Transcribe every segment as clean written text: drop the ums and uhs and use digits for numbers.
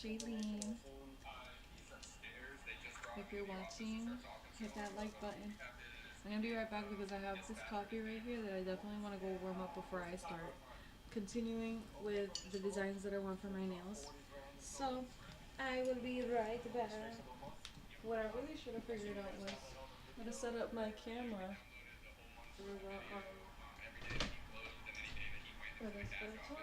Jaylene, if you're watching, hit that like button. I'm gonna be right back because I have this coffee right here that I definitely want to go warm up before I start continuing with the designs that I want for my nails. So I will be right back. What I really should have figured out was how to set up my camera for the spiritual.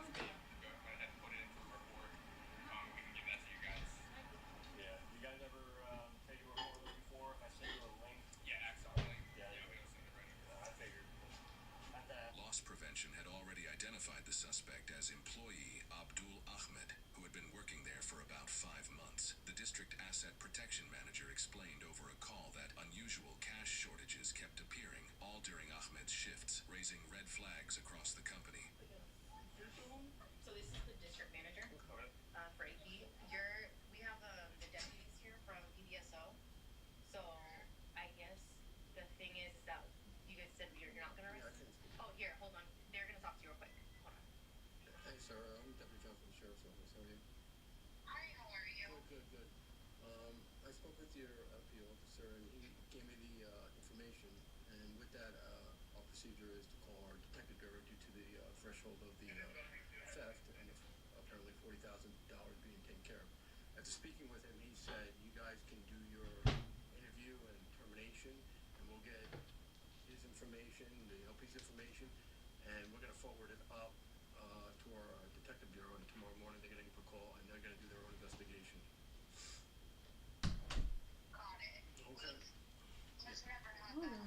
Loss prevention had already identified the suspect as employee Abdul Ahmed, who had been working there for about 5 months. The district asset protection manager explained over a call that unusual cash shortages kept appearing, all during Ahmed's shifts, raising red flags across the company.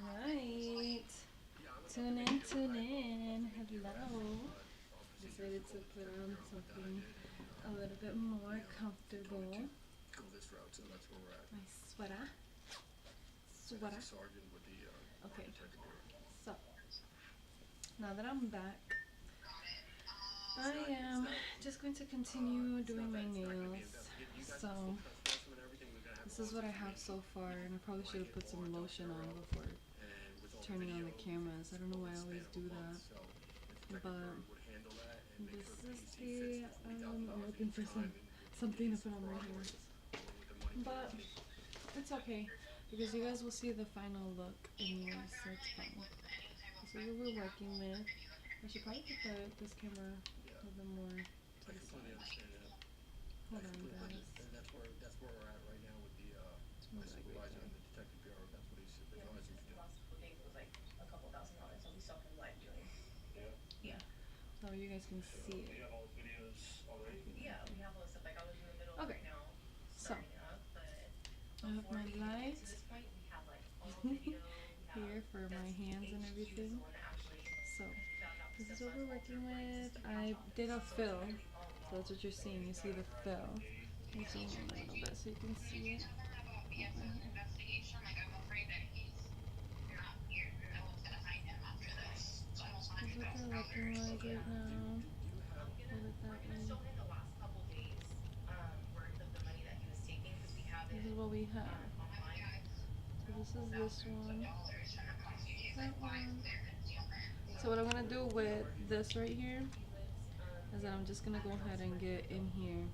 Alright. Tune in, tune in. Hello. Decided to put on something a little bit more comfortable. My sweater. Sweater. Okay. So, now that I'm back, I am just going to continue doing my nails. So, this is what I have so far, and I probably should have put some lotion on before turning on the cameras. I don't know why I always do that. But this is the I'm looking for something to put on my hair. But it's okay because you guys will see the final look anyways, so it's fine. This is what we're working with. I should probably put this camera a little bit more to the side. Hold on, guys. Let's move like right there. So you guys can see it. Okay, so I have my light here for my hands and everything. So this is what we're working with. I did a fill, so that's what you're seeing. You see the fill. I'm zooming in a little bit so you can see it. This is what they're looking like right now. Hold it that way. This is what we have. So this is this one. That one. So what I'm gonna do with this right here is that I'm just gonna go ahead and get in here.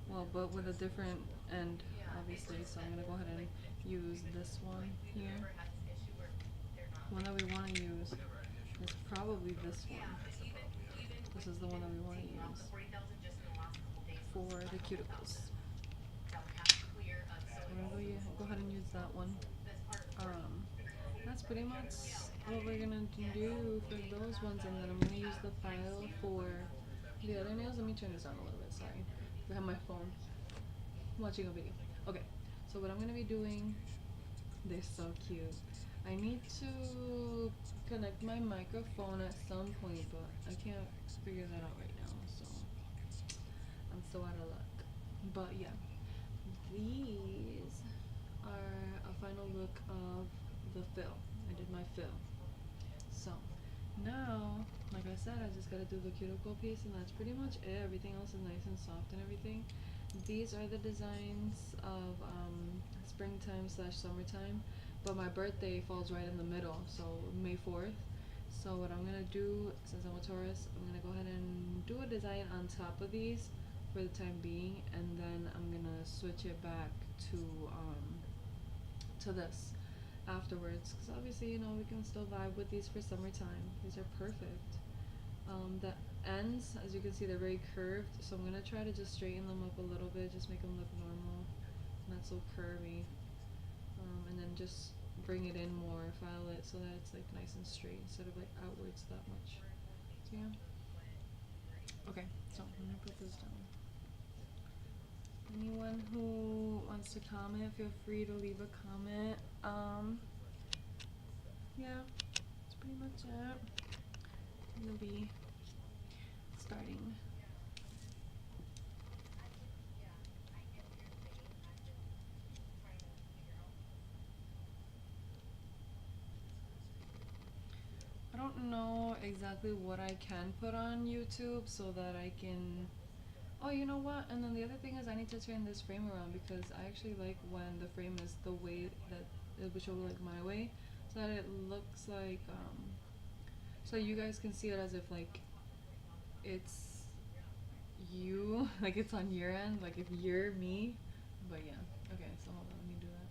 Well, but with a different end, obviously. So I'm gonna go ahead and use this one here. The one that we want to use is probably this one. This is the one that we want to use for the cuticles. I'm gonna go ahead and use that one. That's pretty much what we're gonna do for those ones, and then I'm gonna use the file for the other nails. Let me turn this on a little bit. Sorry, I have my phone watching a video. Okay, so what I'm gonna be doing, they're so cute. I need to connect my microphone at some point, but I can't figure that out right now, so I'm so out of luck. But yeah, these are a final look of the fill. I did my fill. So now, like I said, I just gotta do the cuticle piece, and that's pretty much it. Everything else is nice and soft and everything. These are the designs of springtime slash summertime, but my birthday falls right in the middle, so May 4th. So what I'm gonna do, since I'm a Taurus, I'm gonna go ahead and do a design on top of these for the time being, and then I'm gonna switch it back to this afterwards, because obviously, you know, we can still vibe with these for summertime. These are perfect. The ends, as you can see, they're very curved, so I'm gonna try to just straighten them up a little bit, just make them look normal, not so curvy, and then just bring it in more, file it so that it's like nice and straight instead of like outwards that much. So yeah. Okay, so I'm gonna put this down. Anyone who wants to comment, feel free to leave a comment. Yeah, that's pretty much it. I'm gonna be starting. I don't know exactly what I can put on YouTube so that I can. Oh, you know what? And then the other thing is I need to turn this frame around, because I actually like when the frame is the way that it would show, like my way, so that it looks like so you guys can see it as if like it's you, like it's on your end, like if you're me. But yeah, okay. So hold on, let me do that.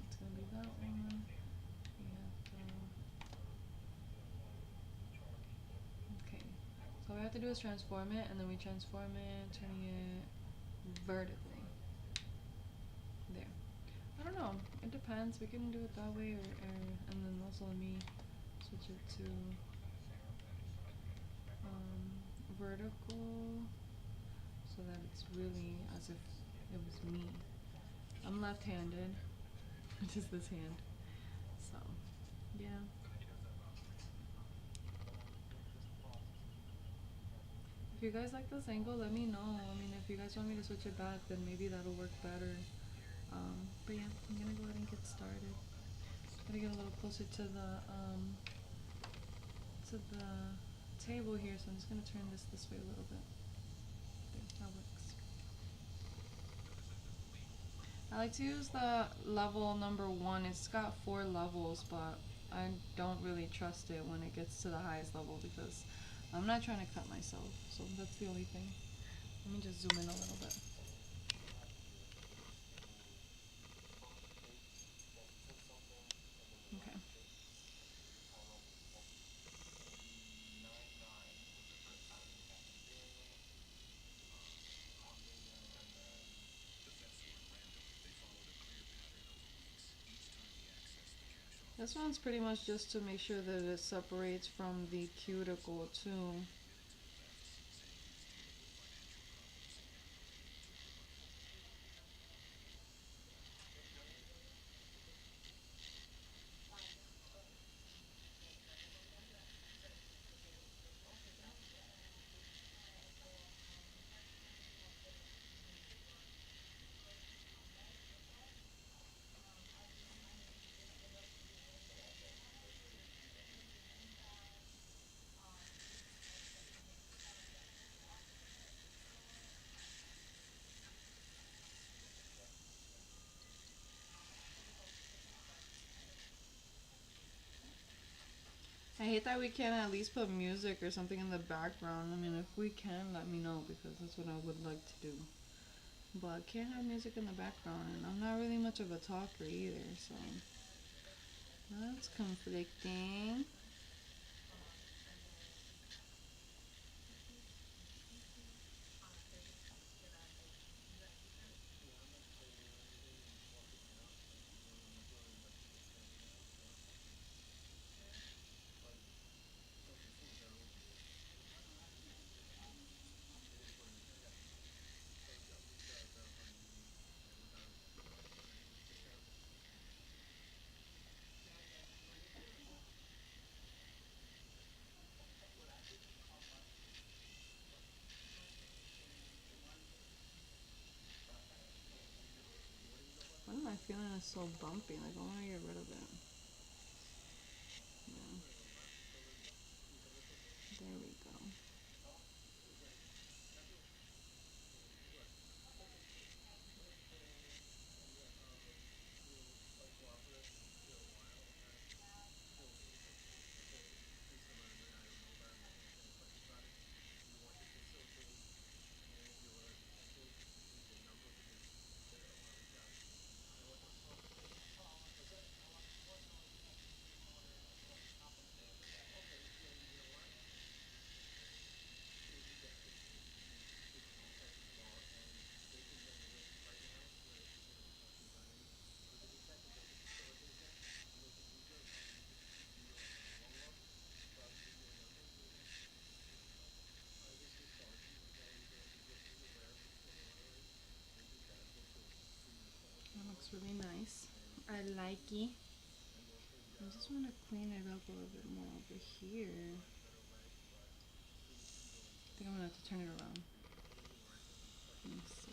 It's gonna be that one. We have to. Okay. So all we have to do is transform it, and then we transform it, turning it vertically. There. I don't know. It depends. We can do it that way, and then also let me switch it to vertical, so that it's really as if it was me. I'm left-handed, which is this hand. So, yeah. If you guys like this angle, let me know. I mean, if you guys want me to switch it back, then maybe that'll work better. But yeah, I'm gonna go ahead and get started. Gotta get a little closer to the table here, so I'm just gonna turn this way a little bit. There, that works. I like to use the level number 1. It's got 4 levels, but I don't really trust it when it gets to the highest level, because I'm not trying to cut myself, so that's the only thing. Let me just zoom in a little bit. Okay. This one's pretty much just to make sure that it separates from the cuticle too. I hate that we can't at least put music or something in the background. I mean, if we can, let me know, because that's what I would like to do. But I can't have music in the background, and I'm not really much of a talker either, so that's conflicting. Why am I feeling it's so bumpy? Like, I want to get rid of it. Yeah. There we go. likey. I just want to clean it up a little bit more over here. I think I'm gonna have to turn it around. Let me see.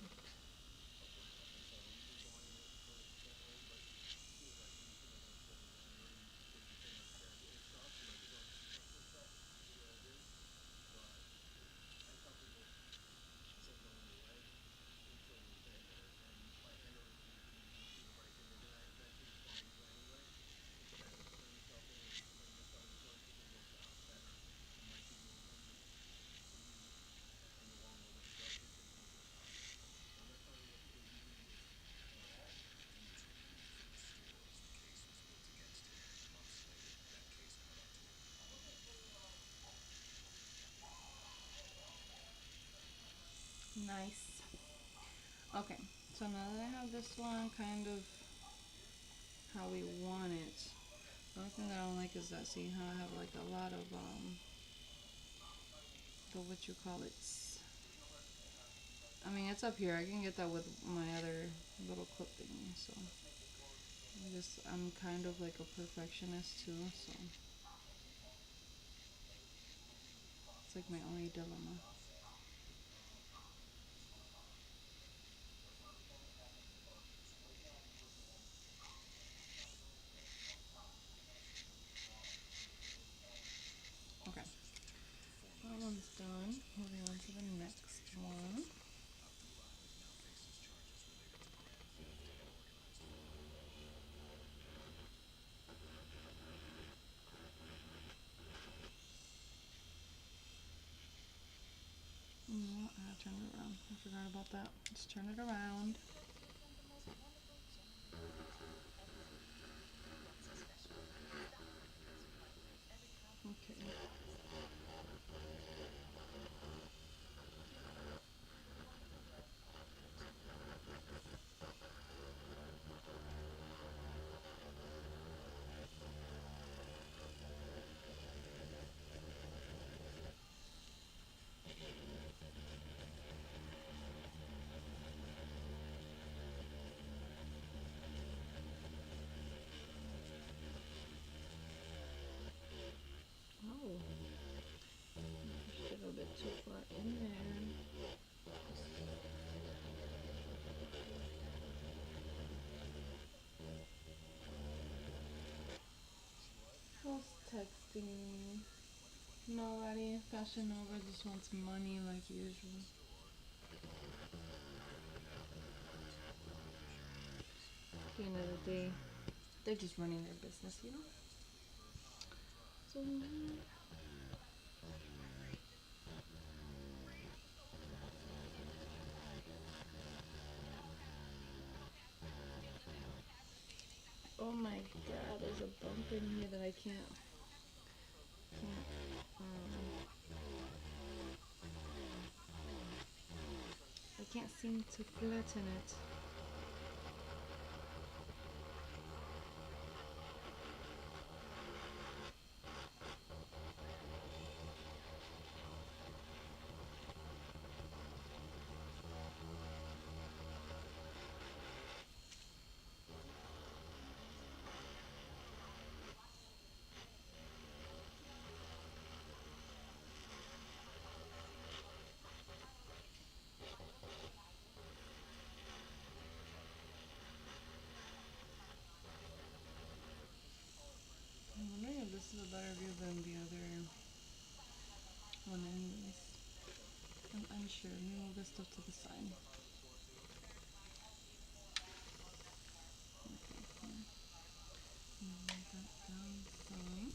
Nice. Okay, so now that I have this one kind of how we want it, the only thing that I don't like is that, see how I have like a lot of the what you call it. I mean, it's up here. I can get that with my other little clip thingy. So I'm kind of like a perfectionist too. So it's like my only dilemma. Okay, that one's done. Moving on to the next one. I turned it around. I forgot about that. Let's turn it around. Okay. Oh, pushed it a bit too far in there. Who's texting? Nobody. Fashion Nova just wants money like usual. At the end of the day, they're just running their business, you know? So, oh my god, there's a bump in here that I can't I can't seem to flatten it. I'm wondering if this is a better view than the other one anyways. I'm unsure. Let me move this stuff to the side. Okay, move that down some.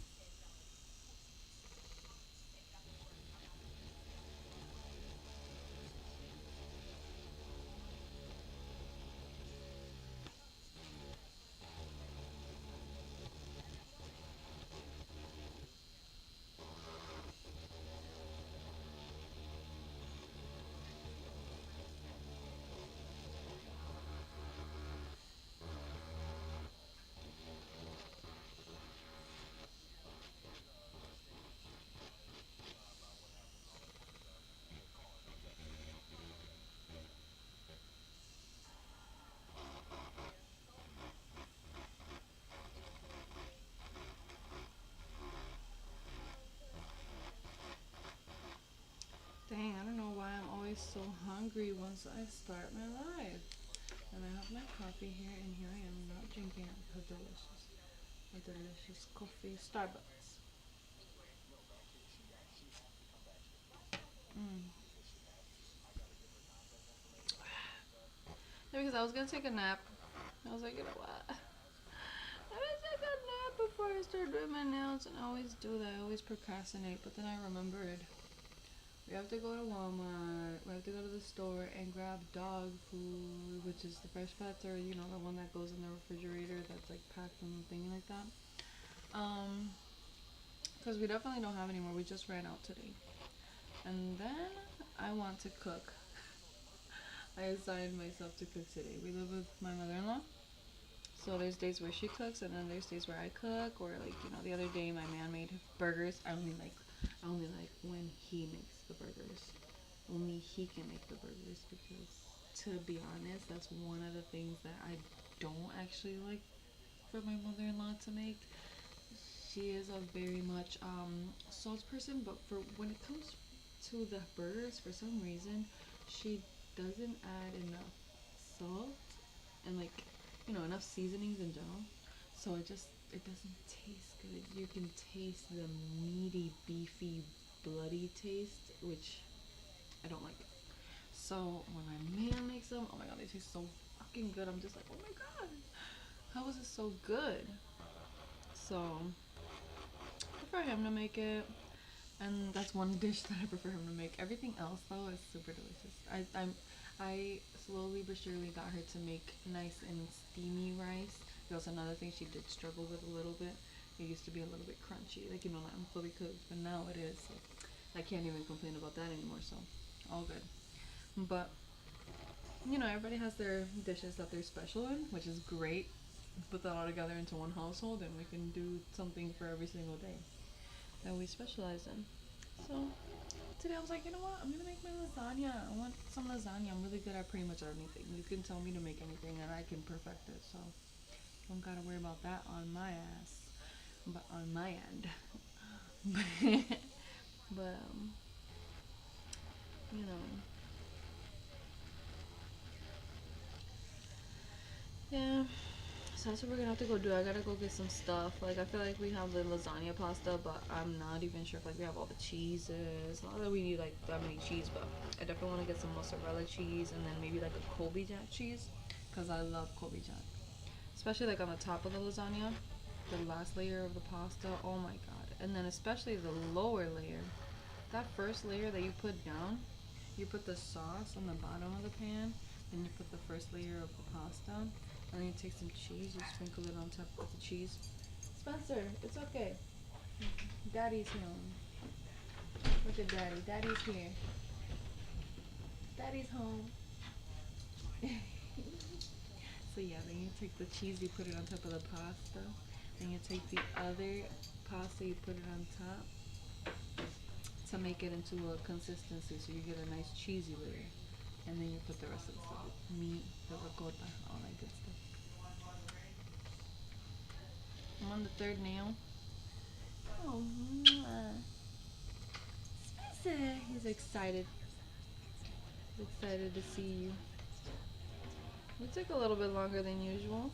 so hungry once I start my live. And I have my coffee here, and here I am not drinking it because delicious. A delicious coffee, Starbucks. Mm. Yeah, because I was gonna take a nap. I was like, you know what? I was take a nap before I start doing my nails, and I always do that. I always procrastinate, but then I remembered we have to go to Walmart. We have to go to the store and grab dog food, which is the fresh pets, or you know, the one that goes in the refrigerator that's like packed in the thing like that. Because we definitely don't have any more. We just ran out today. And then I want to cook. I assigned myself to cook today. We live with my mother-in-law, so there's days where she cooks, and then there's days where I cook. Or like the other day my man made burgers. I only like when he makes the burgers. Only he can make the burgers because, to be honest, that's one of the things that I don't actually like for my mother-in-law to make. She is a very much salt person, but for when it comes to the burgers, for some reason, she doesn't add enough salt and enough seasonings in general. So it doesn't taste good. You can taste the meaty, beefy, bloody taste, which I don't like. So when my man makes them, oh my god, they taste so fucking good. I'm just like, oh my god, how is it so good? So I prefer him to make it, and that's one dish that I prefer him to make. Everything else though is super delicious. I slowly but surely got her to make nice and steamy rice. That was another thing she did struggle with a little bit. It used to be a little bit crunchy, not fully cooked, but now it is. So I can't even complain about that anymore. So all good. But everybody has their dishes that they're special in, which is great. Put that all together into one household, and we can do something for every single day that we specialize in. So today I was like, you know what? I'm gonna make my lasagna. I want some lasagna. I'm really good at pretty much anything. You can tell me to make anything, and I can perfect it. So don't gotta worry about that on my ass, but on my end. but you know, yeah. So that's what we're gonna have to go do. I gotta go get some stuff. Like I feel like we have the lasagna pasta, but I'm not even sure if we have all the cheeses. Not that we need that many cheese, but I definitely want to get some mozzarella cheese and then maybe like a Colby Jack cheese, cause I love Colby Jack, especially on the top of the lasagna, the last layer of the pasta. Oh my god! And then especially the lower layer, that first layer that you put down, you put the sauce on the bottom of the pan, then you put the first layer of the pasta, and then you take some cheese, you sprinkle it on top with the cheese. Spencer, it's okay. Daddy's home. Look at Daddy. Daddy's here. Daddy's home. So yeah, then you take the cheese, you put it on top of the pasta. Then you take the other pasta, you put it on top to make it into a consistency, so you get a nice cheesy layer. And then you put the rest of the stuff, meat, the ricotta, all that good stuff. I'm on the third nail. Oh, Spencer, he's excited. He's excited to see you. We took a little bit longer than usual.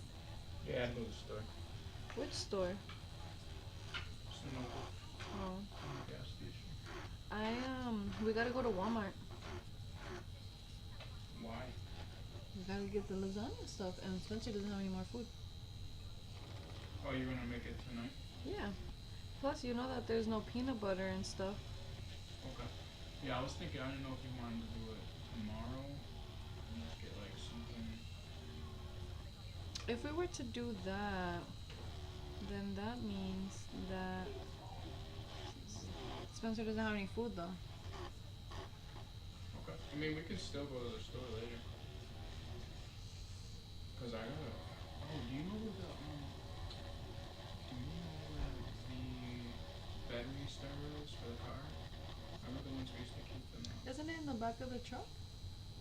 Yeah, I know the store. Which store? Sunoco. Oh. Gas station. We gotta go to Walmart. Why? We gotta get the lasagna stuff, and Spencer doesn't have any more food. Oh, you're gonna make it tonight? Yeah. Plus, you know that there's no peanut butter and stuff. Okay. Yeah, I was thinking, I didn't know if you wanted to do it tomorrow. And just get something. If we were to do that, then that means that Spencer doesn't have any food though. Okay. I mean, we could still go to the store later. Cause I gotta. Oh, do you know where the battery starter is for the car? Remember the ones we used to keep them out? Isn't it in the back of the truck?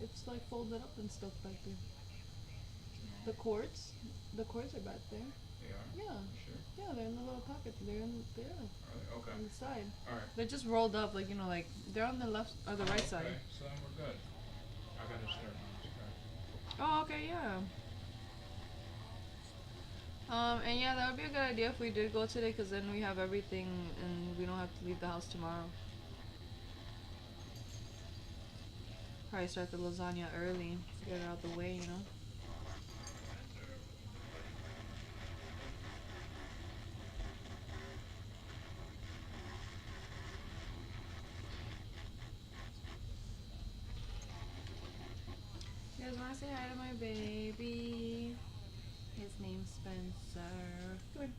It's folded up and stuff back there. No. The cords are back there. They are? Yeah. You sure? Yeah, they're in the little pocket. They're in there. Are they? Okay. On the side. Alright. They're just rolled up, they're on the left or the right side. Okay, so then we're good. gotta start my scratching. Oh, okay, yeah. And yeah, that would be a good idea if we did go today, because then we have everything and we don't have to leave the house tomorrow. Probably start the lasagna early, get it out the way, you know? You guys want to say hi to my baby? His name's Spencer. Come here.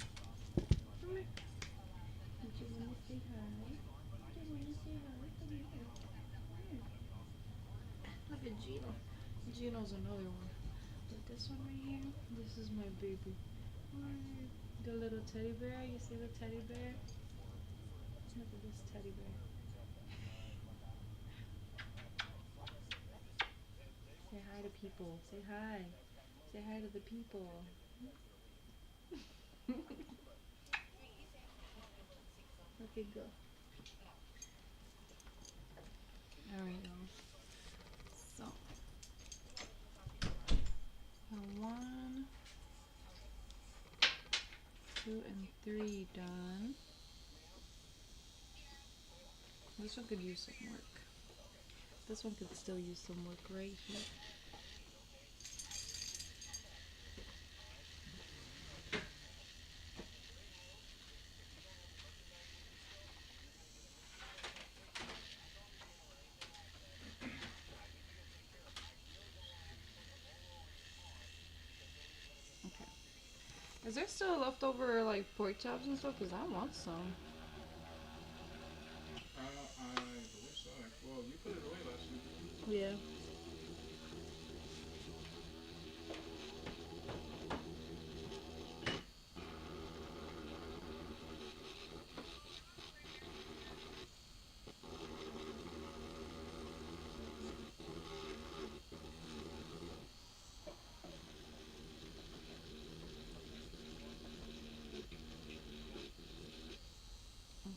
Come here. Did you want to say hi? Did you want to say hi? Come here. Come here. Look at Gino. Gino's another one. But this one right here, this is my baby. The little teddy bear. You see the teddy bear? Look at this teddy bear. Say hi to people. Say hi. Say hi to the people. Okay, go. There we go. So, 1, 2, and 3 done. This one could use some work. This one could still use some work right here. Okay. Is there still leftover like pork chops and stuff? Cause I want some. I believe so. Well, you put it away last week. Yeah.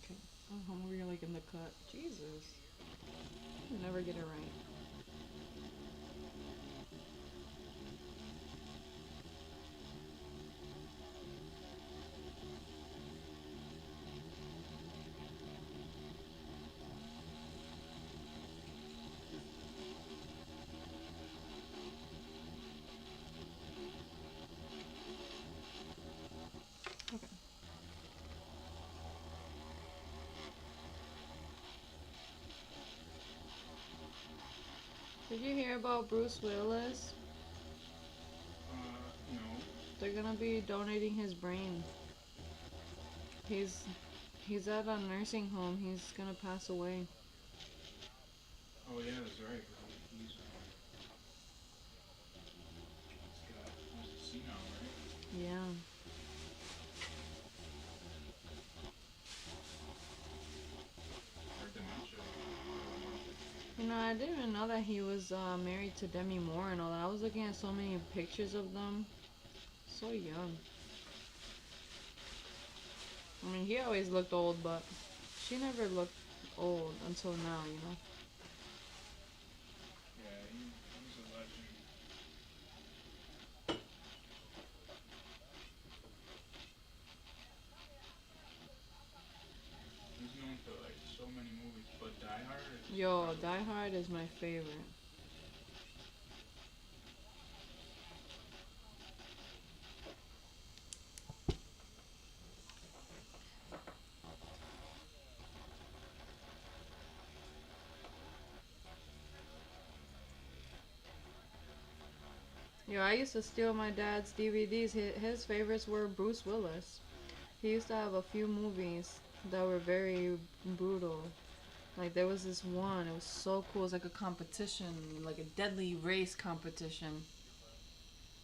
Okay. I'm hungry like in the cut. Jesus. I never get it right. Okay. Did you hear about Bruce Willis? No. They're gonna be donating his brain. He's he's at a nursing home. He's gonna pass away. Oh yeah, that's right. He's senile, right? Yeah. Or dementia. You know, I didn't even know that he was married to Demi Moore and all that. I was looking at so many pictures of them. So young. I mean, he always looked old, but she never looked old until now, you know? Yeah, he's a legend. He's known for like so many movies, but Die Hard is Yo, probably. Die Hard is my favorite. Yo, I used to steal my dad's DVDs. His favorites were Bruce Willis. He used to have a few movies that were very brutal. Like there was this one, it was so cool. It was like a competition, like a deadly race competition.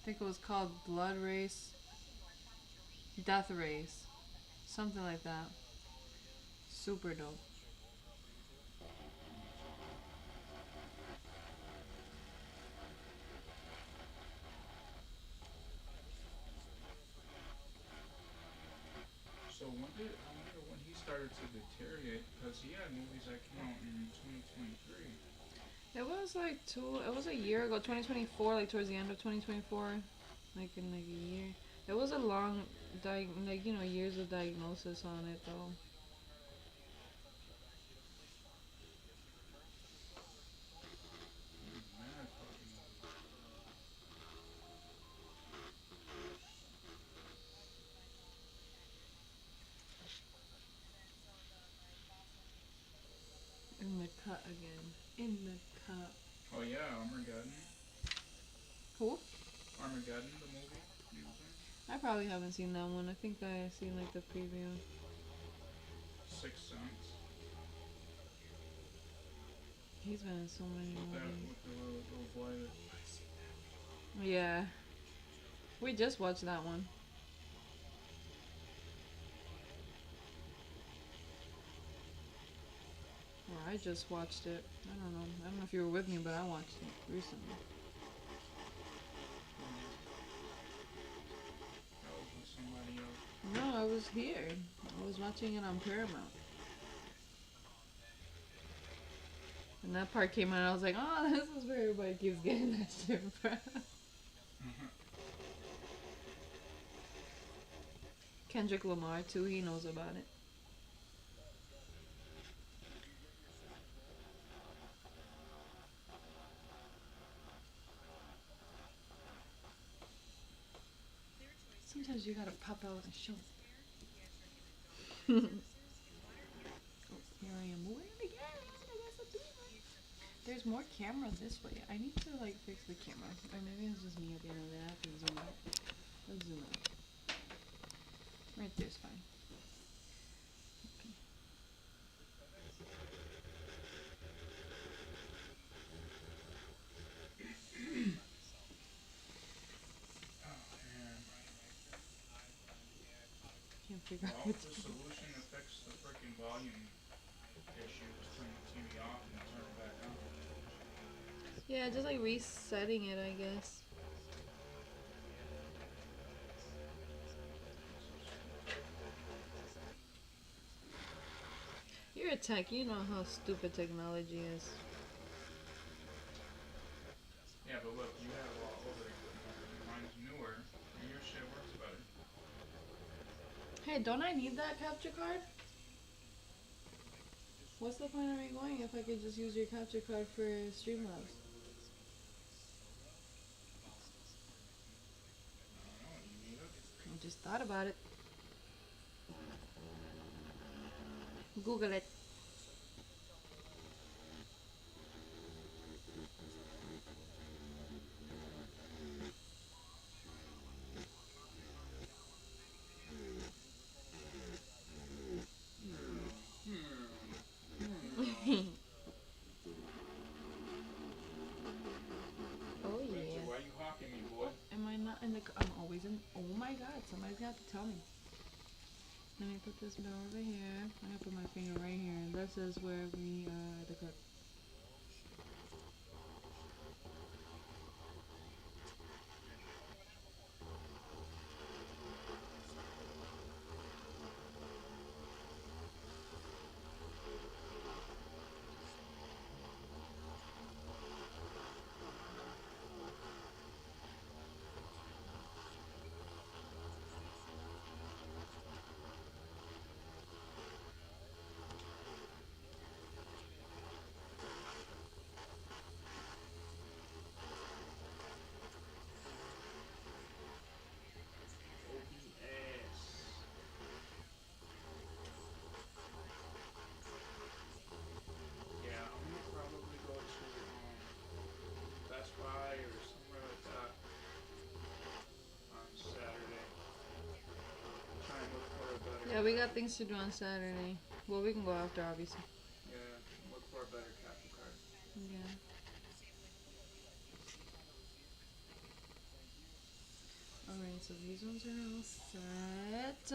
I think it was called Blood Race, Death Race, something like that. Super dope. So I wonder when he started to deteriorate because he had movies that came out in 2023. It was like it was a year ago, 2024, like towards the end of 2024, like in like a year. It was a long, like, years of diagnosis on it though. Mad fucking old. In the cut again. In the cut. Oh yeah, Armageddon. Who? Armageddon, the movie. You know what I'm saying? I probably haven't seen that one. I think I seen like the preview. Sixth Sense. He's been in so many With that, movies. with the little boy that. Yeah. We just watched that one. Or I just watched it. I don't know. I don't know if you were with me, but I watched it recently. That was with somebody else. No, I was here. I was watching it on Paramount. And that part came out, and I was like, oh, this is where everybody keeps getting that shit from. Kendrick Lamar, too, he knows about it. Sometimes you gotta pop out and show. Oh, here I am wearing it again. I guess I'll do it. There's more camera this way. I need to like fix the camera. Or maybe it's just me at the end of the day. I have to zoom out. Let's zoom out. Right there's fine. Okay. Oh man. Can't figure out Well, what to the do. solution to fix the freaking volume issue is turn the TV off and then turn it back on. Yeah, just like resetting it, I guess. You're a tech. You know how stupid technology is. Yeah, but look, you have a lot older equipment. Mine's newer, and your shit works better. Hey, don't I need that capture card? What's the point of me going if I could just use your capture card for Streamlabs? I don't know, you need it? I just thought about it. Google it. Oh Richard, yeah. why you hawking me, boy? Am I not in the? I'm always in. Oh my god! Somebody's got to tell me. Let me put this bill over here. I'm gonna put my finger right here. This is where we the cut. OBS. Yeah, I'm gonna probably go to Best Buy or somewhere like that on Saturday. Try and look for a better. Yeah, we got things to do on Saturday. Well, we can go after, obviously. Yeah, look for a better capture card. Yeah. Alright, so these ones are all set. Let's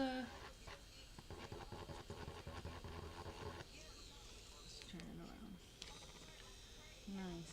turn it around. Nice.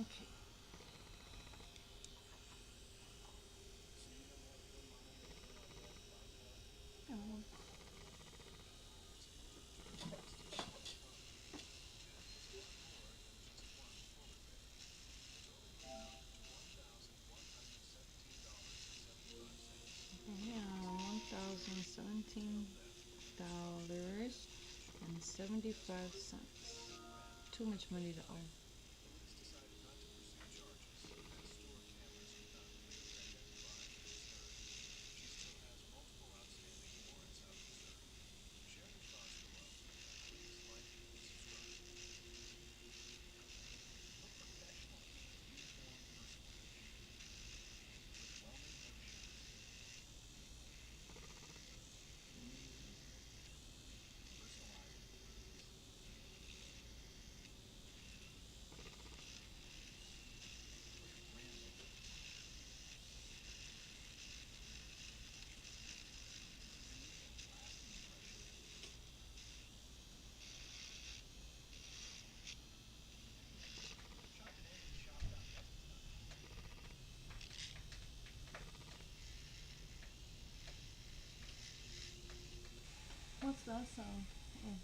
Okay. Oh. Yeah, $1,017.75. Too much money to owe. What's that sound? Oh.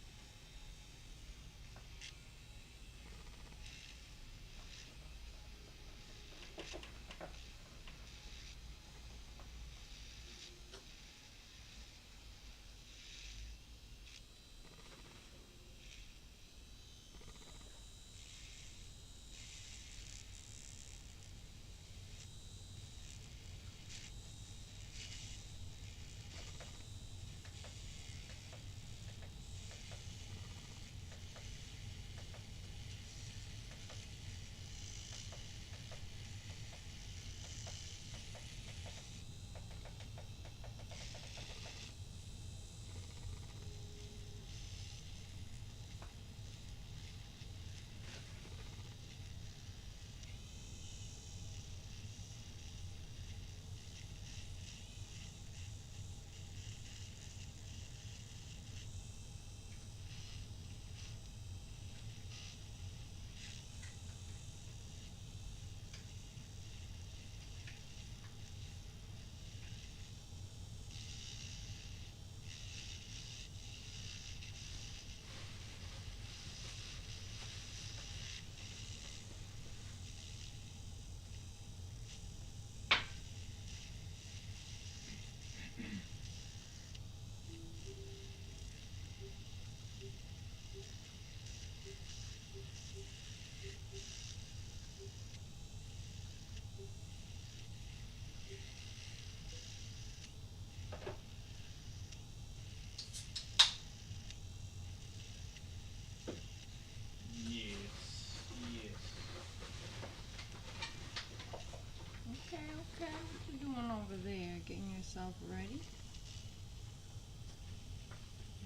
Okay, okay. What you doing over there? Getting yourself ready?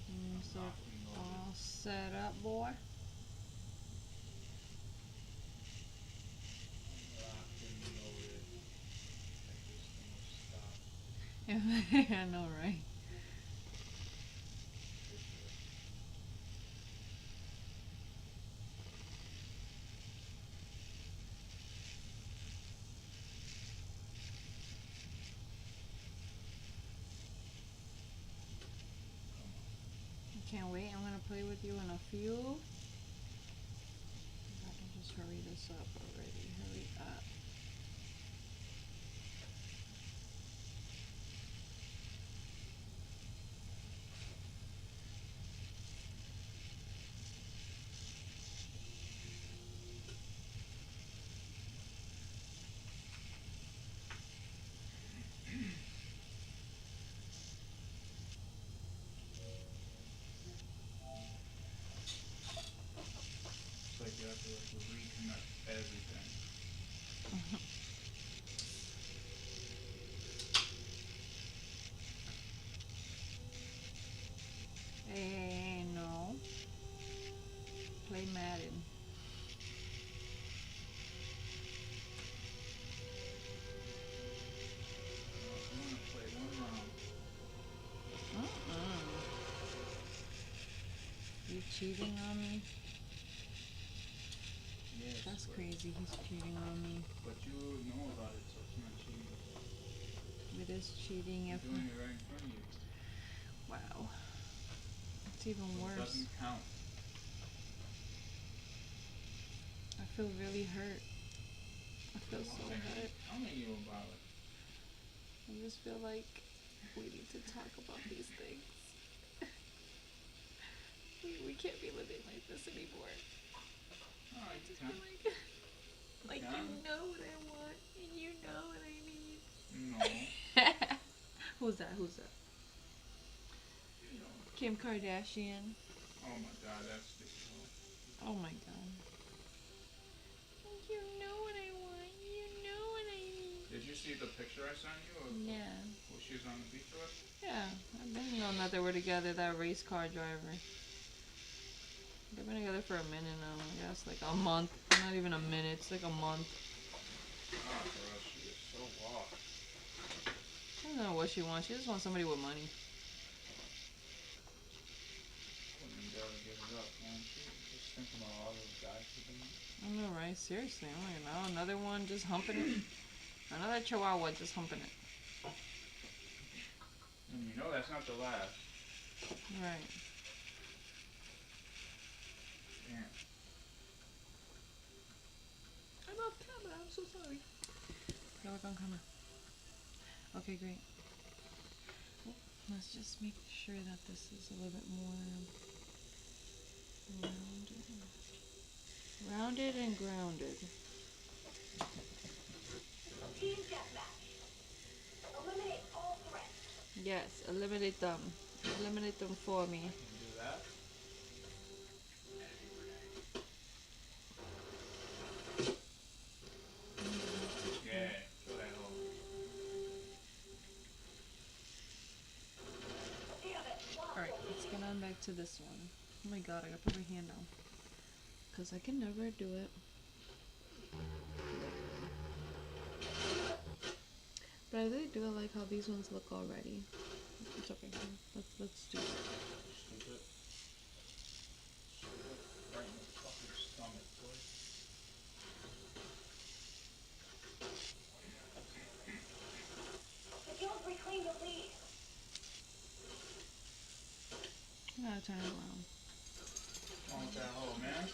Getting yourself all set up, boy? I know, right? Can't wait. I'm gonna play with you in a few. I can just hurry this up already. Hurry up. It's like you have to reconnect everything. Hey, no. Play Madden. I'm gonna play one round. You cheating on me? Yes, That's crazy. He's cheating on me. But you know about it, so it's not cheating. It is cheating You're if. doing it right in front of you. Wow. It's even So worse. it doesn't count. I feel really hurt. I feel so hurt. Tell me you about it. I just feel like we need to talk about these things. We can't be living like this anymore. Oh, I you just can. feel like you know what I want and you know what I need. No. Who's that? Who's that? No. Kim Kardashian. Oh my god, that's difficult. Oh my god. You know what I want. You know what I need. Did you see the picture I sent you? Of Yeah. who she was on the beach with? Yeah. I didn't know that they were together, that race car driver. They've been together for a minute now, I guess. Like a month. Not even a minute. It's like a month. Ah, bro, she is so lost. I don't know what she wants. She just wants somebody with money. Wouldn't even be able to give it up, man. She just thinking about all those guys she's been with. I know, right? Seriously. I'm like, no, another one just humping it. Another chihuahua just humping it. And you know that's not the last. Right. Damn. I'm off camera. I'm so sorry. Go back on camera. Okay, great. Let's just make sure that this is a little bit more rounded and grounded. Team deathmatch. Eliminate all threats. Yes, eliminate them. Eliminate them for me. Can you do that? Yeah, show that hole. Alright, let's get on back to this one. Oh my god, I gotta put my hand down. Because I can never do it. But I really do like how these ones look already. It's okay. Let's do it. Stupid. Stupid. Right in the fucking stomach, boy. The guild reclaimed the lead. I gotta turn it around. What's wrong with that hole, man?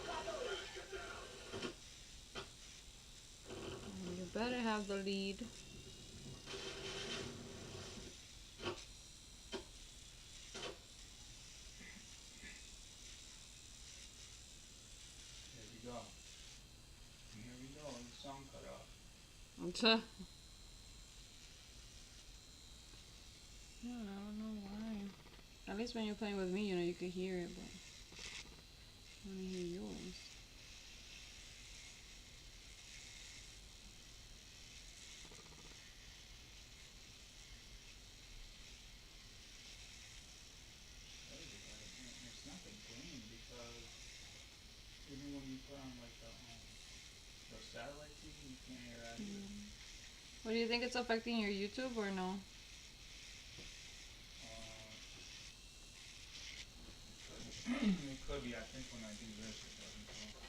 Got the lead. You better have the lead. Here we go. And here we go. The song cut off. Yeah, I don't know why. At least when you're playing with me, you know, you could hear it, but I want to hear yours. It's not the game because even when you put on like the satellite TV, you can't hear that either. What do you think, it's affecting your YouTube or no? It could be. I think when I do this, it doesn't go.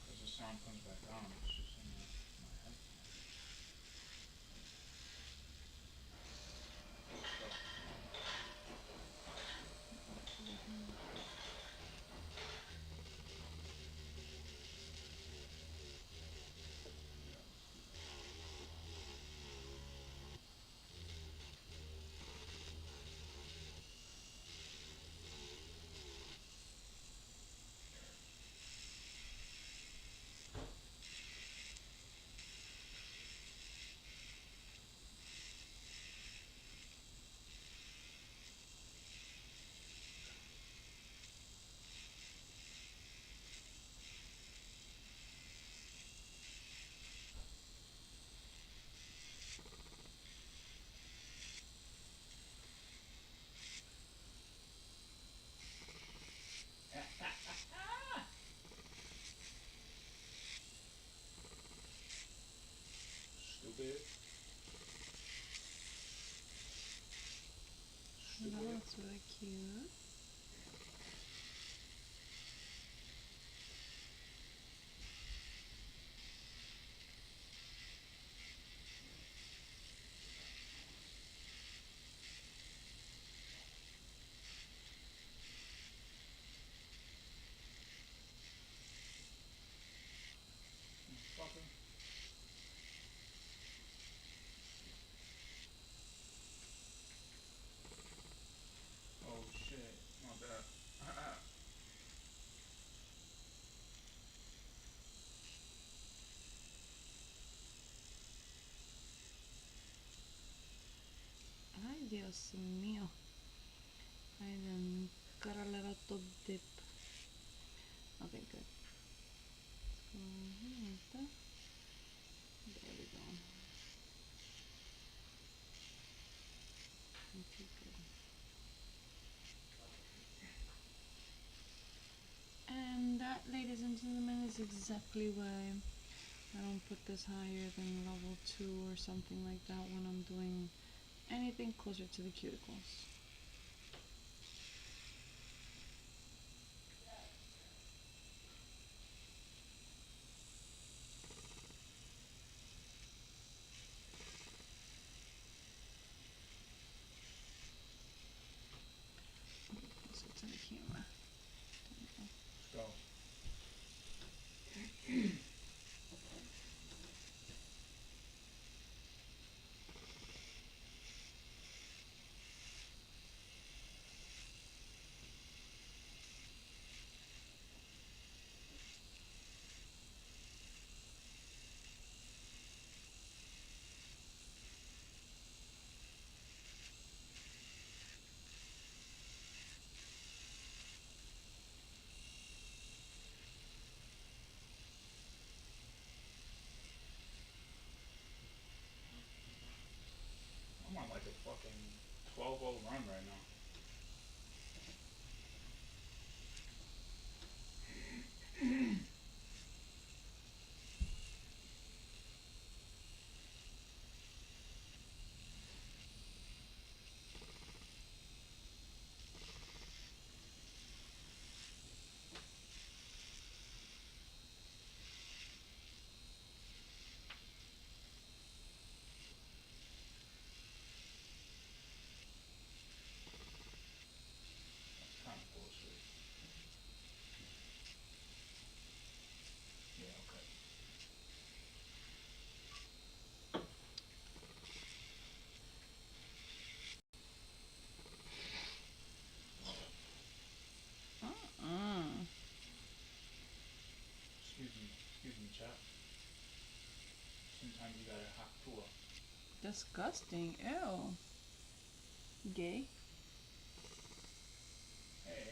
Because the sound comes back on. It's just in my headphones. Stupid. That looks really cute. Dios mío. I then got a lot of dip. Okay, good. So, like that. There we go. Okay, good. And that, ladies and gentlemen, is exactly why I don't put this higher than level 2 or something like that when I'm doing anything closer to the cuticles. Closer to the camera. Let's go. I'm on like a fucking 12-0 run right now. That's kind of bullshit. Yeah, okay. Excuse me, chap. Sometimes you gotta hack to her. Disgusting. Ew. Gay. Hey.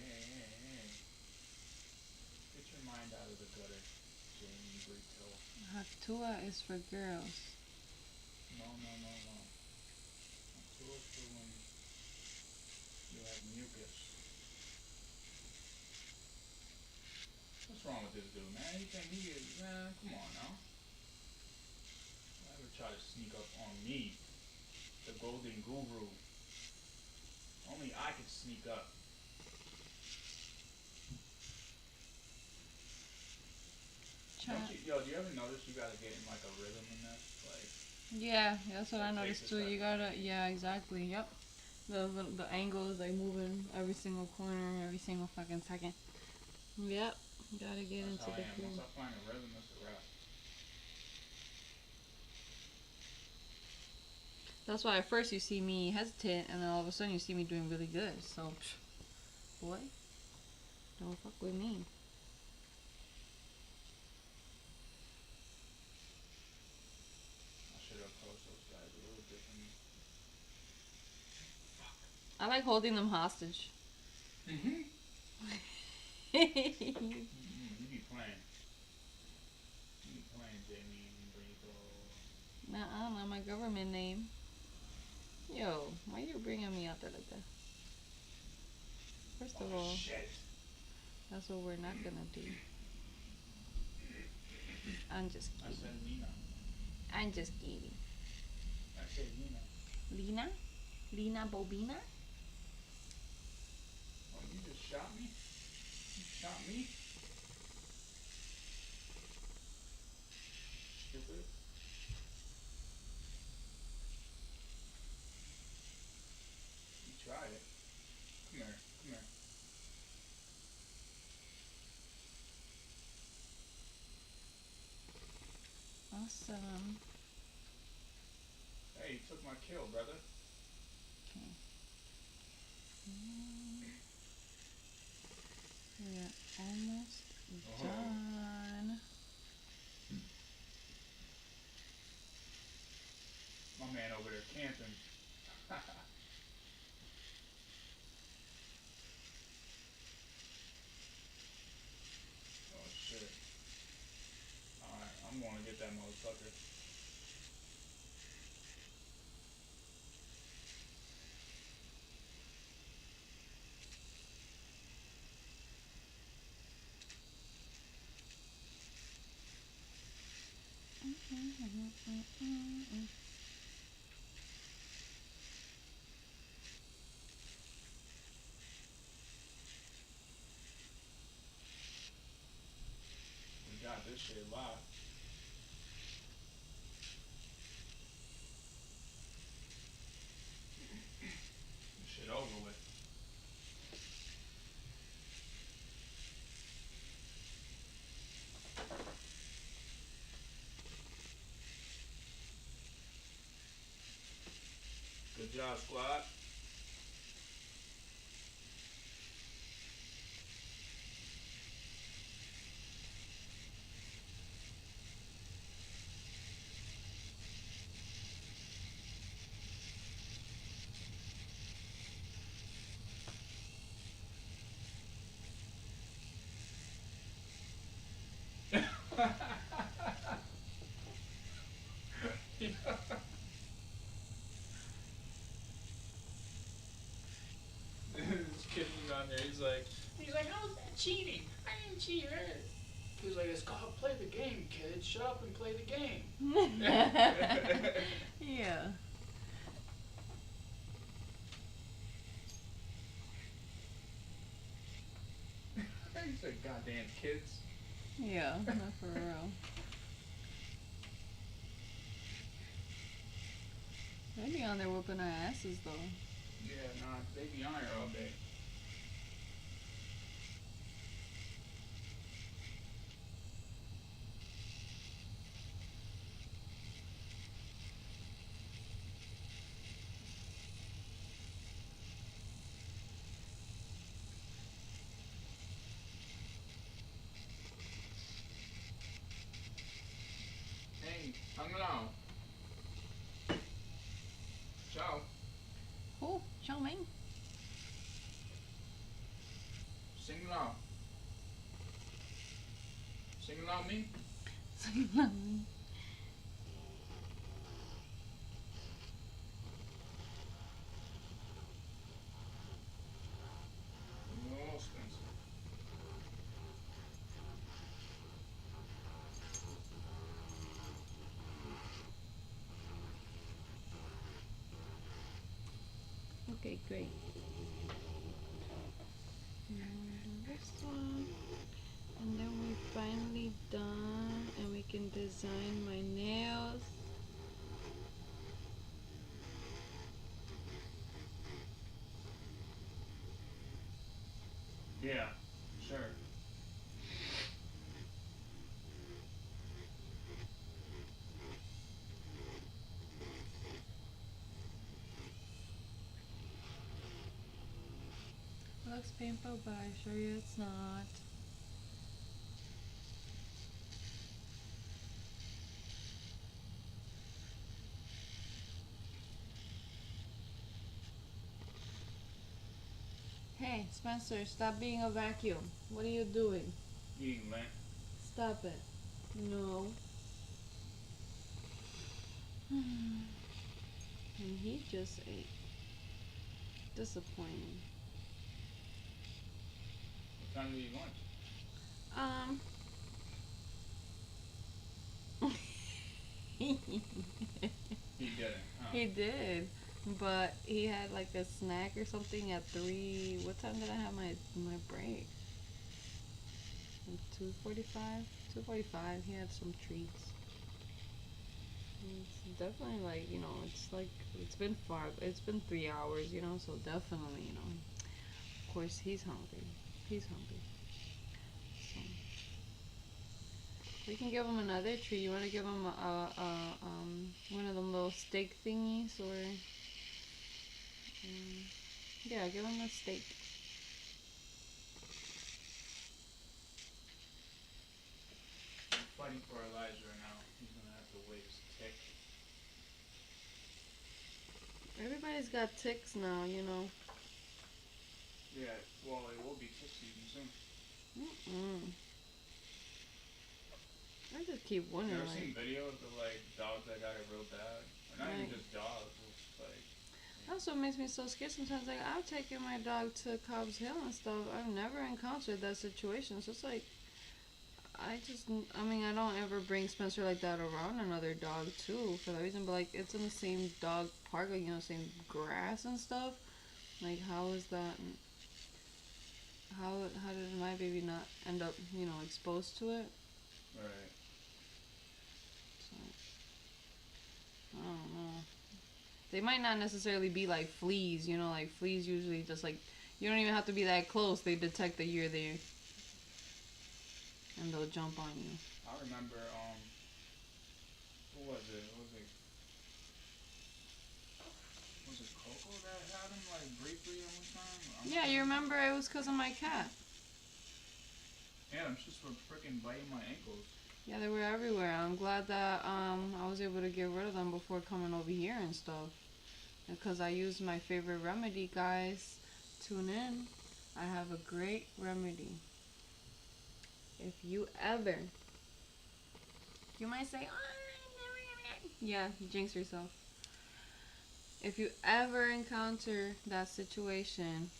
Get your mind out of the gutter, Jamie Brito. Haktua is for girls. No. Haktua is for when you have mucus. What's wrong with this dude, man? You think he is, man? Come on now. Don't ever try to sneak up on me, the golden guru. Only I could sneak up. Do you ever notice you gotta get in like a rhythm in this? Like, yeah, that's what I it noticed takes too. a You second. gotta, yeah, exactly. Yep. The angles like moving every single corner, every single fucking second. Yep. Gotta get That's into how I the am. Once groove. I find a rhythm, it's a wrap. That's why at first you see me hesitant, and then all of a sudden you see me doing really good. So, boy, don't fuck with me. I should have approached those guys a little differently. I like holding them hostage. You be playing. You be playing, Jamie Brito. Nuh-uh, not my government name. Yo, why you bringing me out there like that? First of all, Shit. that's what we're not gonna do. I'm just I kidding. said Nina. I'm just kidding. I said Nina. Lina? Lina Bobina? Oh, you just shot me? You shot me? Stupid. You tried it. Come here. Awesome. Hey, you took my kill, brother. Okay. We are almost done. My man over there camping. that motherfucker. We got this shit live. This shit over with. Good job, squad. This kid was on there. He's like, how's that cheating? I ain't cheating. He was like, it's called play the game, kid. Shut up and play the game. Yeah. He said, goddamn kids. Yeah, not for real. They be on there whooping our asses though. Yeah, nah, they be on here all day. Hey, Angelo. Ciao. Oh, Chow Mein. Sing along. Sing along me. No, Spencer. Okay, great. Now we'll do this one. And then we're finally done and we can design my nails. Yeah, sure. Looks painful, but I assure you it's not. Hey, Spencer, stop being a vacuum. What are you doing? Eating, man. Stop it. No. And he just ate. Disappointing. What time do you eat lunch? He He didn't, huh? He did, but he had like a snack or something at 3. What time did I have my break? 2:45. 2:45. He had some treats. It's definitely like it's like it's been 3 hours, so definitely Of course he's hungry. He's hungry. So we can give him another treat. You want to give him one of them little steak thingies or yeah, give him a steak. Fighting for our lives right now. He's gonna have to wait his tick. Everybody's got ticks now, Yeah, well, it will be tick season soon. Are I just keep You wondering, ever like, seen videos of like dogs that got it real bad? Or not even Right. just dogs, it's like that's what makes me so scared sometimes. Like, I've taken my dog to Cobb's Hill and stuff. I've never encountered that situation. So it's like, I mean, I don't ever bring Spencer like that around another dog too for that reason. But like, it's in the same dog park, like, same grass and stuff. Like, how is that? How did my baby not end up, exposed to it? right. So, I don't know. They might not necessarily be like fleas, like fleas usually just like you don't even have to be that close. They detect that you're there and they'll jump on you. I remember who was it? Was it Coco that had him like briefly at one time? Yeah, you remember it was because of my cat. Yeah, them shits were freaking biting my ankles. Yeah, they were everywhere. I'm glad that I was able to get rid of them before coming over here and stuff. Because I used my favorite remedy, guys. Tune in. I have a great remedy. If you ever, you might say, oh, yeah, you jinx yourself. If you ever encounter that situation,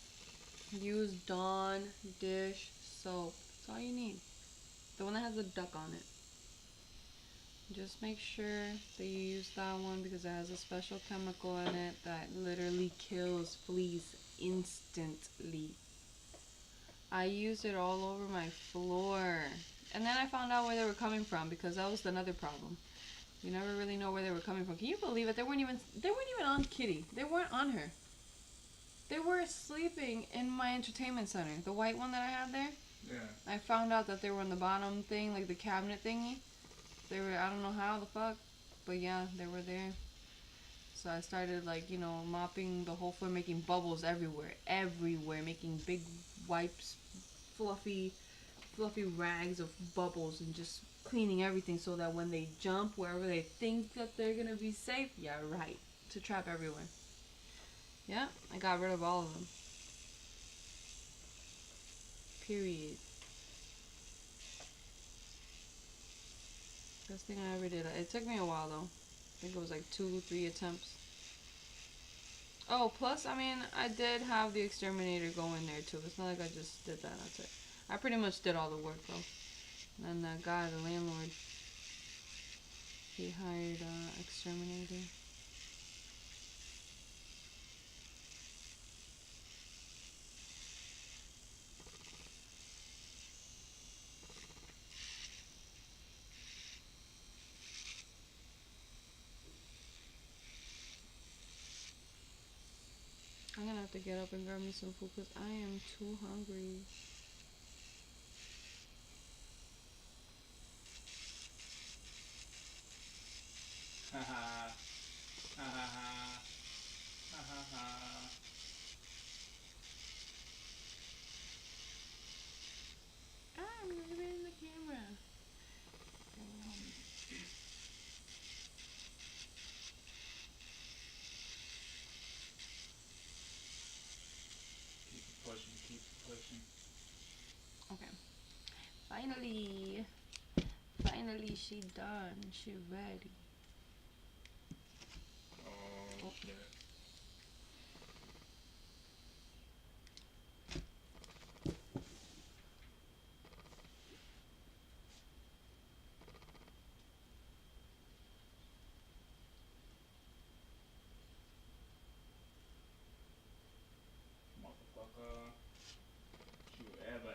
use Dawn dish soap. That's all you need. The one that has a duck on it. Just make sure that you use that one because it has a special chemical in it that literally kills fleas instantly. I used it all over my floor. And then I found out where they were coming from because that was another problem. You never really know where they were coming from. Can you believe it? They weren't even on Kitty. They weren't on her. They were sleeping in my entertainment center. The white one that I had there. Yeah. I found out that they were on the bottom thing, like the cabinet thingy. They were, I don't know how the fuck, but yeah, they were there. So I started like, mopping the whole floor, making bubbles everywhere, making big wipes, fluffy rags of bubbles, and just cleaning everything so that when they jump wherever they think that they're gonna be safe, yeah, right, to trap everywhere. Yeah, I got rid of all of them. Period. Best thing I ever did. It took me a while though. I think it was like 2-3 attempts. Oh, plus, I mean, I did have the exterminator go in there too. It's not like I just did that. That's it. I pretty much did all the work though. And that guy, the landlord, he hired exterminator. I'm gonna have to get up and grab me some food because I am too hungry. Ha ha. Ha ha ha. Ha ha ha. I'm living in the camera. Keep pushing. Okay. Finally, she done. She ready. Oh, shit. Motherfucker. You ever.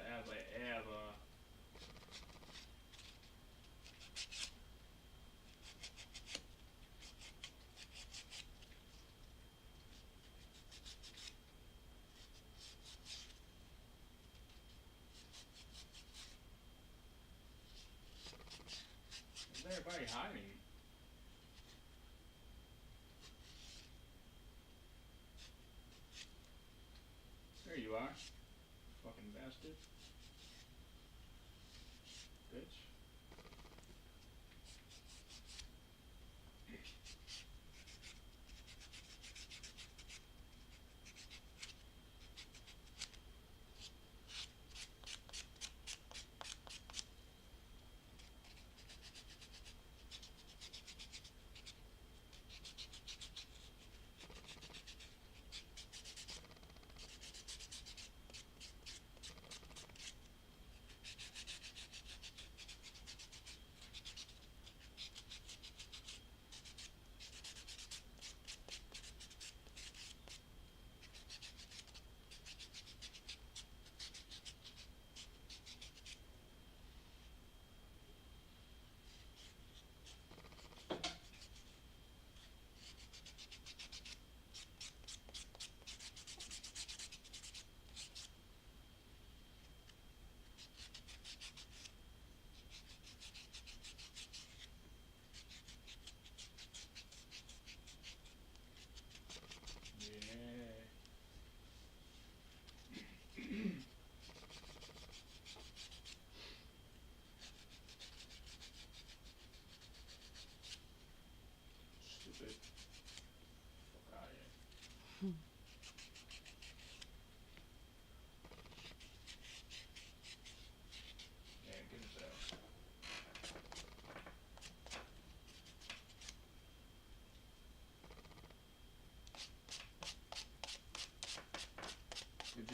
Is everybody hiding? There you are. Fucking bastard. Bitch.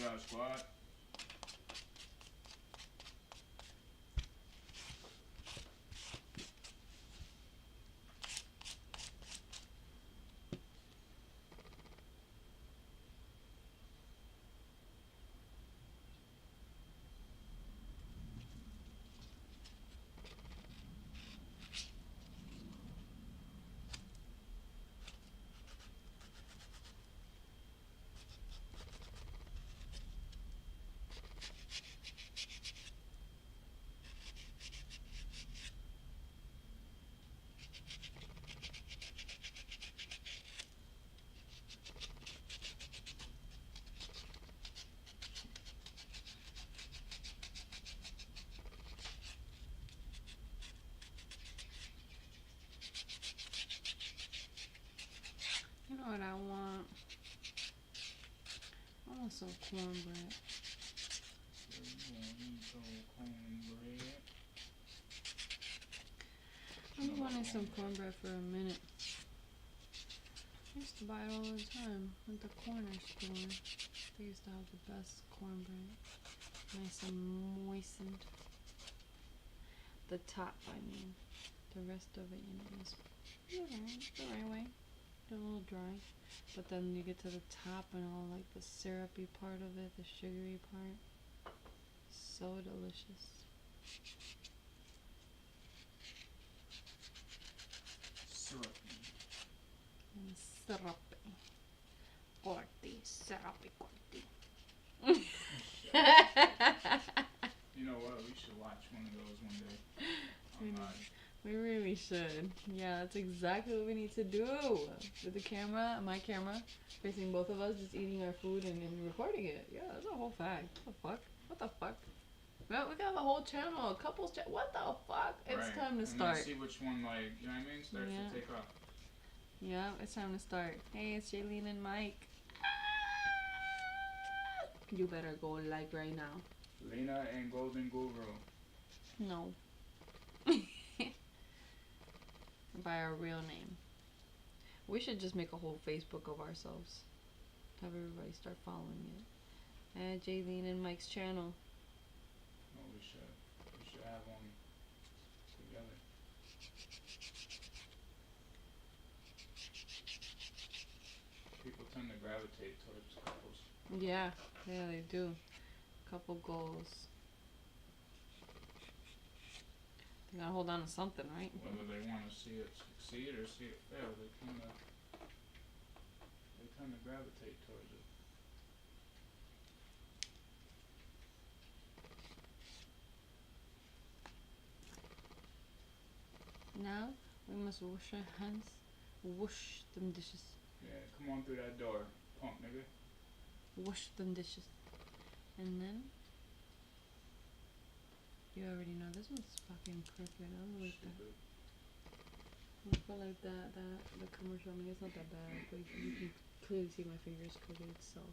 job, squad. You know what I want? I want some cornbread. I've been wanting some cornbread for a minute. I used to buy it all the time at the corner store. They used to have the best cornbread. Nice and moistened. The top, I mean. The rest of it, you know, is the right way. They're a little dry. But then you get to the top and all like the syrupy part of it, the sugary part. So delicious. Syrupy. And syrupy. Corti, syrupy corti. You know what? We should watch one of those one day. Online. We really should. Yeah, that's exactly what we need to do. With the camera, my camera, facing both of us, just eating our food and recording it. Yeah, that's a whole fact. What the fuck? What the fuck? Well, we got a whole channel, a couples channel. What the fuck? It's Right. time to And start. then see which one, like, you know what I mean? Starts Yeah. to take off. Yeah, it's time to start. Hey, it's Jaylene and Mike. You better go like right now. Lena and Golden Guru. No. By our real name. We should just make a whole Facebook of ourselves. Have everybody start following it. And Jaylene and Mike's channel. No, we should. We should have one together. People tend to gravitate towards couples. Yeah, they do. Couple goals. They gotta hold on to something, right? Whether they want to see it succeed or see it fail, they tend to gravitate towards it. Now we must wash our hands. Wash them dishes. Yeah, come on through that door, punk nigga. Wash them dishes. And then you already know this one's fucking crooked. I don't like that. Stupid. I feel like that the commercial, I mean it's not that bad, but you can clearly see my fingers crooked itself.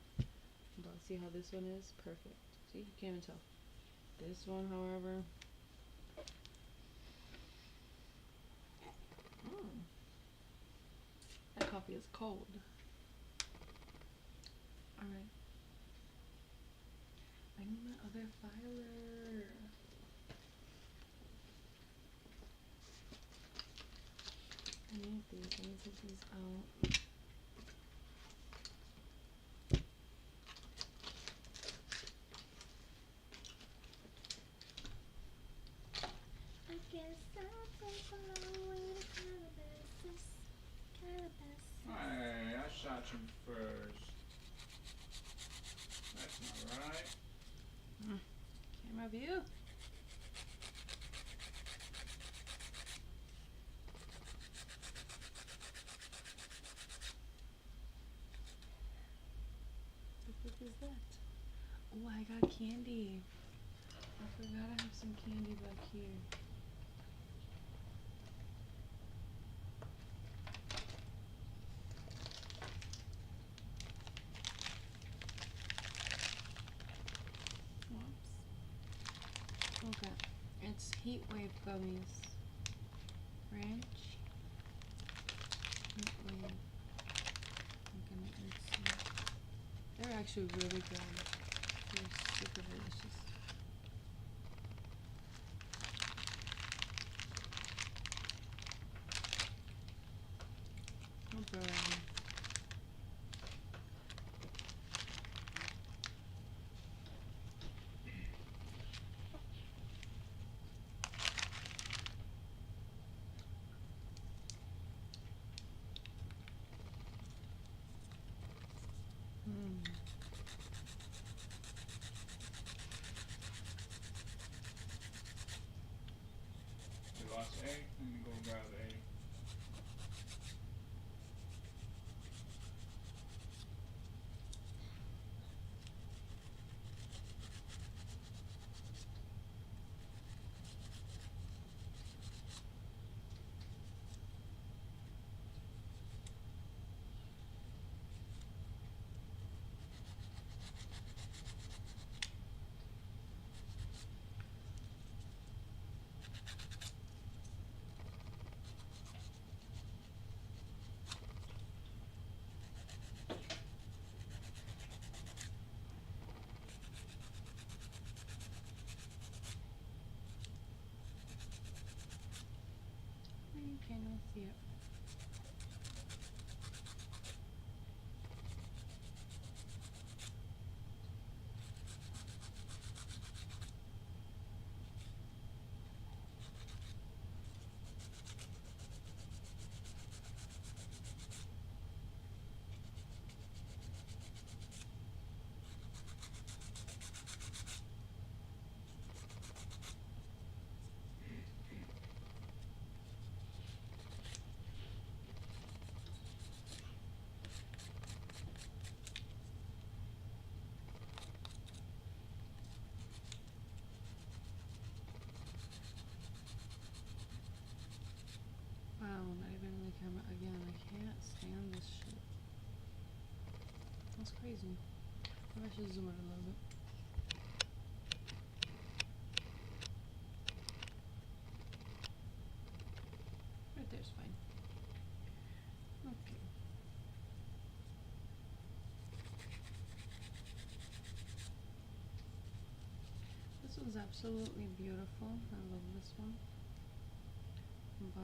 But see how this one is? Perfect. See, you can't even tell. This one, however. That coffee is cold. Alright. I need my other filer. I need these. I need to take these out. I guess I'll take a long way to Calabasas. Hey, I shot you first. That's not right. Camera view. What is that? Oh, I got candy. I forgot I have some candy back here. Whoops. Okay. It's Heat Wave gummies. Ranch. Heat Wave. I'm gonna eat some. They're actually really good. super delicious. Oh, bro. The last egg, let me go grab the egg. You cannot see it. Wow, not even in the camera again. I can't stand this shit. That's crazy. Maybe I should zoom it a little bit. Right there's fine. Okay. This one's absolutely beautiful. I love this one. But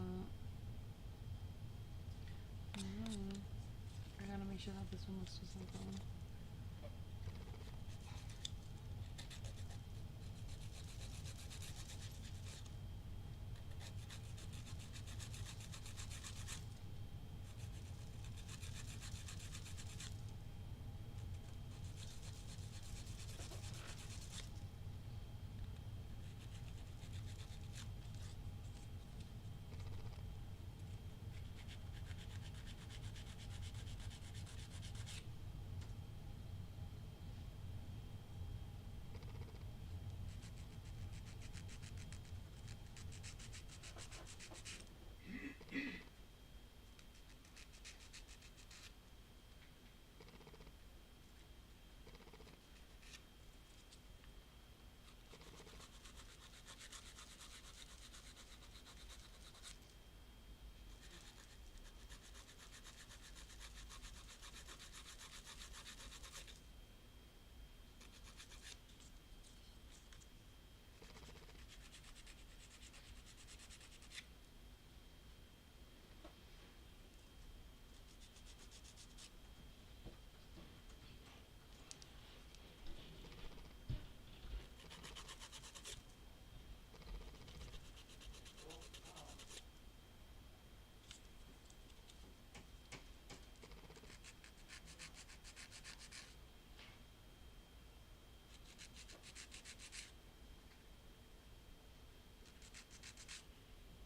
I gotta make sure that this one looks just like that one.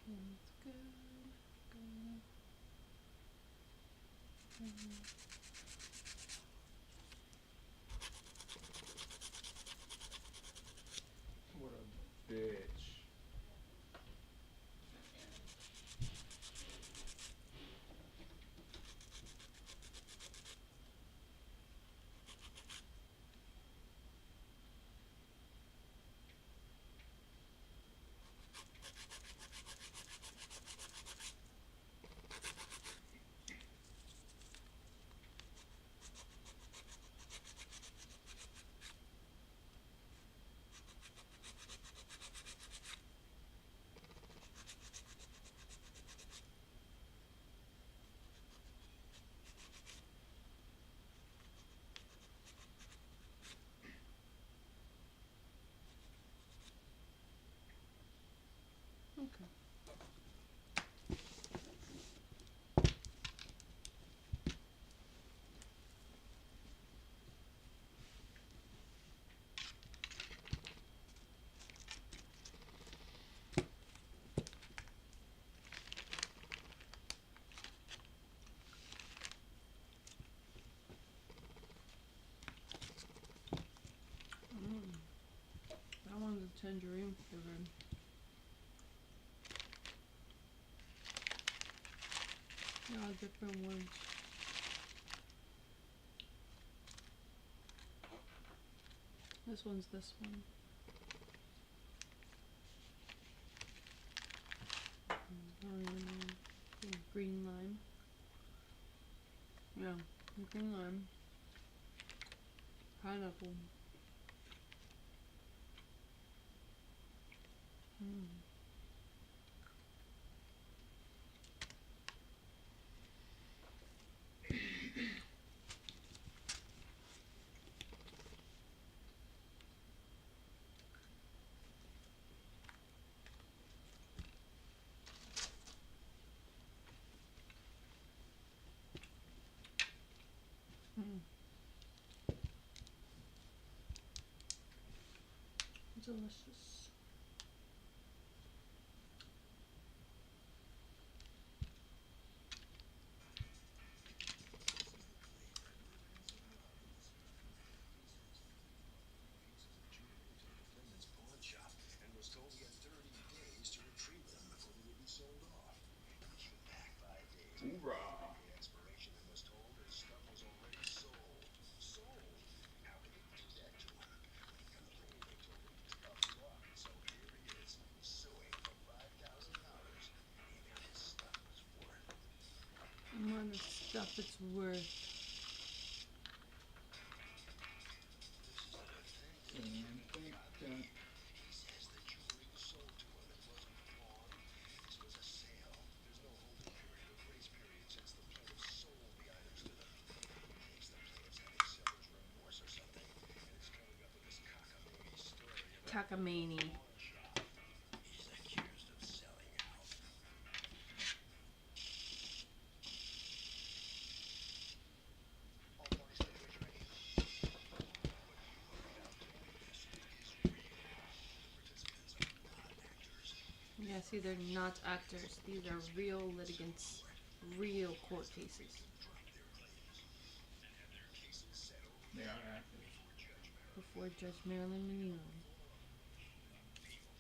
That's good. What a bitch. tangerine flavored. Yeah, different ones. This one's this one. Green lime. Yeah, green lime. Pineapple. Delicious. Hoorah! Amount of stuff it's worth. Cockamamie. Yeah, see, they're not actors. These are real litigants, real court cases. They are actors. Before Judge Marilyn Monroe.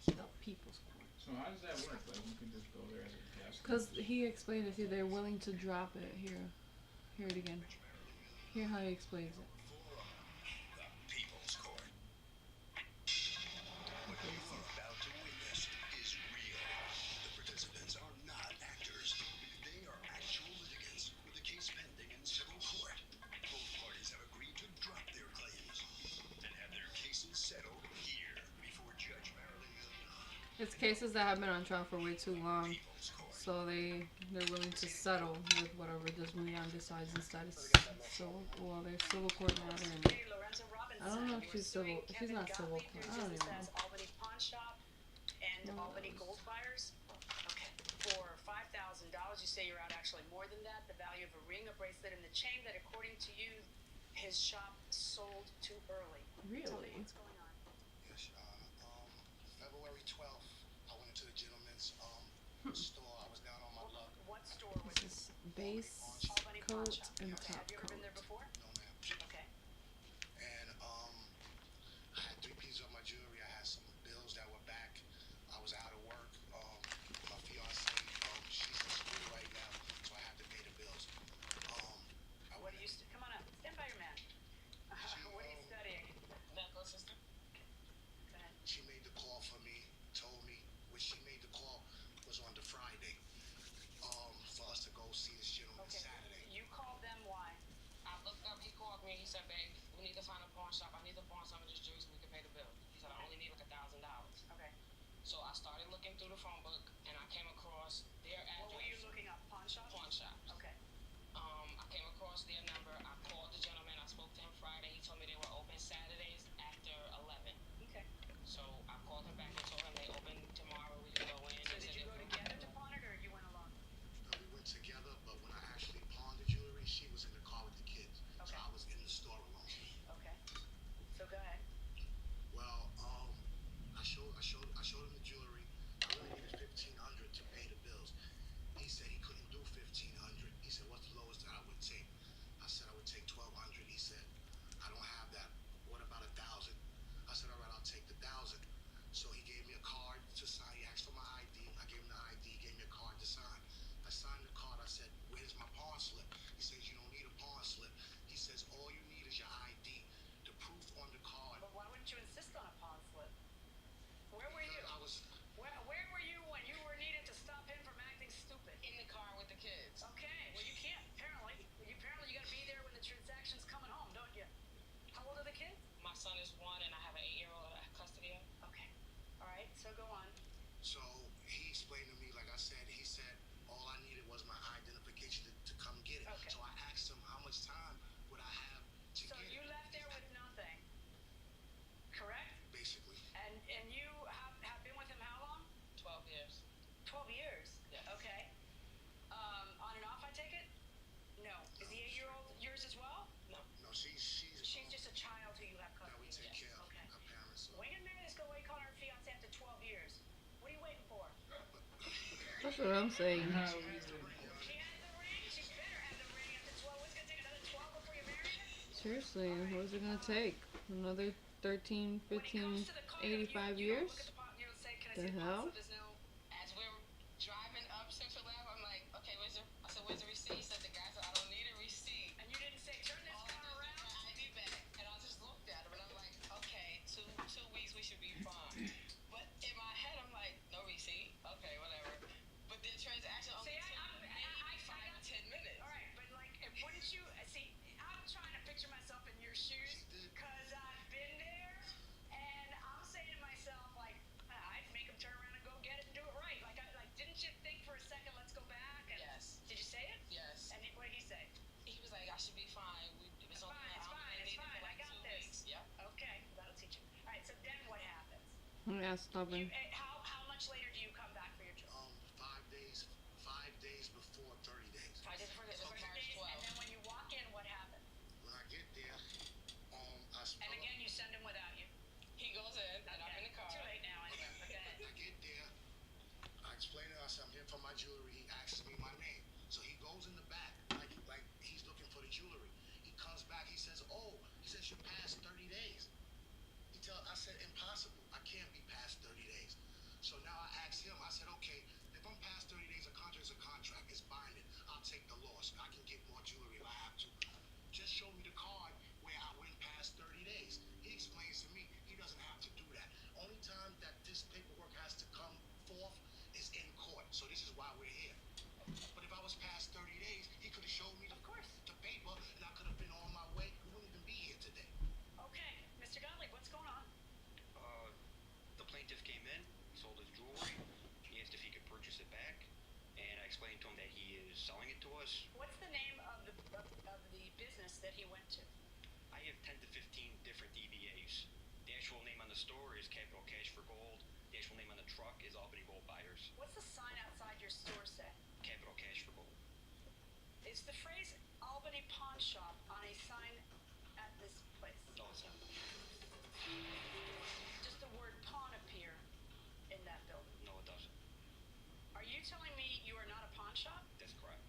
The People's Court. So how does that work? Like, you can just go there as a guest? Because he explained it. See, they're willing to drop it. Here. Hear it again. Hear how he explains it. It's cases that have been on trial for way too long, so they're willing to settle with whatever Judge Leon decides instead of civil. Well, they're civil court now. I don't know if she's civil. If she's not civil court, I don't even know. Albany Pawn Shop and Albany Gold Buyers. Okay. For $5,000, you say you're out actually more than that. The value of a ring, a bracelet, and the chain that, according to you, his shop sold too early. Really? Tell me what's going on. Yes, February 12th, I went into the gentleman's store. I was down on my luck. What store was This this? is base Albany Pawn coat Shop. and Okay. top Have you ever coat. been there before? No, ma'am. Okay. And I had 3 pieces of my jewelry. I had some bills that were back. I was out of work. My fiance, she's in school right now, so I had to pay the bills. What do you come on up. Stand by your man. What are you studying? Medical assistant. Go ahead. She made the call for me, told me when she made the call was on the Friday, for us to go see this gentleman Okay. Saturday. You called them why? I looked up, he called me, he said, babe, we need to find a pawn shop. I need to pawn some of this jewelry so we can pay the bill. He said, I only need like $1,000. Okay. So I started looking through the phone book and I came across their address. What were you looking up? Pawn shop? Pawn shops. Okay. I came across their number. I called the gentleman. I spoke to him Friday. He told me they were open Saturdays after 11. Okay. So I called him back and told him they open tomorrow. We can go in. So He did said you they go were together open. to pawn it or you went alone? We went together, but when I actually pawned the jewelry, she was in the car with the kids. Okay. So I was in the store alone. Okay. So go ahead. Well, I showed him the jewelry. I really needed $15 son is 1 and I have an 8-year-old I have custody of. Okay. All right. So go on. So he explained to me, like I said, he said all I needed was my identification to come get it. Okay. So I asked him how much time would I have to So get you it. left there with nothing, correct? Basically. And you have been with him how long? 12 years. 12 years. Yes. Okay. On and off, I take it? No. Is the 8-year-old yours as well? No. No, she's She's just a child who you have that we custody take of. care of Okay. her parents. So. When you marry this girl, why you calling her fiance after 12 years? What are you waiting for? That's what I'm saying. She has the ring. She better have the ring after 12. What's it gonna take another 12 before you marry her? Seriously, what is it gonna take? Another 13, When it 15, comes to the car, 85 you years? Look at the pot, you don't say, can I The see the pot hell? so there's no... As we're driving up Central Ave, I'm like, okay, where's the receipt? He said, the guy said, I don't need a receipt. And you didn't say, turn this All I car did was around? put my ID back, and I just looked at him, and I'm like, okay, two weeks, we should be fine. But in my head, I'm like, no receipt? Okay, whatever. But the transaction only See, took maybe 5 got- or 10 minutes. All right, but like, wouldn't you see? I'm trying to picture myself in your shoes because I've been there, and I'm saying to myself, like, I'd make him turn around and go get it and do it right. Like, didn't you think for a second, let's go back? And Yes. Did you say it? Yes. And what did he say? He was like, I should be fine. It's Fine, only it's I'm fine, gonna it's need it fine. for I like got 2 this. weeks. Yep. Okay, that'll teach you. All right, so then what happens? Yeah, stubborn. How much later do you come back for your trip? 5 days before 30 days. 5 days before the So 30 March days, 12th. and then when you walk in, what happens? When I get there, I spell And again, you send him without you. He goes in, and I'm in the car. Too late now, anyway. But go ahead. I get there, I explain to him, I said, I'm here for my jewelry. He asks me my name. So he goes in the back, like he's looking for the jewelry. He comes back, he says, you passed 30 days. I said, impossible. I can't be past 30 days. So now I asked him, I said, okay, if I'm past 30 days, a contract is a contract. It's binding. I'll take the loss. I can get more jewelry if I have to. Just show me the card where I went past 30 days. He explains to me he doesn't have to do that. Only time that this paperwork has to come forth is in court. So this is why we're here. But if I was past 30 days, he could have showed me the paper, and I could have been on my way. We wouldn't even be here today. Okay, Mr. Gottlieb, what's going on? The plaintiff came in, sold his jewelry. He asked if he could purchase it back, and I explained to him that he is selling it to us. What's the name of the business that he went to? I have 10 to 15 different DBAs. The actual name on the store is Capital Cash for Gold. The actual name on the truck is Albany Gold Buyers. What's the sign outside your store say? Capital Cash for Gold. Is the phrase Albany Pawn Shop on a sign at this place? No, it's not. Does the word pawn appear in that building? No, it doesn't. Are you telling me you are not a pawn shop? That's correct.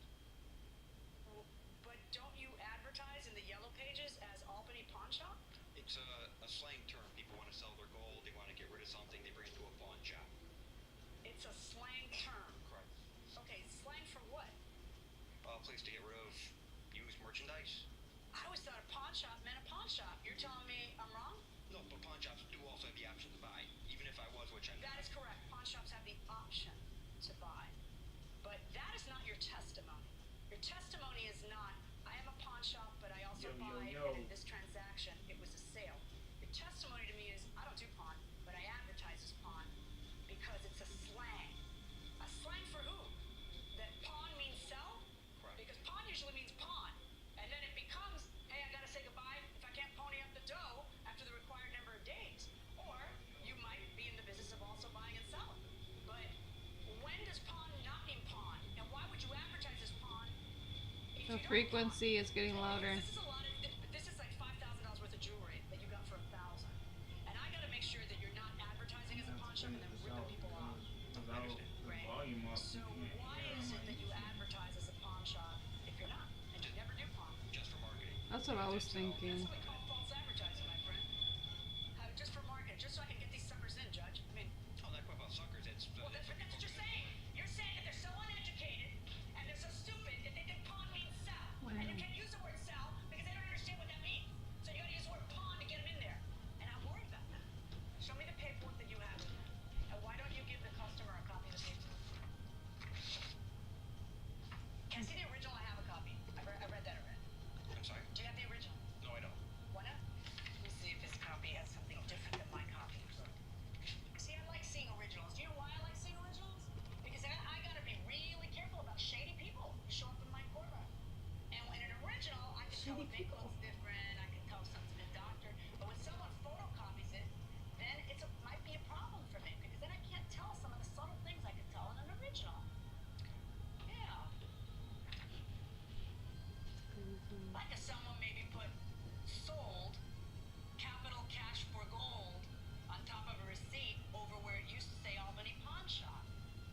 But don't you advertise in the yellow pages as Albany Pawn Shop? It's a slang term. People want to sell their gold. They want to get rid of something. They bring it to a pawn shop. It's a slang term. Correct. Okay, slang for what? A place to get rid of used merchandise. I always thought a pawn shop meant a pawn shop. You're telling me I'm wrong? No, but pawn shops do also have the option to buy, even if I was, which I'm That not. is correct. Pawn shops have the option to buy. But that is not your testimony. Your testimony is not, I am a pawn shop, but I also buy, and in this transaction, it was a sale. Your testimony to me is, I don't do pawn, but I advertise as pawn because it's a slang. A slang for who? That pawn means sell? Correct. Because pawn usually means pawn. And then it becomes, hey, I gotta say goodbye if I can't pony up the dough after the required number of days. Or you might be in the business of also buying and selling. But when does pawn not mean pawn? And why would you advertise as pawn if The you don't frequency is getting pawn? louder. This is a lot of, this is like $5,000 worth of jewelry that you got for $1,000. And I gotta make sure that you're not advertising as a pawn shop and then ripping people off. Without the Right. volume up, So you can't why hear is him. it that you advertise as a pawn shop if you're not? And you never do pawn? Just for marketing. That's what I was That's thinking. what we call false advertising, my friend. Just for marketing, just so I can get these suckers in, Judge. I mean, Oh, not quite about suckers. It's well, that's what you're saying. You're saying that they're so uneducated and they're so stupid that they think pawn means sell. And you can't use the word sell because they don't understand what that means. So you gotta use the word pawn to get them in there. And I'm worried about that. Show me the paperwork that you have in there. And why don't you give the customer a copy of the paperwork? Can I see the original? I have a copy. I read that already. I'm sorry? Do you have the original? No, I don't. Like if someone maybe put sold, capital cash for gold, on top of a receipt over where it used to say Albany Pawn Shop.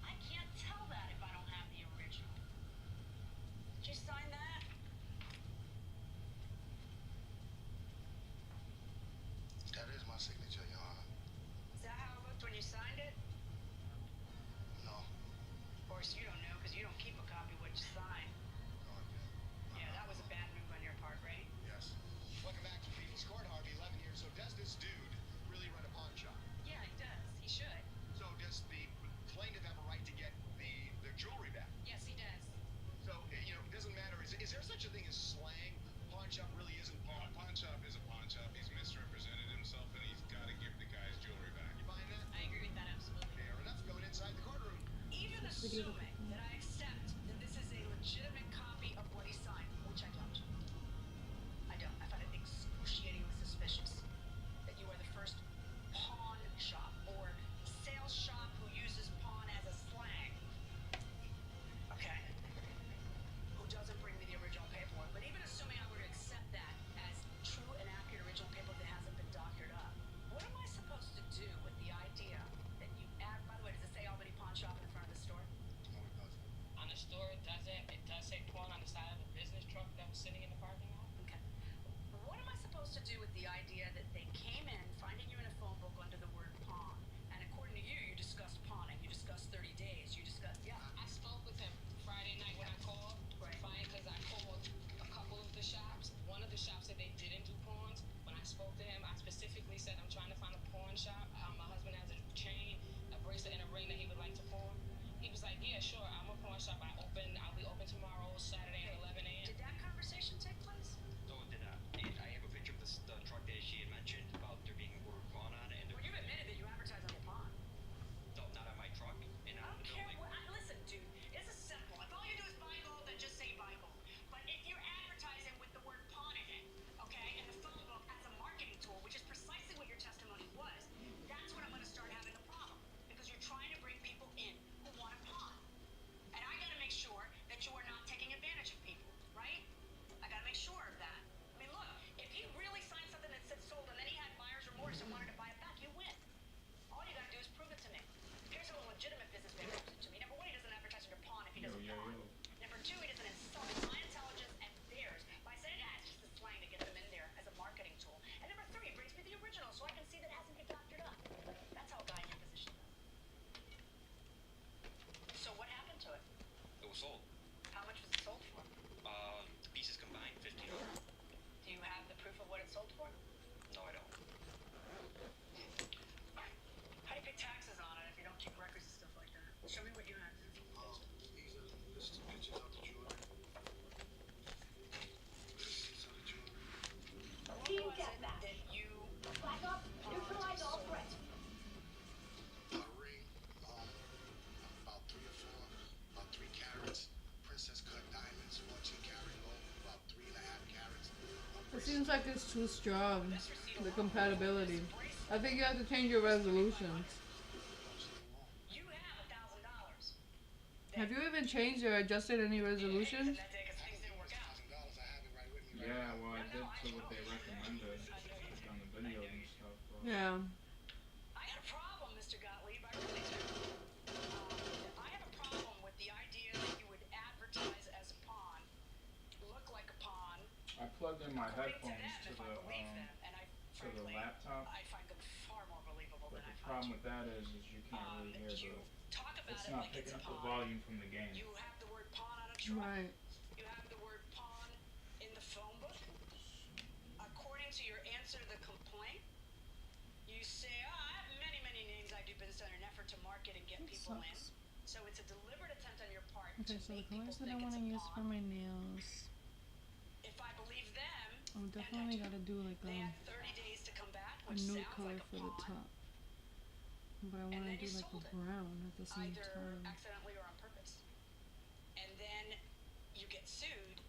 I can't tell that if I don't have the original. Did you sign that? That is my signature, Your Honor. Is that how it looked when you signed it? No. Of course, you don't know because you don't keep a copy of what you sign. No, I didn't. Yeah, that was a bad move on your part, right? Yes. Welcome back to People's Court, Harvey. 11 years. So does this dude really run a pawn shop? Yeah, he does. He should. So does the plaintiff have a right to get the jewelry back? Yes, he does. So, you know, it doesn't matter. Is there such a thing as slang? Pawn shop really isn't pawn. A pawn shop is a pawn shop. He's misrepresented himself, and he's got to give the guy's jewelry back. You buying that? I agree with that absolutely. Fair enough. Going inside the courtroom. Even assuming that I accept that this is a legitimate copy of what he signed, which I don't. I don't. I find it excruciatingly suspicious that you are the first pawn shop or sales shop who uses pawn as a slang. Okay. Who doesn't bring me the original paperwork. But even assuming I were to accept that as true and accurate original paperwork that hasn't been doctored up, what am I supposed to do with the idea that you add, by the way, does it say Albany Pawn Shop in front of the store? No, it doesn't. On the store, it doesn't. It does say pawn on the side of the business truck that was sitting in the parking lot. Okay. What am I supposed to do with the idea that they came in, finding you in a phone book under the word pawn, and according to you, you discussed pawning, you discussed 30 days, you discussed, yeah. I spoke with him Friday night when I called. Right. Fine, because I called a couple of the shops. One of the shops said they didn't do pawns. When I spoke to him, I specifically said I'm trying to find a pawn shop. My husband has a chain, a bracelet, and a ring that he would like to pawn. He was like, yeah, sure, I'm a pawn shop. I'll be open tomorrow, Saturday at 11 a.m. Did that conversation take place? No, it did not. And I have a picture of the truck that she had mentioned about there being a word pawn on it. And Well, you've admitted that you advertise on the pawn. no, not on my truck. And I on don't the care building. what. Listen, dude, this is simple. If all you do is buy gold, then just say buy gold. But if you're advertising with the word pawn in it, okay, and the phone book as a marketing tool, which is precisely what your testimony was, that's when I'm going to start having a problem. Because you're trying to bring people in who want a pawn. And I got to make sure that you are not taking advantage of people, right? I got to make sure of that. I mean, look, if he really signed something that said sold and then he had buyer's remorse and wanted to buy it back, you win. All you got to do is prove it to me. Here's how a legitimate businessman proves it to me. Number one, he doesn't advertise under pawn if he doesn't pawn. Number two, he doesn't insult my intelligence and theirs by saying, it's just a slang to get them in there as a marketing tool. And number three, he brings me the original so I can see that it hasn't been doctored up. That's how a guy in your position does. So what happened to it? It was sold. How much was it sold for? Pieces combined, $50. Do you have the proof of what it sold for? No, I don't. How do you pay taxes on it if you don't keep records and stuff like that? Show me what you have. These are just pictures of the jewelry. Pictures of the jewelry. What Team was it deathmatch. that you Flag up, neutralize all threats. A ring, about 3 or 4, about 3 carats. Princess cut diamonds, 14 karat gold, about 3.5 carats. It seems like it's too strong, the compatibility. I think you have to change your resolutions. you have $1,000. Have you even changed or adjusted any resolutions? That day 'cause things didn't work out. $1,000, I have it right with me. Yeah, well, I did to what they recommended like on the videos and stuff. But Yeah. I got a problem, Mr. Gottlieb. I really do. I have a problem with the idea that you would advertise as a pawn, look like a pawn. I plugged in my According to headphones them, to if I believe them, and I the frankly, laptop. I find them far more believable But than I the find problem you. with that is you can't really hear You talk about it's it not like it's picking a up the pawn. volume from the game. You have the word pawn on a truck. Right. You have the word pawn in the phone book. According to your answer to the complaint, you say, I have many, many names I do business under an effort to market and get That people in. sucks. So it's a deliberate attempt on your part Okay, to so the make people colors that I think want it's to a use for pawn. my nails, If I believe them, I'm definitely gotta do like they a had 30 days to come back, a which nude sounds color like a for the pawn, top. But I want then to you do like a sold it. brown at the same either time. accidentally or on purpose. And then you get sued,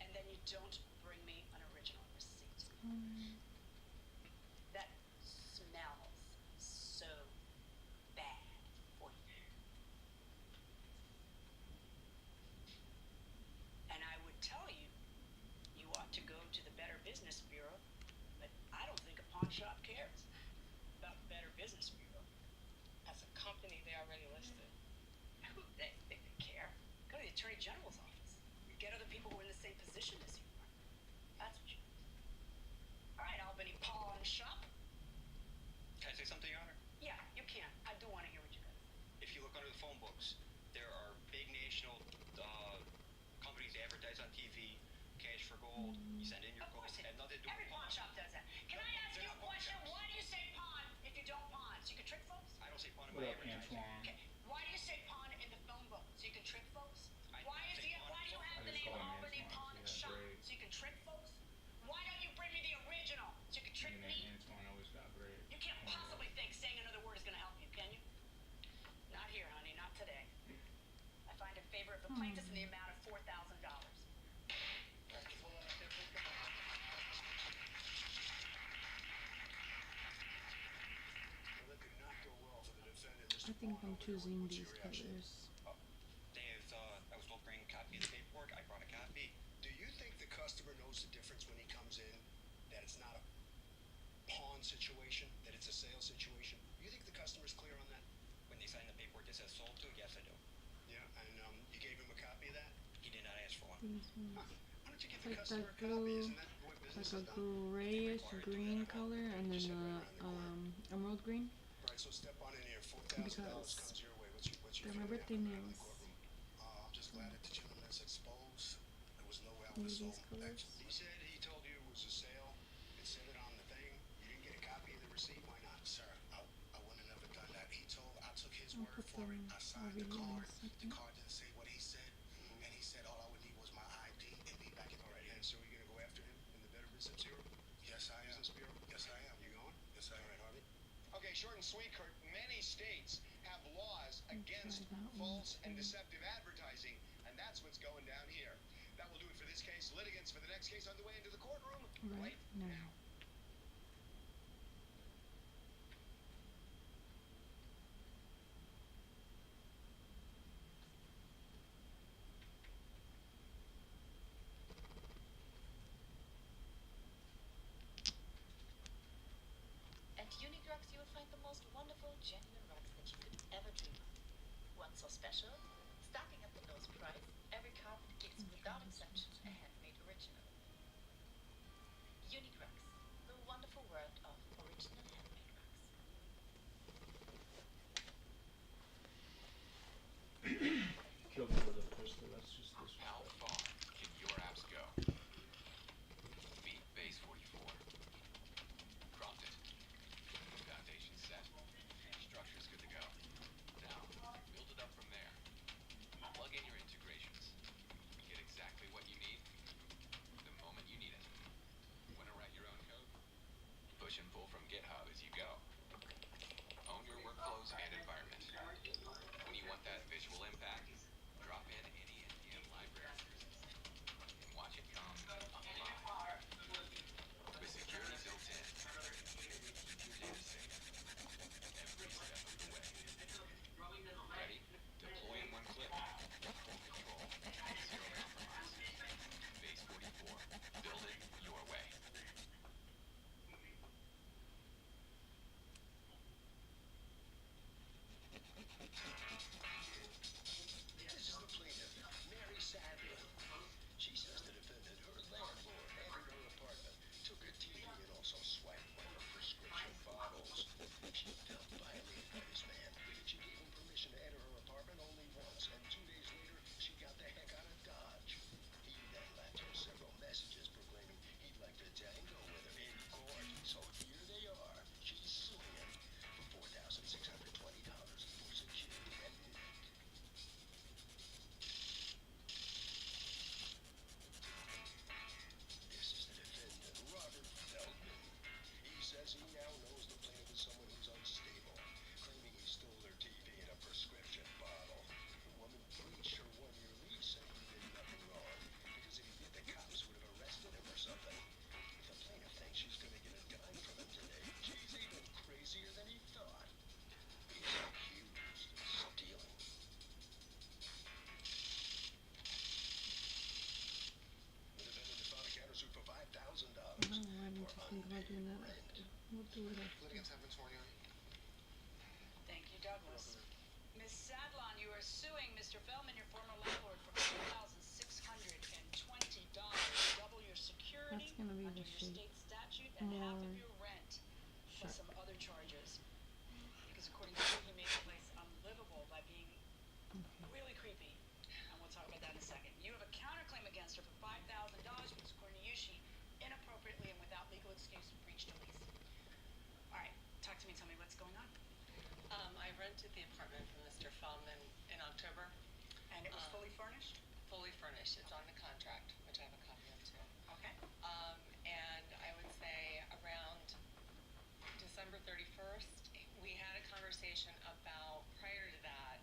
and then you don't bring me an original receipt. That smells so bad for you. And I would tell you, you ought to pawn shop cares about the Better Business Bureau? As a company, they already listed. Who they think they care? Go to the Attorney General's office. Get other people who are in the same position as you are. That's what you do. All right, Albany Pawn Shop. Can I say something, Your Honor? Yeah, you can. I do want to hear what you got to say. If you look under the phone books, there are big national companies that advertise on TV, cash for gold. You send in your Of gold. course, Had nothing to do every with pawn shop does that. Can I ask you a question? Why do you say pawn if you don't pawn? So you can trick folks? I don't say pawn in What my up, advertising. Antoine? Okay. Why do you say pawn in the phone book? So you can trick folks? I Why didn't say pawn why do you have I the just name call him Albany Antoine. Pawn Yeah, Shop? great. So you can trick folks? Why don't you bring me the original? So you can trick And me? Antoine always got great. You can't cornrows. possibly think saying another word is going to help you, can you? Not here, honey. Not today. I find in favor of the plaintiffs in the amount of $4,000. Well, that did not go well for the defendant, Mr. I think Bond, I'm over there. choosing What's these your reaction? colors. I was told to bring a copy of the paperwork. I brought a copy. Do you think the customer knows the difference when he comes in, that it's not a pawn situation, that it's a sale situation? You think the customer's clear on that? When they sign the paperwork that says sold to, yes, I do. Yeah, and you gave him a copy of that? He did not ask for one. These ones. Why don't you give It's the like customer that a copy? blue, Isn't that the way business like a is done? grayish green color, and then emerald green. All right, so step on in here. $4,000 Because comes your way. What's your they're my feeling birthday after being in the nails. courtroom? I'm just glad that the gentleman is exposed. There was no way I Maybe was these sold. colors. He said he told you it was a sale and said it on the thing. You didn't get a copy of the receipt. Why not, sir? I wouldn't have never done that. I took his I'll word put for it. them I signed over the here in a card. The second. card didn't say what he said, and he said all I would need was my ID and be back in the right hand. So you're gonna go after him in the Better Business Bureau? Yes, I am. Business Bureau? Yes, I am. You going? Yes, I am. All right, Harvey. Okay, short and sweet, Kurt. Many states have laws against that one false and too. deceptive advertising, and that's what's going down here. That will do it for this case. Litigants for the next case on the way into the courtroom Right now. At Unidrugs, you will find the most wonderful, genuine rugs that you could ever dream of. What's so special? Starting at the lowest price, every carpet is without exception a handmade original. Unidrugs, the wonderful world of original handmade rugs. Killed me with a pistol. That's just this. How far can your apps go? Beat base 44. Dropped it. Foundation set. Structure's good to go. Now, build it up from there. Plug in your integrations. Get exactly what you need the moment you need it. Want to write your own code? Push and pull from GitHub as you go. Own your workflows and environment. When you want that visual impact, drop in any NPM library and watch it come alive. With security built in, keep your data safe every step of the way. Ready? Deploy in one click. Full control. Zero compromise. Base 44. Build it your way. This is the plaintiff, Mary Sadler. She says the defendant, her landlord, entered her apartment, took her TV, and also swiped one of her prescription bottles. She felt violated by this man. She gave him permission to enter her apartment only once, and 2 days later, she got the heck out of Dodge. He then left her several messages proclaiming he'd like to tango with her in court. So here they are. She's suing him for $4,620 for security and neglect. This is the defendant, Robert Feldman. He says he now knows the plaintiff is someone who's unstable, claiming he stole her TV and a prescription bottle. The woman breached her one-year lease, saying he did nothing wrong, because if he did, the cops would have arrested him or something. The plaintiff thinks she's going to get a dime from him today. She's even crazier than he thought. He's accused of stealing. The defendant is found a countersuit for $5,000 Oh, why didn't you think about doing that? rent. We'll do it after. Litigants have been sworn in. Thank you, Douglas. Ms. Sadlon, you are suing Mr. Feldman, your former landlord, for $4,620, double your security That's gonna be under the your shape. state statute, and half of More your rent, plus sharp. some other charges. Because according to you, he made the place unlivable by being really creepy. And we'll talk about that in a second. You have a counterclaim against her for $5,000 because according to you, she inappropriately and without legal excuse breached a lease. All right, talk to me, tell me what's going on. I rented the apartment from Mr. Feldman in October. And it was fully furnished? Fully furnished. It's on the contract, which I have a copy of too. Okay. And I would say around December 31st, we had a conversation about, prior to that,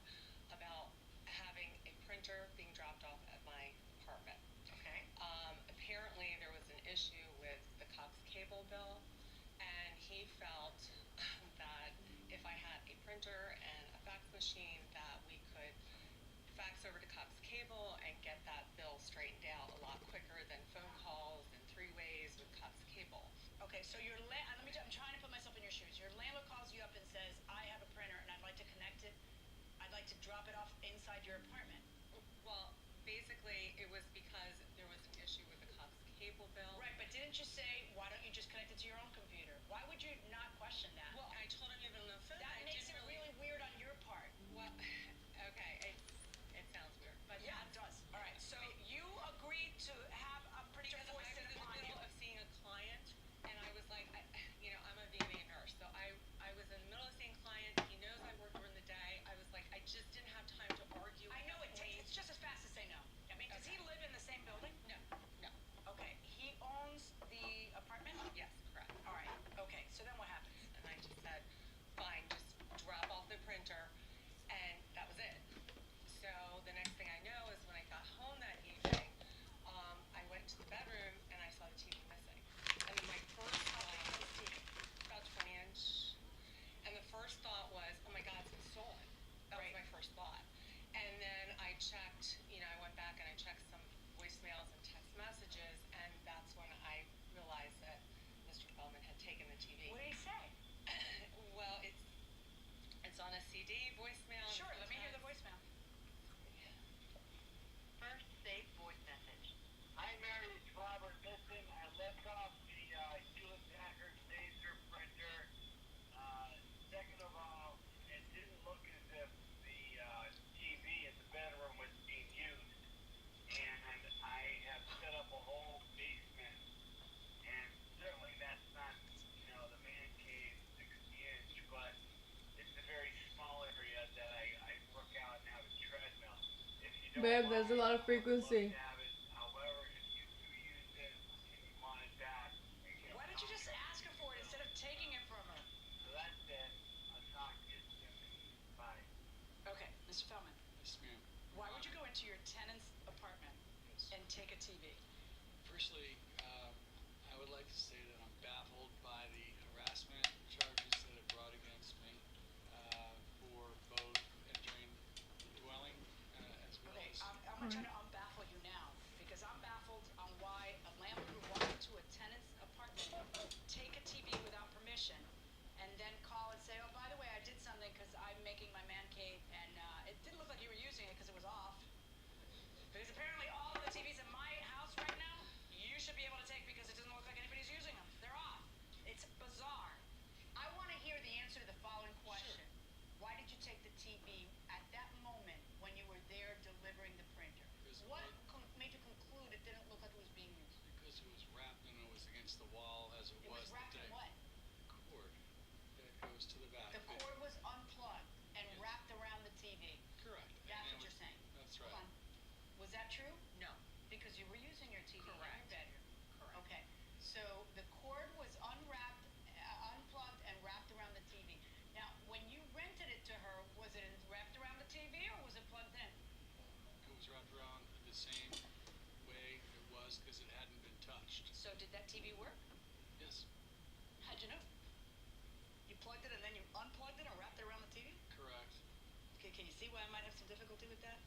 about having a printer being dropped off at my apartment. Okay. Apparently there was an issue with the Cox cable bill, and he felt that if I had a printer and a fax machine that we could fax over to Cox Cable and get that bill straightened out a lot quicker than phone calls and three-ways with Cox Cable. Okay, so your I'm trying to put myself in your shoes. Your landlord calls you up and says, I have a printer and I'd like to connect it. I'd like to drop it off inside your apartment. Well, basically it was because there was an issue with the Cox Cable bill. Right, but didn't you say, why don't you just connect it to your own computer? Why would you not question that? Well, I told him even on the phone. That makes it really weird on your part. Well, okay, it sounds weird, but yeah, it does. All right, so you agreed to have a printer because I was in the middle of seeing a client, and I was like, I'm a VA nurse, so I was in the middle of seeing a client. He knows I work during the day. I was like, I just didn't have time to argue. I know it's just as fast as say no. I mean, does he live in the same building? No. Okay, he owns the apartment? Yes, correct. All right, okay, so then what happens? And I just said, fine, just drop off the printer, and that was it. So the next thing I know is when I got home that evening, I went to the bedroom and I saw the TV missing. And then my first thought, about 20-inch, and the first thought was, oh my God, it's been stolen. That was my first thought. And then I checked, I went back and I checked some voicemails and text messages, and that's when I realized that Mr. Feldman had taken the TV. What did he say? Well, it's on a CD voicemail. Sure, let me hear the voicemail. First safe voice message. Hi Mary, it's Robert. Listen, I left off the Hewlett Packard laser printer. Second of all, it didn't look as if the TV in the bedroom was being used. And I have set up a whole basement. And certainly that's not, the man cave 60-inch, but it's a very small area that I work out and have a treadmill. If you don't Babe, there's a lot of frequency. However, if you do use it and you want it back, Why don't you just ask her for it instead of taking it from her? So that's it. I'll talk to you soon. Bye. Okay, Mr. Feldman. Yes, ma'am. Why would you go into your tenant's apartment and take a TV? Firstly, I would like to say that I'm baffled by the harassment charges that are brought against me for both entering the dwelling as well Okay, as... I'm going to try to unbaffle you now, because I'm baffled on why a landlord would walk into a tenant's apartment, take a TV without permission, and then call and say, oh, by the way, I did something because I'm making my man cave, and it didn't look like you were using it because it was off. Because apparently all of the TVs in my house right now, you should be able to take because it doesn't look like anybody's using them. They're off. It's bizarre. I want to hear the answer to the following question. Sure. Why did you take the TV at that moment when you were there delivering the printer? What made you conclude it didn't look like it was being used? Because it was wrapped and it was against the wall as it was wrapped the day. in what? Cord that goes to the back. The cord was unplugged and wrapped around the TV. Correct. That's what you're saying. That's right. Hold on. Was that true? No. Because you were using your TV in your Correct. bedroom. Correct. Okay. So the cord was unwrapped, unplugged, and wrapped around the TV. Now, when you rented it to her, was it wrapped around the TV or was it plugged in? It was wrapped around the same way it was because it hadn't been touched. So did that TV work? Yes. How'd you know? You plugged it and then you unplugged it and wrapped it around the TV? Correct. Okay, can you see why I might have some difficulty with that?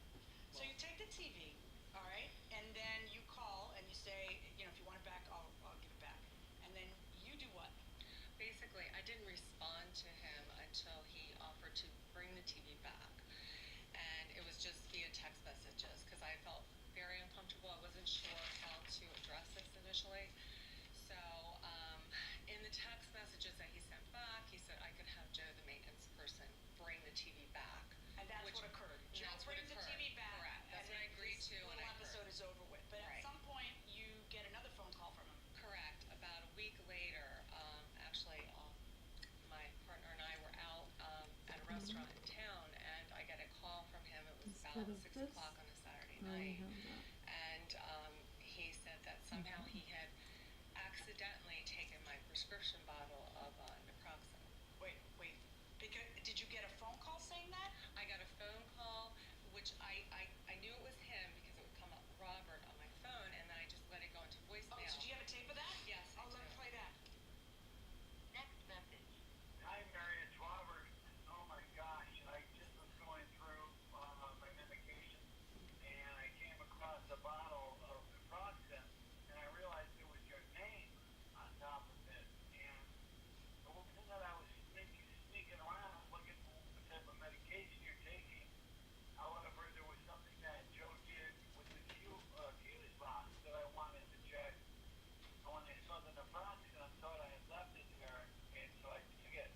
So you take the TV, all right, and then you call and you say, if you want it back, I'll give it back. And then you do what? Basically, specifically, I didn't respond to him until he offered to bring the TV back. And it was just via text messages because I felt very uncomfortable. I wasn't sure how to address this initially. So in the text messages that he sent back, he said I could have Joe, the maintenance person, bring the TV back. And that's what occurred. Joe That's what brings the occurred. TV back. Correct. That's and what I agreed to. The And whole episode is over with. But at some point, you get another phone call from him. Correct. About a week later, actually, my partner and I were out at a restaurant in town, and I get a call from him. It was about 6 o'clock on a Saturday night, and he said that somehow he had accidentally taken my prescription bottle of naproxen. Wait. Because did you get a phone call saying that? I got a phone call, which I knew it was him because it would come up Robert on my phone, and then I just let it go into voicemail. Oh, so do you have a tape of that? Yes, I let me do. play that. Next message. Hi, Mary, it's Robert. Oh my gosh, I just was going through my medication and I came across a bottle of naproxen and I realized it was your name on top of it. And the whole thing that I was sneaking around looking for what type of medication you're taking. However, there was something that Joe did with the fuse box that I wanted to check. And when I saw the naproxen, I thought I had left it there, and so I took it.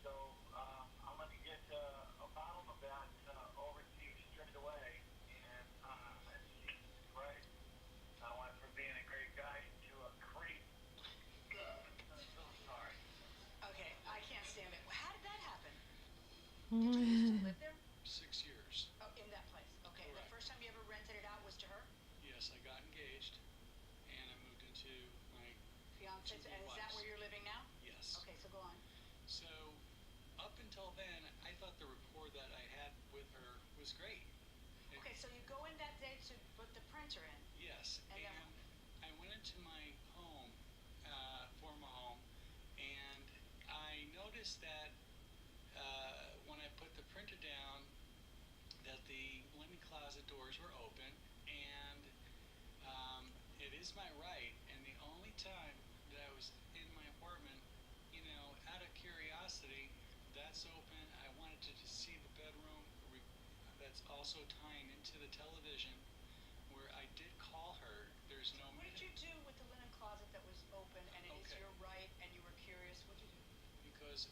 So I'm going to get a bottle of that over to you straight away. And Jesus Christ, I went from being a great guy to a creep. I'm so sorry. Okay, I can't stand it. How did that happen? Did you used to live there? 6 years. Oh, in that place. Okay. Correct. The first time you ever rented it out was to her? Yes, I got engaged, and I moved into my Fiance? To be And is that wise. where you're living now? yes. Okay, so go on. So up until then, I thought the rapport that I had with her was great. Okay, so you go in that day to put the printer in. Yes, And and then- I went into my home, former home, and I noticed that when I put the printer down, that the linen closet doors were open, and it is my right, and the only time that I was in my apartment, out of curiosity, that's open. I wanted to just see the bedroom that's also tying into the television, where I did call her. There's no. What did you do with the linen closet that was open and it is Okay. your right and you were curious? What did you do? Because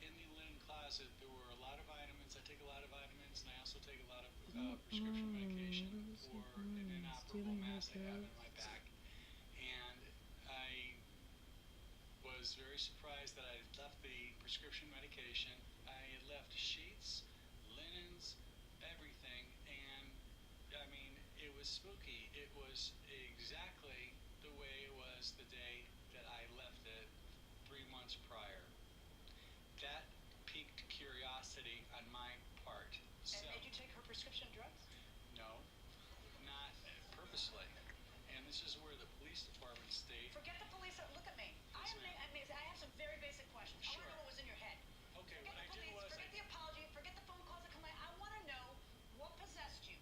in the linen closet there were a lot of vitamins. I take a lot of vitamins, and I also take a lot of prescription medication for an inoperable mass I have in my back. And I was very surprised that I had left the prescription medication. I had left sheets, linens, everything, and I mean, it was spooky. It was exactly the way it was the day that I left it 3 months prior. That piqued curiosity on my part. So, And made you take her prescription drugs? no, not purposely. And this is where the police department stayed. Forget the police. Look at me. Yes, ma'am. I have some very basic questions. I want to Sure. know what was in your head. Okay, Forget what I the did police, was forget the apology, forget the phone calls that come in. I want to know what possessed you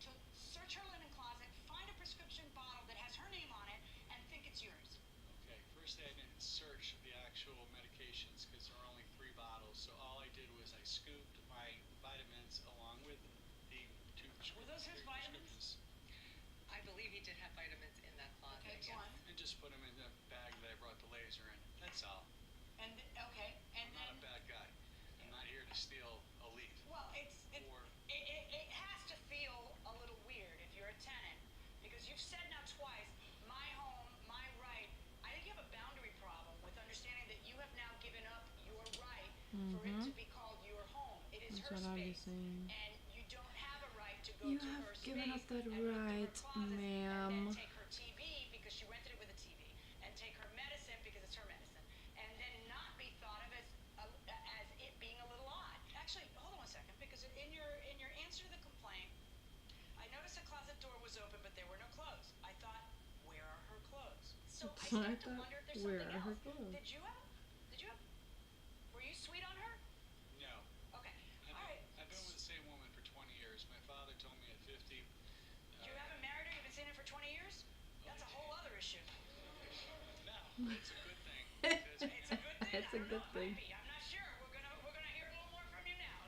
to search her linen closet, find a prescription bottle that has her name on it, and think it's yours. Okay, first I didn't search the actual medications because there were only 3 bottles. So all I did was I scooped my vitamins along with the 2 Were those his vitamins? I believe he did have vitamins in that closet. Okay, yes. go on. And just put them in the bag that I brought the laser in. That's all. And okay, and I'm then not a bad guy. I'm not here to steal a leaf. well, it Or- has to feel a little weird if you're a tenant because you've said now twice, my home, my right. I think you have a boundary problem with understanding that you have now given up your right for it to be called your home. It is That's her what I was space, saying. and you don't have a right to go You to have her given space up that and look through her right, closet and ma'am. then take her TV because she rented it with a TV, and take her medicine because it's her medicine, and then not be thought of as it being a little odd. Actually, hold on 1 second, because in your answer to the complaint, I noticed the closet door was open, but there were no clothes. I thought, where are her clothes? So I So I started to thought, wonder if there's where something are her else. clothes? Were you sweet on her? No. Okay. I've All right. been with the same woman for 20 years. My father told me at 50. You haven't married her? You've been seeing her for 20 years? That's a whole other issue. No, it's a good thing. Because, It's a good thing. It's a a good thing. Maybe. I'm not sure. We're gonna hear a little more from you now.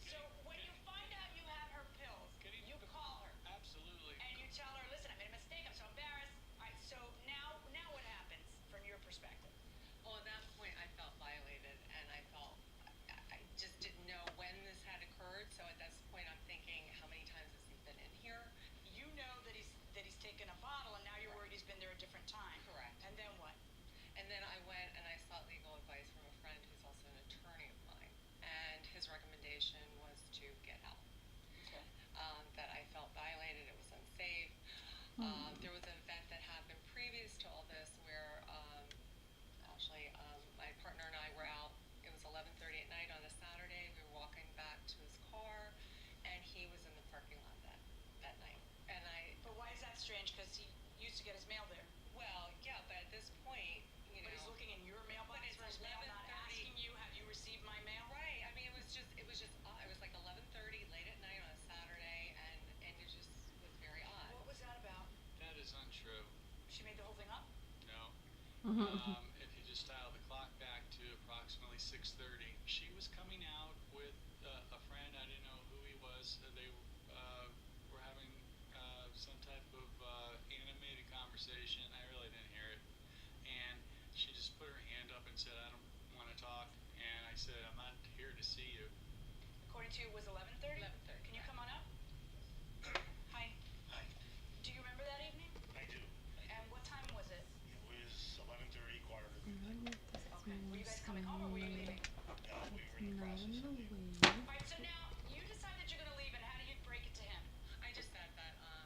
So when you find out you have her pills, you call her. Absolutely. And you tell her, listen, I made a mistake. I'm so embarrassed. All right. So now what happens from your perspective? Well, at that point, I felt violated, and I just didn't know when this had occurred. So at this point, I'm thinking, how many times has he been in here? You know that he's taken a bottle, and now you're worried he's been there a different time. Correct. And then what? And then I went and I sought legal advice from a friend who's also an attorney of mine, and his recommendation was to get help. Okay. That I felt violated, it was unsafe. There was an event that happened previous to all this where my partner and I were out. It was 11:30 at night on a Saturday. We were walking back to his car, and he was in the parking lot that night. And But why is that strange? Because he used to get his mail there. well, yeah, but at this point, you know. But he's looking in your mailbox But it's for his mail, not 11:30. asking you, have you received my mail? Right. I mean, it was just odd. It was like 11:30 late at night on a Saturday, and it just was very odd. What was that about? That is untrue. She made the whole thing up? No. If you just dial the clock back to approximately 6:30, she was coming out with a friend. I didn't know who he was. They were having some type of animated conversation. I really didn't hear it. And she just put her hand up and said, I don't want to talk. And I said, I'm not here to see you. According to you, it was 11:30? 11:30. Can you come on up? Hi. Hi. Do you remember that evening? I do. And what time was it? It was 11:30, quarter to I wonder midnight. if this Okay. Were you guys means coming home or were you leaving? No, we were in the not process in the of leaving. way. All right, so now you decide that you're going to leave, and how do you break it to him? I just said that, I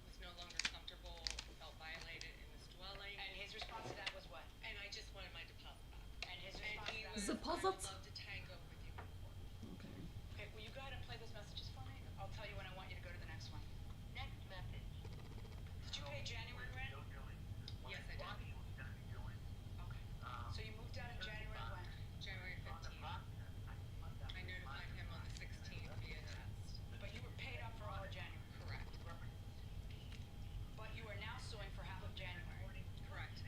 was no longer comfortable, felt violated in this dwelling, And his response to that was what? and I just wanted my deposit back. And his And response he to that was, was, I would Deposit? love to tango with you in court. Okay. okay, will you go ahead and play those messages for me? I'll tell you when I want you to go to the next one. Next message. Did you pay January rent? Yes, I did. Okay. So you moved out in January when? January 15th. I notified him on the 16th via text. But you were paid up for all of January. Correct. But you are now suing for half of January. Correct.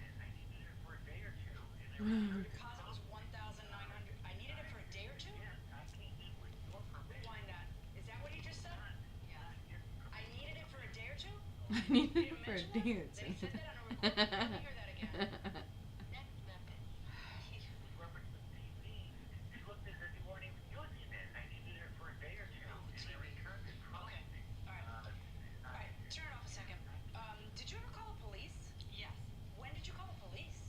Your deposit was $1,900. I needed it for a day or two? Rewind that. Is that what he just said? Yes. I needed it for a day or two? I He need it didn't for a mention day or that? Then two. he said that on a recording. Let me hear that again. Next message. Okay. All right. Turn it off a second. Did you ever call the police? Yes. When did you call the police?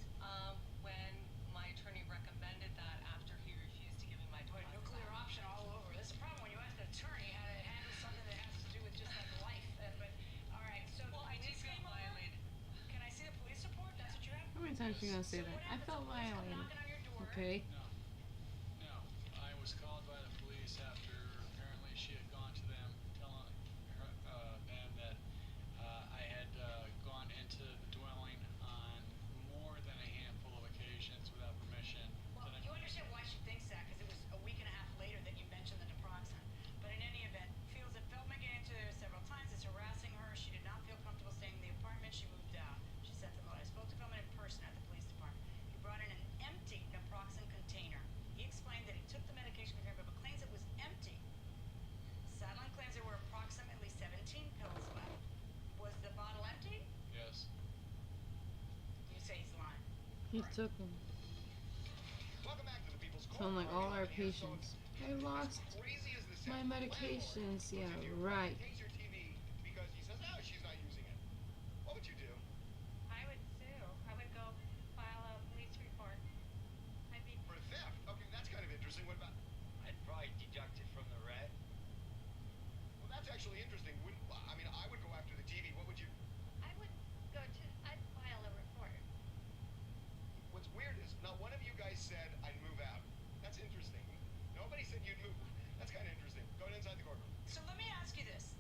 When my attorney recommended that after he refused to give me my Boy, deposit nuclear back. option all over. This is a problem when you ask an attorney how to handle something that has to do with just like life. But all right, so Well, the I did police feel came over? violated. Can I see the police report? That's what you have? How many times are you gonna say So that? what I happens? felt The police come violated. knocking on your door. Okay. No. I was called by the police after apparently she had gone to them, telling them that I had gone into the dwelling on more than a handful of occasions without permission. Well, That I- you understand why she thinks that because it was a week and a half later that you mentioned the naproxen. But in any event, feels that Feldman came to her several times. It's harassing her. She did not feel comfortable staying in the apartment. She moved out. She sent them out. I spoke to Feldman in person at the police department. He brought in an empty naproxen container. He explained that he took the medication container but claims it was empty. Sadline claims there were approximately 17 pills left. Was the bottle empty? Yes. You say he's lying. He took them. Welcome back to the People's Court. Sound like all our Mark here. So patients. I lost crazy as this my sounds, medications. landlord Yeah, goes into your right. apartment, takes your TV because he says, oh, she's not using it. What would you do? I would sue. I would go file a police report. I'd be For theft? Okay, that's kind of interesting. What about? I'd probably deduct it from the rent. Well, that's actually interesting. I mean, I would go after the TV. What would you? I'd file a report. What's weird is not one of you guys said I'd move out. That's interesting. Nobody said you'd move. That's kind of interesting. Go inside the courtroom. So let me ask you this.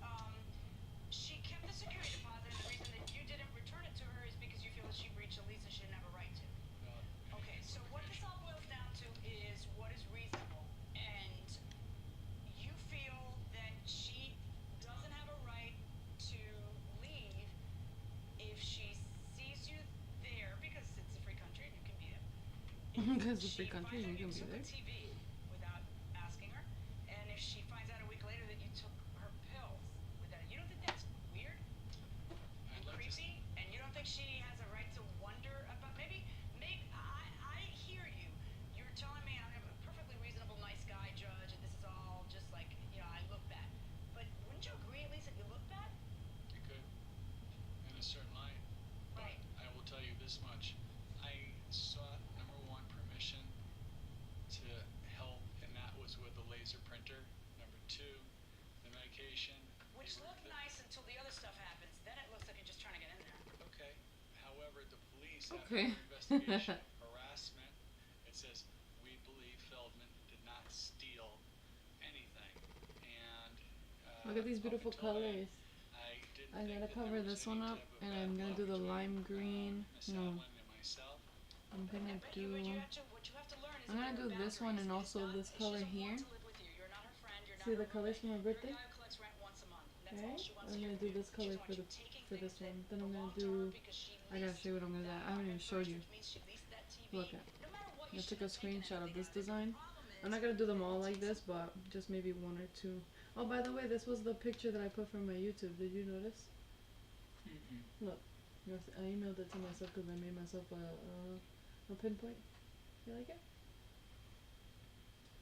Because it's a free country, you can be took a there. TV without asking her, and if she finds out a week later that you took her pills without, you don't think that's weird and creepy? And you don't think she has a right to wonder about maybe I hear you. You're telling me I'm a perfectly reasonable, nice guy, Judge, and this is all just like, I look bad. But wouldn't you agree at least that you look bad? You could, in a certain light. Right. But I will tell you this much. I sought, number one, permission to help, and that was with the laser printer. Number two, the medication. Which looked nice until the other stuff happens. Then it looks like you're just trying to get in there. Okay. However, the police, Okay. after investigation of harassment, it says, we believe Feldman did not steal anything. And Look at these beautiful colors. I gotta cover this one up, and I'm gonna do the lime green. No, I'm gonna do. I'm gonna do this one and also this color here. See the colors from my birthday? Okay. I'm gonna do this color for this one. Then I'm gonna do. I gotta show you what I'm gonna do. I haven't even showed you. Look at. I took a screenshot of this design. I'm not gonna do them all like this, but just maybe one or two. Oh, by the way, this was the picture that I put from my YouTube. Did you notice? Look, I emailed it to myself because I made myself a pinpoint. You like it?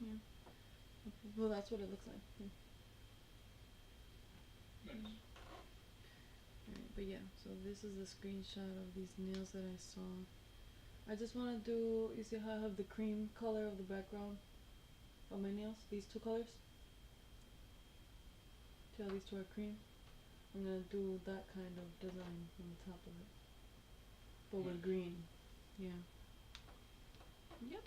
Yeah. Okay. Well, that's what it looks like. Yeah. Nice. Alright, but yeah, so this is the screenshot of these nails that I saw. I just want to do, you see how I have the cream color of the background of my nails? These two colors? See how these two are cream? I'm going to do that kind of design on the top of it. But with green. Yeah. Yep.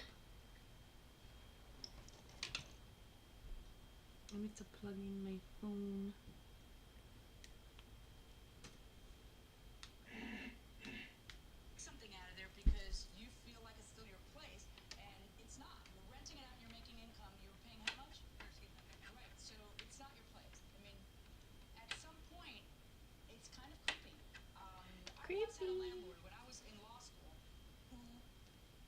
I need to plug in my phone. Something out of there because you feel like it's still your place, and it's not. You're renting it out, you're making income. You're paying how much? Right, so it's not your place. I mean, at some point, it's kind of creepy. I once had a landlord when I was in law school who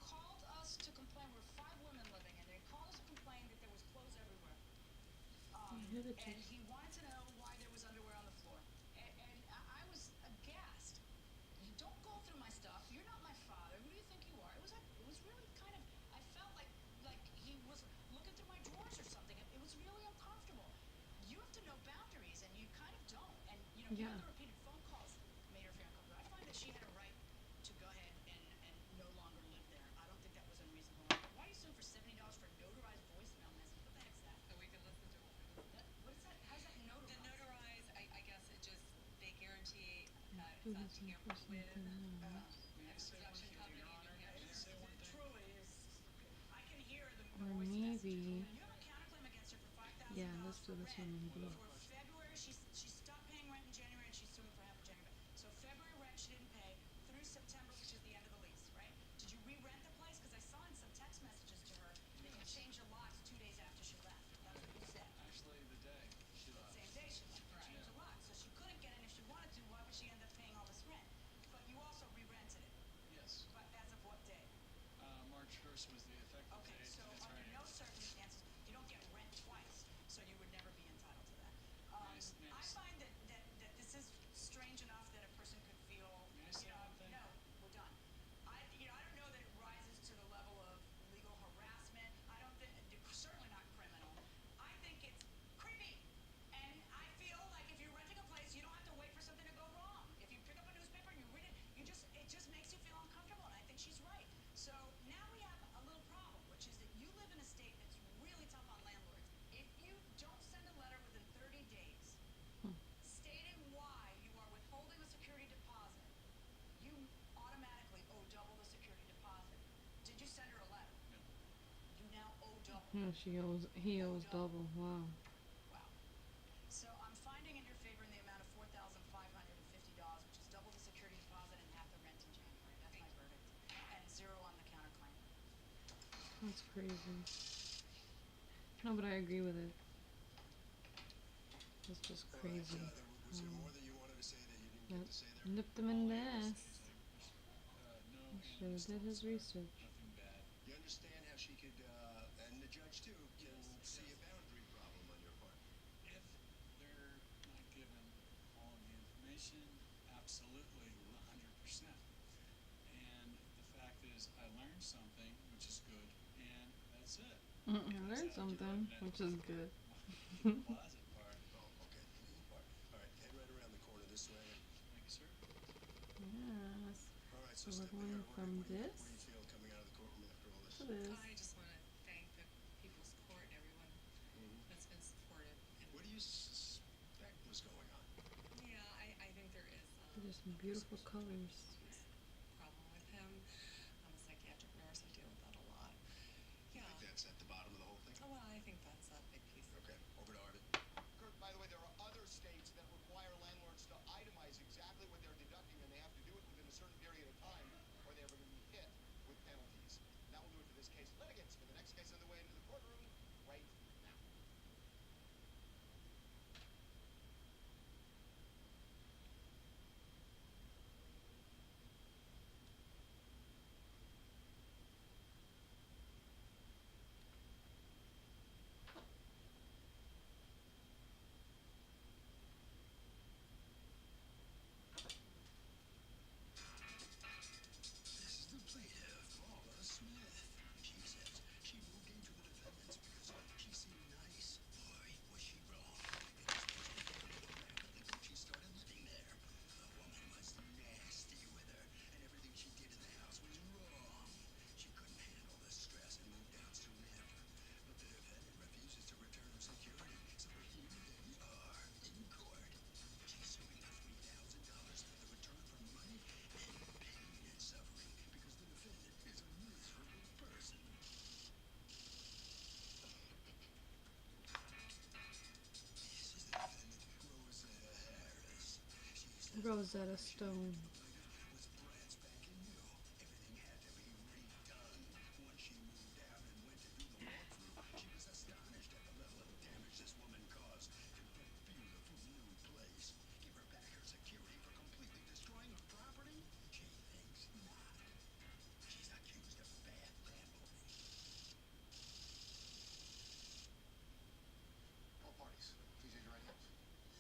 called us to complain. We're 5 women living, and they called us to complain that there was clothes everywhere. And he wanted to know why there was underwear on the floor. And I was aghast. You don't go through my stuff. You're not my father. Who do you think you are? It was really kind of, I felt like he was looking through my drawers or something. It was really uncomfortable. You have to know boundaries, and you kind of don't. And, Yeah. the repeated phone calls made her feel uncomfortable. I find that she had a right to go ahead and no longer live there. I don't think that was unreasonable. Why are you suing for $70 for a notarized voicemail message? What the heck's that? So we can listen to it. What is that? How's that notarized? The notarized, I guess it just, they guarantee that it's not tampered with. Production company in New Hampshire. Truly is. I can hear the Or voice maybe. messages. You have a counterclaim against her for $5,000 Yeah, let's do this one maybe. for February. She stopped paying rent in January, and she's suing for half of January. So February rent she didn't pay through September, which is the end of the lease, right? Did you re-rent the place? Because I saw in some text messages to her that you changed the locks 2 days after she left. That's what you said. Actually, the day she left. Same day she left. Right. Changed the locks. So she couldn't get in if she wanted to. Why would she end up paying all this rent? But you also re-rented it. Yes. But as of what day? March 1st was the effective Okay, date. so That's under right. no circumstances, you don't get rent twice, so you would never be entitled to that. Nice. I find that this is strange enough that a person could feel, May I say one thing? no, we're done. I don't know that it rises to the level of legal harassment. I don't think, certainly not criminal. I think it's creepy. And I feel like if you're renting a place, you don't have to wait for something to go wrong. If you pick up a newspaper and you read it, it just makes you feel uncomfortable, and I think she's right. So now we have a little problem, which is that you live in a state that's really tough on landlords. If you don't send a letter within 30 days stating why you are withholding a security deposit, you automatically owe double the security deposit. Did you send her a letter? No. You now owe double. Yeah, he owes double. Wow. Wow. So I'm finding in your favor in the amount of $4,550, which is double the security deposit and half the rent in January. That's my verdict. And 0 on the counterclaim. That's crazy. No, but I agree with it. That's just crazy. Was there more that you wanted to say that you didn't get to say there? Nipped him in the ass. No, He sure did his research. nothing bad. You understand sniff. And the fact is, I learned something, which is good, and that's it. I learned something, which is good. Closet part. Oh, okay. All right, head right around the corner this way. Thank you, sir. Yes. All right, So so we're Stephanie, going from what do you this feel coming out of the courtroom after all this? to this. I just want to thank the People's Court and everyone that's been supportive. And What do you suspect was going on? yeah, I think there is There's some beautiful colors. problem with him. I'm a psychiatric nurse. I deal with that a lot. You Yeah. think that's at the bottom of the whole thing? Oh, well, I think that's a big piece. Okay, over to Arvid. Kurt, by the way, there are other states that require landlords to itemize exactly what they're deducting, and they have to do it within a certain period of time, or they're going to be hit with penalties. And that will do it for this case. Litigants, for the next case on the way into the courtroom, right now. This is the plaintiff, Paula Smith. She says she moved into the defendants because she seemed nice. Boy, was she wrong. She started living there. The woman was nasty with her, and everything she did in the house was wrong. She couldn't handle the stress and moved out soon after. But the defendant refuses to return her security, so here they are in court. She's suing for $3,000 for the return for money and pain and suffering because the defendant is a miserable person. This is the defendant, Rosetta Harris. She says Rosetta Stone. was brand spanking new. Everything had to be redone. Once she moved out and went to do the walkthrough, she was astonished at the level of damage this woman caused to her beautiful new place. Give her back her security for completely destroying the property? She thinks not. She's accused of bad landlording. All parties, please raise your right hands.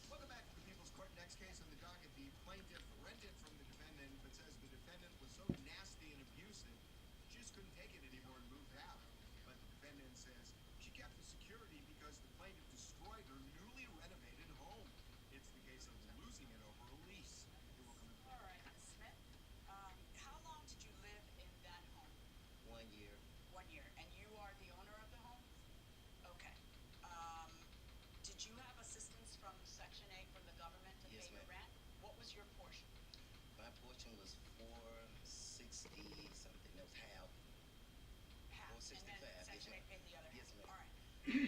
Welcome back to the People's Court. Next case on the docket, the plaintiff rented from the defendant, but says the defendant was so nasty and abusive, she just couldn't take it anymore and moved out. But the defendant says she kept the security because the plaintiff destroyed her newly renovated home. It's the case of losing it over a lease. You're welcome to the All right, Ms. Smith. How long did you live in that home? 1 year. 1 year. And you are the owner of the home? Okay. Did you have assistance from Section 8 from the government to Yes, pay your ma'am. rent? What was your portion? My portion was 460 something. That was half. Half. And 465. then Yes, Section 8 ma'am. paid the other half? Yes, ma'am. All right.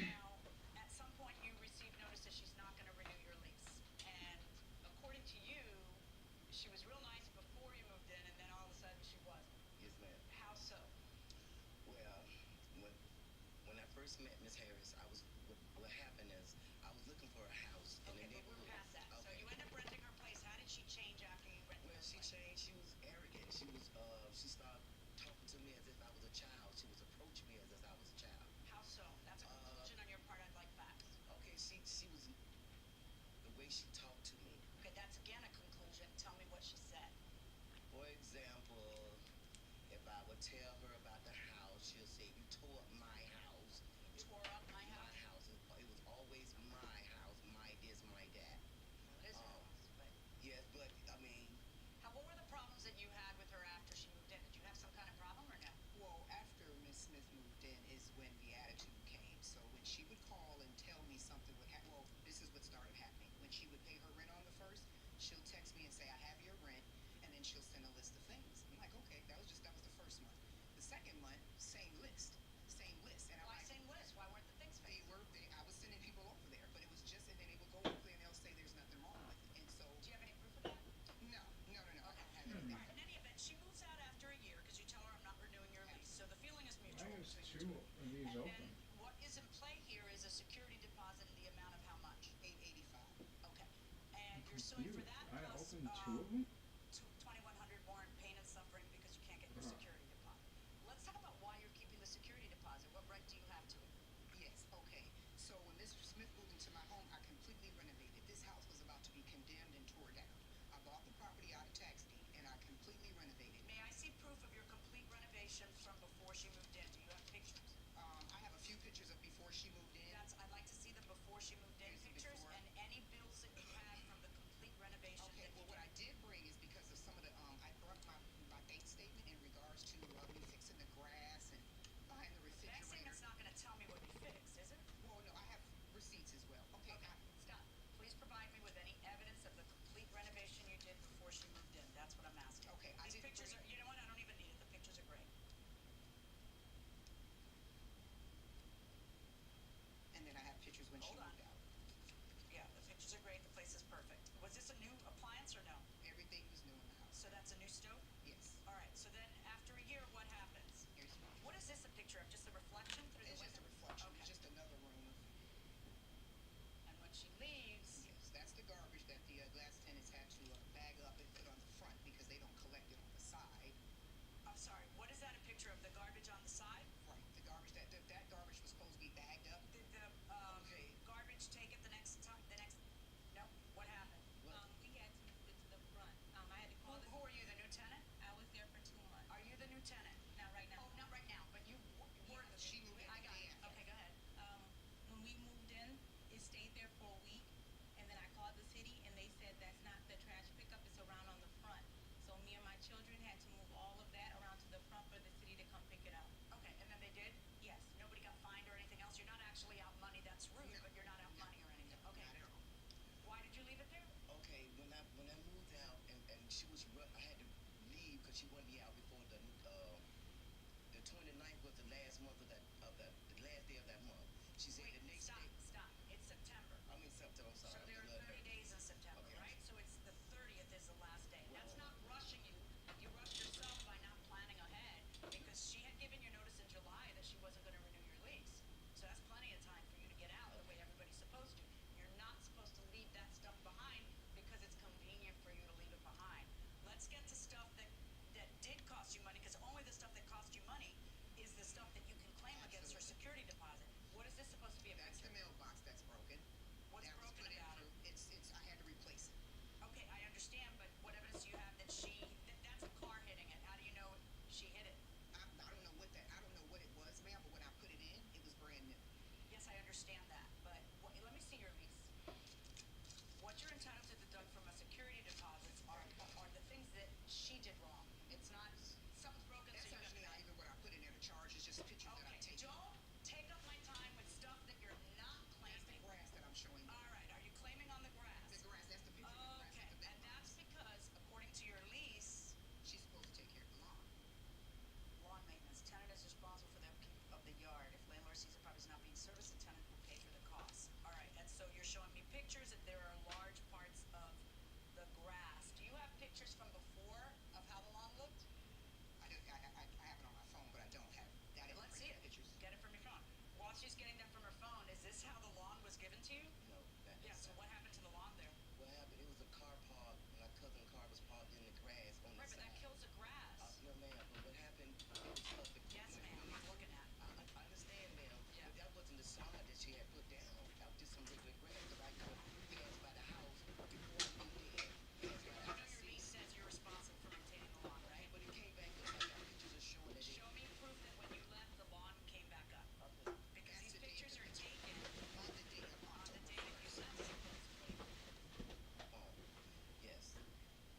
Now, at some point you received notice that she's not going to renew your lease. And according to you, she was real nice before you moved in, and then all of a sudden she wasn't. Yes, ma'am. How so? Well, when I first met Miss Harris, what happened is I was looking for a house in Okay, the but we're neighborhood. past that. So Okay. you end up renting her place. How did she change after you rented Well, her she place? changed. She was arrogant. She started talking to me as if I was a child. She was approaching me as if I was a child. How so? That's a conclusion on your part. I'd like facts. Okay, she was the way she talked to me. Okay, that's again a conclusion. Tell me what she said. For example, if I would tell her about the house, she'll say, "You tore up my house." You tore up my My house? house. It was always my house, my this, my that. Well, it is your house, but Yes, but I mean, what were the problems that you had with her after she moved in? Did you have some kind of problem or no? Well, after Miss Smith moved in is when the attitude came. So when she would call and tell me something would happen, well, this is what started happening. When she would pay her rent on the first, she'll text me and say, "I have your rent," and then she'll send a list of things. I'm like, okay, that was the first month. The second month, same list, and I'm Why like, same list? Why weren't the things fixed? I was sending people over there, but it was just, and then they would go over there and they'll say there's nothing wrong with it. And so, Do you have any proof of that? no, I don't have All anything. right. In any event, she moves out after a year because you tell her I'm not renewing your lease. So the feeling is mutual. Why is between you 2 of these And open? then what is in play here is a security deposit in the amount of how much? $885. Okay. And you're suing for Confused. that I plus opened 2 of them? 2,100 more in pain and suffering because you can't get your Huh. security deposit. Let's talk about why you're keeping the security deposit. What right do you have to it? Yes, okay. So when Miss Smith moved into my home, I completely renovated. This house was about to be condemned and tore down. I bought the property out of tax deed, and I completely when she Hold on. moved out. Yeah, the pictures are great. The place is perfect. Was this a new appliance or no? Everything was new in the house. So that's a new stove? Yes. All right. So then after a year, what happens? Here's one. What is this a picture of? Just a reflection through It's the just a window? reflection. Okay. It's just another room. And when she leaves, Yes, that's the garbage that the last tenants had to bag up and put on the front because they don't collect it on the side. I'm sorry. What is that a picture of? The garbage on the side? Right. The garbage that garbage was supposed to be bagged up. Did the garbage take it the next time? The next? No. What happened? We had to move it to the front. I had to call Who are you? The new tenant? I was there for 2 months. Are you the new tenant? Not right now. Oh, not right now. But you were. She moved in I the got day it. after. Okay, go ahead. When we moved in, it stayed there for a week, and then I called the city, and they said that's not the trash pickup, it's around on the front. So me and my children had to move all of that around to the front for the city to come pick it up. Okay, and then they did? Yes. Nobody got fined or anything else? You're not actually out money. That's rude, but you're not out money or anything. Okay. Not at all. Why did you leave it there? Okay, when I moved out and she was I had to leave because she wanted me out before the 29th was the last month of the last day of that month. She said Wait, the next stop, day. stop. It's September. I mean September. I'm So sorry. there are 30 days in September, Okay. right? So it's the 30th is the last day. Well, That's not rushing you. You rushed yourself by not planning ahead because she had given you notice in July that she wasn't going to renew your lease. So that's plenty of time for you to get out the way everybody's supposed to. You're not supposed to leave that stuff behind because it's convenient for you to leave it behind. Let's get to stuff that did cost you money because only the stuff that cost you money is the stuff that you can claim against your security deposit. What is this supposed to be a That's picture? the mailbox that's broken. What's That was broken put in about it? I had to replace it. Okay, I understand, but what evidence do you have that that's a car hitting it? How do you know she hit it? I don't know what it was, ma'am, but when I put it in, it was brand new. Yes, I understand that, but let me see your lease. What you're entitled to deduct from a security deposits are the things that she did wrong. It's not something's broken, That's so you got actually to not even what I put in there to charge. It's just pictures that Okay, I've taken. don't take up my time with stuff that you're not That's the claiming. grass that I'm showing you. All right, are you claiming on the grass? The grass, that's the picture of the grass. Okay, at the and mailbox. that's because according to your lease, She's supposed to take care of the lawn. lawn maintenance, tenant is responsible for the upkeep of the yard. If landlord sees the property is not being serviced, the tenant will pay for the costs. All right, and so you're showing me pictures that there are large parts of the grass. Do you have pictures from before of how the lawn looked? I have it on my phone, but I don't have. I didn't Let's print see it. the pictures. Get it from your phone. While she's getting that from her phone, is this how the lawn was given to you? No. Yeah, so what happened to the lawn there? What happened? It was a car park. My cousin's car was parked in the grass on Right, the but that side. kills the grass. No, ma'am. But what happened? It was stuff that. Yes, ma'am, I'm looking at it. I understand, ma'am. Yeah. But that wasn't the sod that she had put down. That was just some regular grass. Because I could pass by the house before I moved in. Pass by the I know house. your lease says you're responsible for maintaining the lawn, right? But it came back up. I got pictures of showing that it. Show me proof that when you left, the lawn came back up. Because That's these the date pictures are taken on the date of on the October day that you sent it. Yes.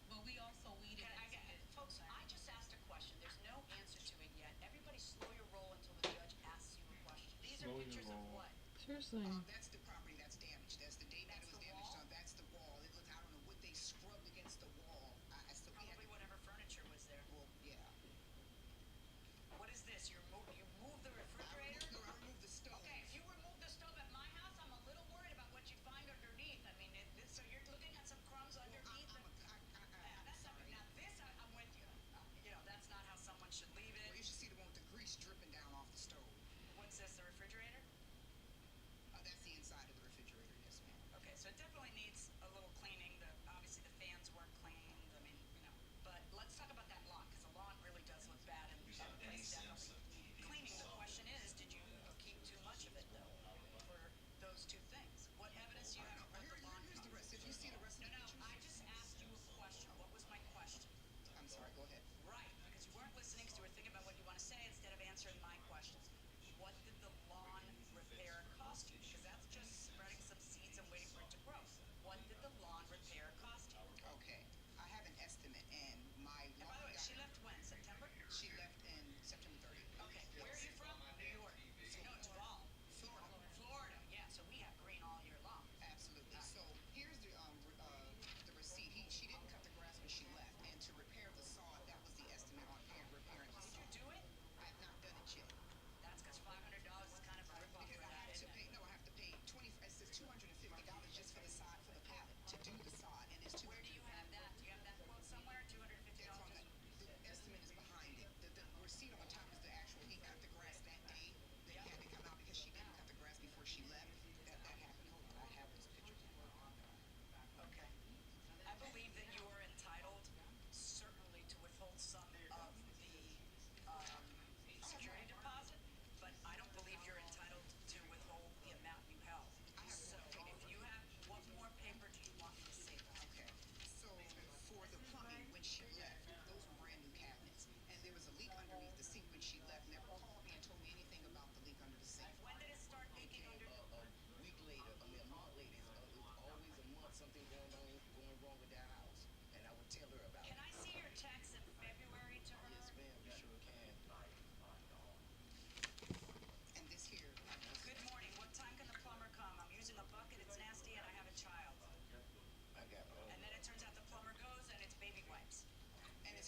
But we also weeded Okay, it. folks, I just asked a question. There's no answer to it yet. Everybody slow your roll until the judge asks you a question. These are Slow your pictures of roll. what? Seriously. That's the property that's damaged. That's the date that That's it was the damaged wall? on. That's the wall. It looks, I don't know what they scrubbed against the wall. So we had Probably to, whatever furniture was there. well, yeah. What is this? You moved the refrigerator? I removed the stove. Okay, if you remove the stove at my house, I'm a little worried about what you find underneath. I mean, so you're looking at some crumbs underneath. Yeah, that's not, now this, I'm with you. That's not how someone should leave Well, it. you should see the one with the grease dripping down off the stove. What's this, the refrigerator? That's the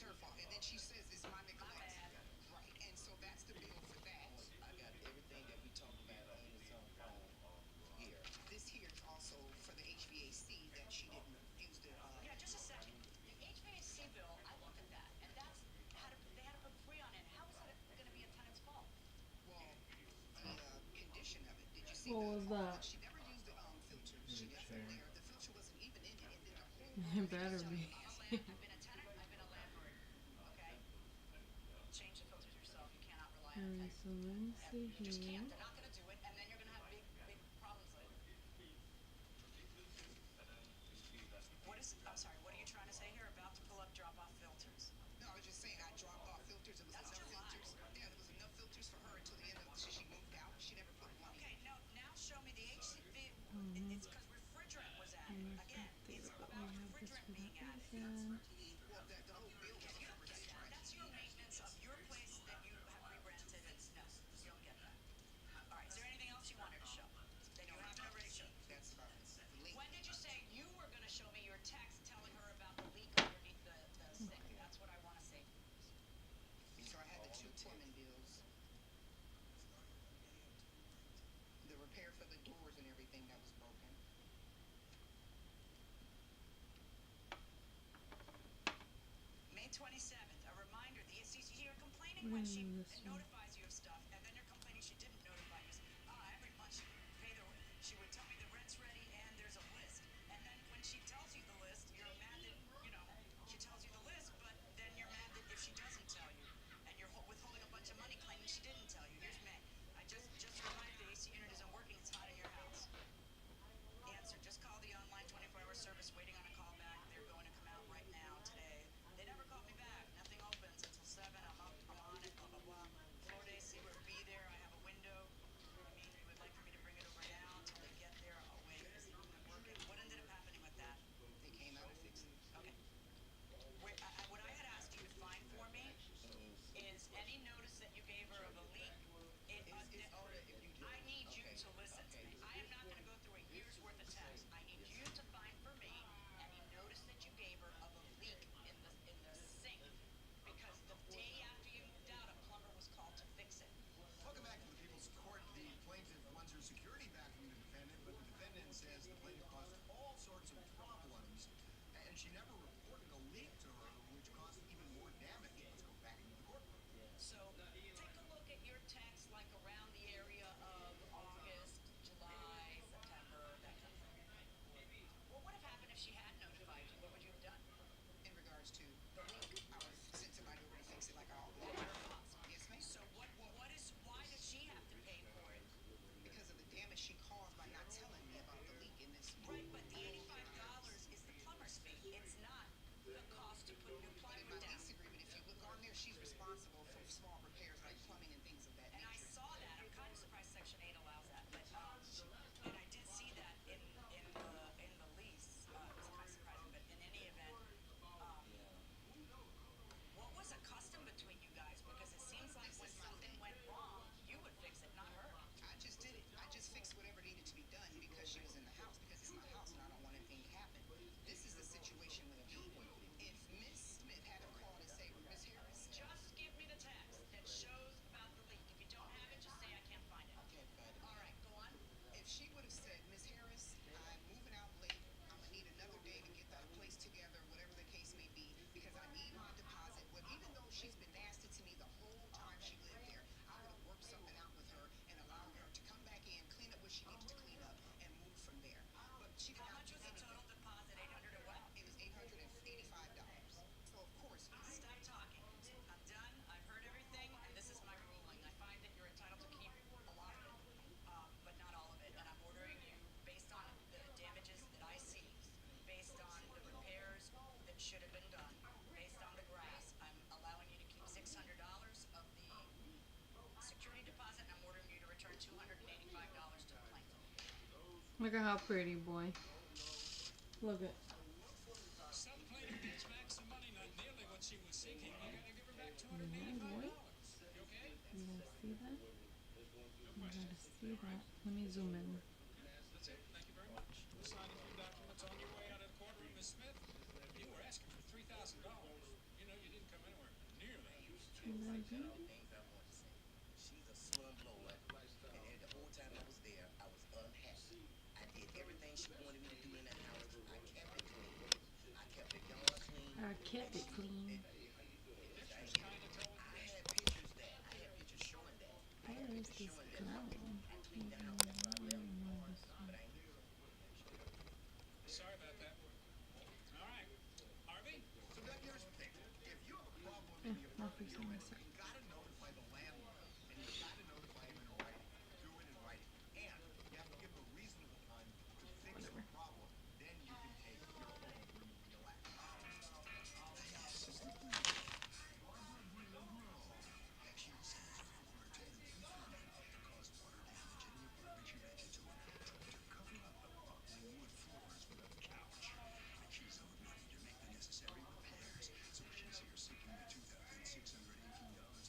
her fault. And then she says it's my neglect. Right. And so that's the bill for that. I got everything that we talked about on this phone here. This here is also for the HVAC that she didn't use the. Yeah, just a second. The HVAC bill, I looked at that, and that's they had to put Freon in. How is that going to be a tenant's fault? Well, the condition of it. Did you see What was that? She never used the filters. She left them there. The filter wasn't even in it, and then the whole. It better be. I've been a tenant. I've been a landlord. Okay. Change the filters yourself. You cannot rely on Alright, tenants. so let me see You just here. can't. They're not going to do it, and then you're going to have big problems later. I'm sorry, what are you trying to say here? About to pull up drop-off filters. No, I was just saying I dropped off filters. It was That's enough July. filters. Yeah, there was enough filters for her until the end of she moved out. She never put one in. Okay, now show me the HCV. Mm-hmm. It's because refrigerant was added. Again, it's about refrigerant being added. Well, the whole bill was for that, right? That's your maintenance of your place that you have re-rented, and no, you don't get that. All right, is there anything else you wanted to show that you haven't already shown? That's about it. The leak. When did you say you were going to show me your text telling her about the leak underneath the sink? That's what I want to see. So I had the 2 plumbing bills. The repair for the doors and everything that was broken. May 27th, a reminder, you're complaining when she notifies you of stuff, and then you're complaining she didn't notify you. Every month she would tell me the rent's ready and there's a list. And then when she tells you the list, you're mad that, she tells you the list, but then you're mad that if she doesn't tell you, and you're withholding a bunch of money claiming she didn't tell you. Here's May. Just a reminder, the AC unit isn't working, it's hot in your house. Answer, just call the online 24-hour service, waiting on a call back. They're going to come out right now, today. They never called me back. Nothing opens until 7. I'm on it, blah, blah, blah. Florida AC will be there. I have a window. I mean, you would like for me to bring it over now until they get there. I'll wait. Is it working? What ended up happening with that? They came out and fixed it. Okay. What I had asked you to find for me is any notice that you gave her of a leak. I need you to listen to me. I am not going to go through a year's worth of text. I need you to find for me any notice that you gave her of a leak in the sink, because the day after you moved out, a plumber was called to fix it. Welcome back to the People's Court. The plaintiff wants her security back from the defendant, but the defendant says the plaintiff caused all sorts of problems, and she never reported a leak to her, which caused even more damage. Let's go back into the courtroom. So take a look at your text, like around the area of August, July, September, that kind of thing. What would have happened if she had notified you? What would you have done? In regards to The leak. I would have sent somebody over to fix it like I always do. Yes, ma'am. So why does she have to pay for it? Because of the damage she caused by not telling me about the leak in this. Right, but the $85 is the plumber's fee. It's not the cost to put new But in plywood my down. lease agreement, if you look on there, she's responsible for small repairs like plumbing and things of that And I nature. saw that. I'm kind of surprised Section 8 allows that. But and I did see that in the lease. It was kind of surprising. But in any event, what was a custom between you guys? Because it seems like when something went wrong, you would fix it, not her. I just did it. I just fixed whatever needed to be done because she was in the house, because it's my house and I don't want anything to happen. This is the situation with a leak. If Miss Smith had a call and say, Miss Harris, Just give me the text that shows about the leak. If you don't have it, just say I can't find it. I can't find it. All right, go on. If she would have said, Miss Harris, I'm moving out late. I'm gonna need another day to get the place together, whatever the case may be, because I need my deposit. Well, even though she's been nasty to me the whole time she lived there, I would have worked something out with her and allowed her to come back in, clean up what she needed to clean up, and move from there. But she did How not much do was the anything. total deposit? 800 or what? It was $885. So of course, Stop talking. I'm done. I've heard everything, and this is my ruling. I find that you're entitled to keep a lot of it, but not all of it. And I'm ordering you based on the damages that I see, based on the repairs that should have been done, based on the grass. I'm allowing you to keep $600 of the security deposit, and I'm ordering you to return $285 to the plaintiff. Look at how pretty, boy. Look at. Some plaintiff gets back some money, not nearly what she was seeking. You gotta give her back $285. boy. You okay? You guys see that? You gotta see that. Let me zoom in. That's it. Thank you very much. We'll sign a few documents on your way out of the courtroom, Miss Smith. You were asking for $3,000. You know you didn't come Several things I want to say. She's a slum blower, and the whole time I was there, I was unhappy. I did everything she wanted me to do in the house. I kept it clean. I kept the yard clean. I kept it clean. I had pictures that. I had pictures showing that. I had Where is pictures this showing that going? I cleaned the house after I left. But I ain't here for it. Sorry about that. All right. Harvey? So then here's the thing. If you have a problem in the apartment you're in, you gotta notify the landlord. And you gotta notify him in writing. Do it in writing. And you have to give him a reasonable time to fix the problem. Then you can take your home when you relax. She says her former tenant informant caused water damage in the apartment she rented to her, tried to cover up the buckling wood floors with a couch. And she's owed money to make the necessary repairs, so she's here seeking the $2,618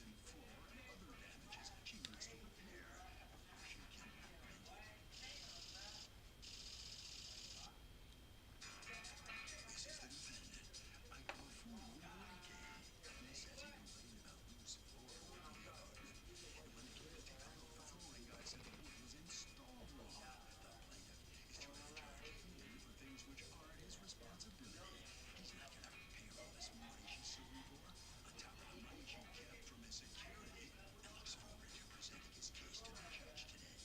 in floor and other damages she needs to repair before she can rent it. This is the defendant, Michael Furuwake. He says he complained about loose floorboard in the apartment, and when they came to take a look, the flooring guy said the wood was installed wrong. The plaintiff is trying to charge the defendant for things which are his responsibility. He's not gonna repair all this money she's suing for, on top of the money she kept from his security, and looks forward to presenting his case to the judge today.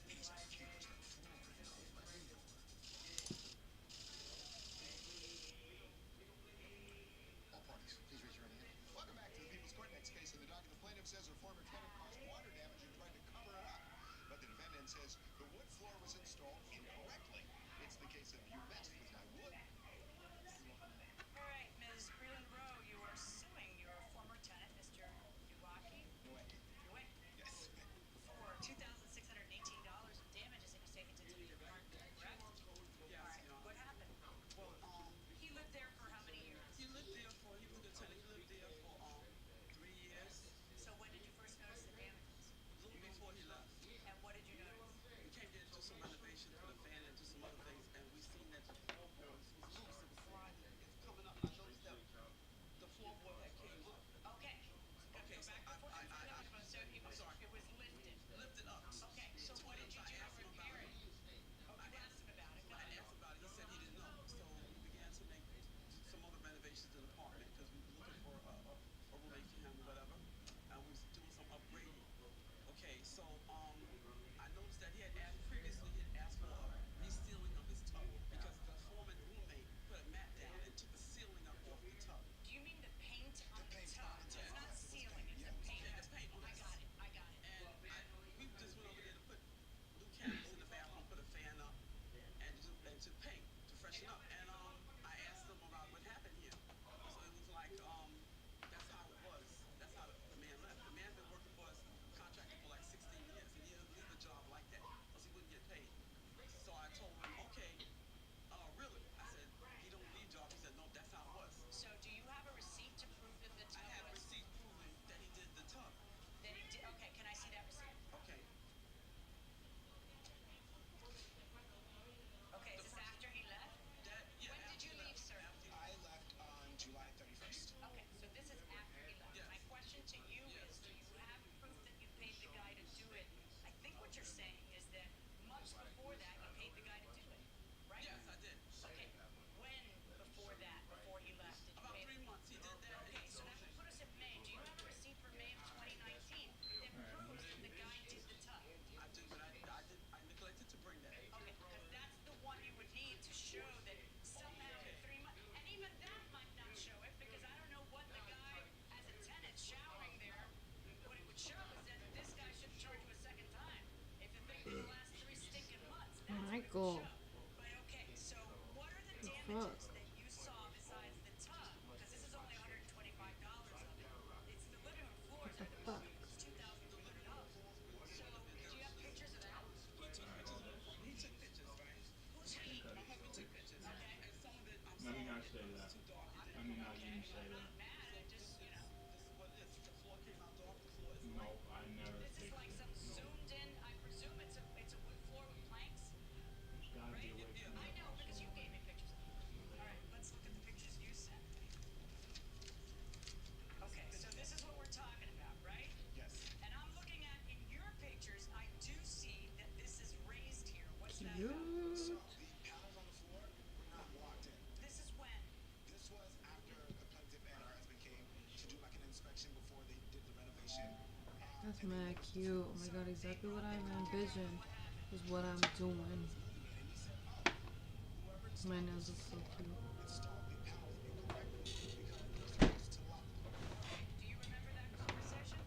He's accused of flooring the landlord. All parties, please raise your right hand. Welcome back to the People's Court. Next case in the docket. The plaintiff says her former tenant caused water damage and tried to cover it up. But the defendant says the wood floor was installed incorrectly. It's the case of You Messed With My Wood. All right, Ms. Breland Rowe, you are suing your former tenant, Mr. Uwaki. Yes. For $2,618 in damages that you say he did to the apartment, correct? Yes, All right, what happened? Well, He lived there for how many years? he lived there for, he was a good tenant, he lived there for 3 years, So when did you first notice the damages? a little before he left. And what did you notice? We came there to do some renovations for the fan and do some other things, and we seen that the floorboards was loose, it was sliding, it's coming up, and I noticed that the floorboard had came up. Okay. Okay, Go so back before I- so it was, sorry. it was lifted. Lifted up. Okay, so what did you do to repair it? Oh, you asked him about it. Go I ahead. asked about it, he said he didn't know, so we began to make some other renovations to the apartment, because we were looking for a roommate for him or whatever, and we was doing some upgrading. Okay, so, I noticed that previously he had asked for a resealing of his tub, because the former roommate put a mat down and took the ceiling up off the tub. Do you mean the paint on the tub? It's not ceiling, it's the paint. Yeah, the paint on the I got it. And we just went over there to put new cabinets in the bathroom, put a fan up, and to paint, to freshen up. And I asked them about what happened here. So it was like, that's how it was. That's how the man left. The man been working for us, contracted for like 16 years, and he didn't leave a job like that, else he wouldn't get paid. So I told him, okay, really? I said, he don't leave jobs. He said, no, that's how it was. So do you have a receipt to prove that the I tub have a was... receipt proving that he did the tub. That he did... Okay, can I see that receipt? Okay. Okay, is this after he left? When did you leave, sir? I left on July 31st. Okay, so this is after he left. Yes. My question to you is, do you have proof that you paid the guy to do it? I think what you're saying is that months before that, you paid the guy to do it, right? Yes, I did. Okay, when before that, before he left, did you About pay? 3 months he did that. Okay, so that would put us in May. Do you have a receipt for May of 2019 that proves that the guy did the tub? I do, but I neglected to bring that. Okay, because that's the one you would need to show that somehow in 3 months, and even that might not show it, because I don't know what the guy, as a tenant showering there, what it would show is that this guy shouldn't charge you a second time. If the thing for the last 3 stinking months, that's what it would Michael. show. But okay, so what are the The damages fuck? that you saw besides the tub? Because this is only $125 of it. It's the living room floors What the that fuck? it's $2,300. So do you have pictures of that? He took pictures, right? Who's he? My husband took pictures. Okay. And some of it, I'm Let me sorry, not say it was that. too dark. It Let didn't me come not out. even say I'm that. not mad. I just, This is what it is. The floor came out dark. The floor is No, light. I never This is fixed like it. some No. zoomed in. I presume it's a wood floor with planks. It's gotta be away from I the know because you gave me pictures of it. All right, let's look at the pictures you sent me. Okay, so this is what we're collection before they did the renovation. That's mad cute. Oh my god, exactly what I envisioned is what I'm doing. My nails look so cute. Installed the valve incorrectly because it was to lock. Do you remember that conversation?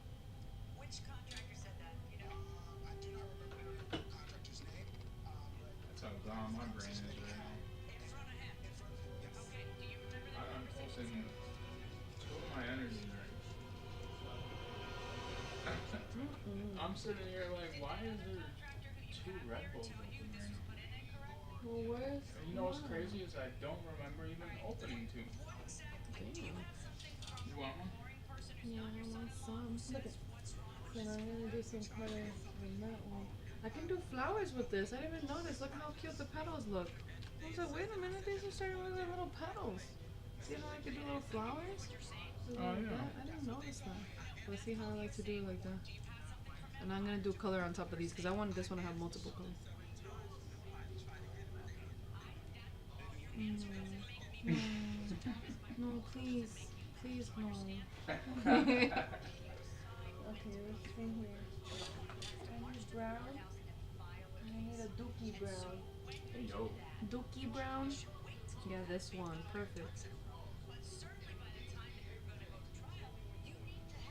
Which contractor said that? You know? I do not remember the contractor's name, That's how gone my brain is right now. In front of him. in front of him. Yes. Okay. Do you remember that I'm conversation? focusing total my energy right. I'm sitting here like, why is there two Red Bulls open right now? Well, where's And you know what's crazy is I don't remember even opening two. Damn. You want one? Yeah, I want some. Look at. Then I'm gonna do some color on that one. I can do flowers with this. I didn't even notice. Look how cute the petals look. I was like, wait a minute, these are starting with the little petals. See how I could do little flowers? Oh yeah. I didn't notice that. Let's see how I like to do it like that. And I'm gonna do color on top of these because I want this one to have multiple colors. No, no, please, please, no. Okay, let's see here. I need brown. I need a dookie brown. Hey yo. Dookie brown. Yeah, this one, perfect.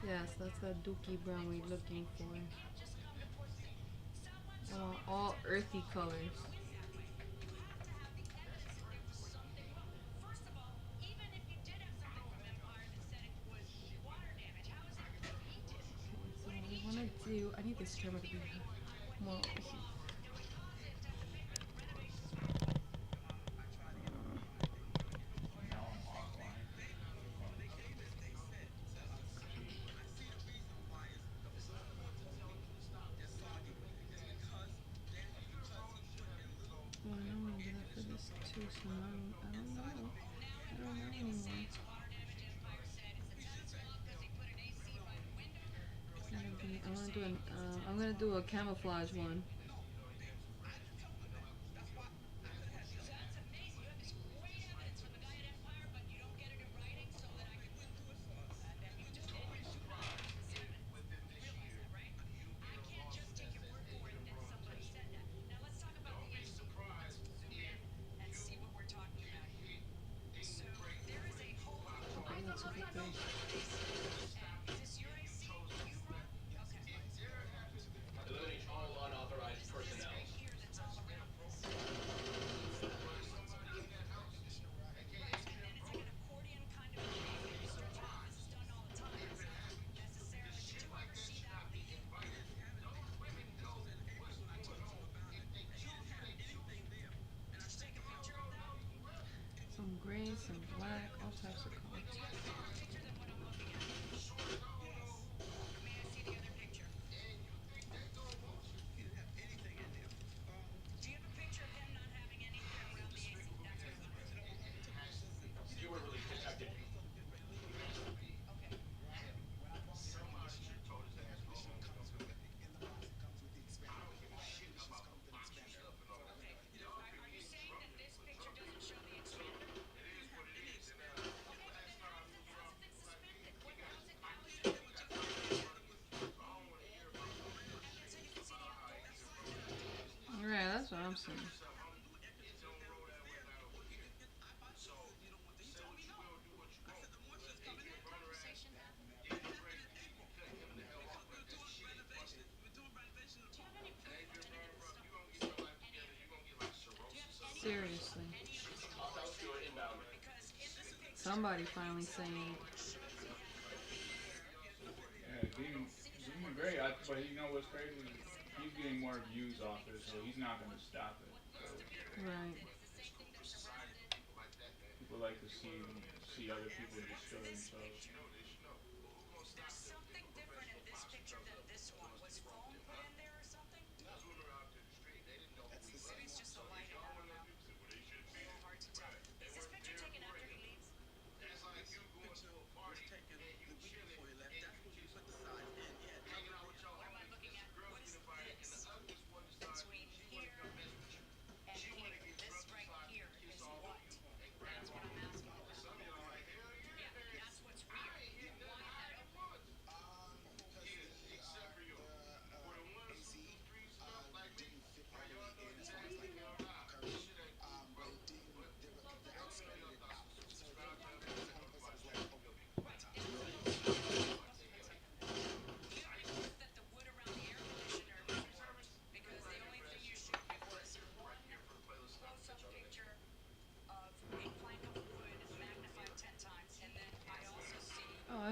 Yes, that's that dookie brown we're looking for. I want all earthy colors. I need this camera to be more over here. Now I'm offline. I know I'm gonna do that for this too, so I don't know. I don't know anymore. I'm gonna do a camouflage one. Eliminate all unauthorized personnel. Some gray, some black, all types of colors. You were released detected. Alright, that's what I'm saying. Seriously. Hostile secure inbound. Somebody finally saying it. Yeah, Demon great, but you know what's crazy? He's getting more views off this, so he's not gonna stop it. So Right. people like to see other people destroy themselves. There's something different in this picture than this one. Was foam put in there or something? Maybe it's just the lighting. I don't know. A little hard to tell. Is this picture taken after he leaves? What am I looking at? What is this? Between here and here. This right here is what? That's what I'm asking about. Yeah, that's what's weird. Why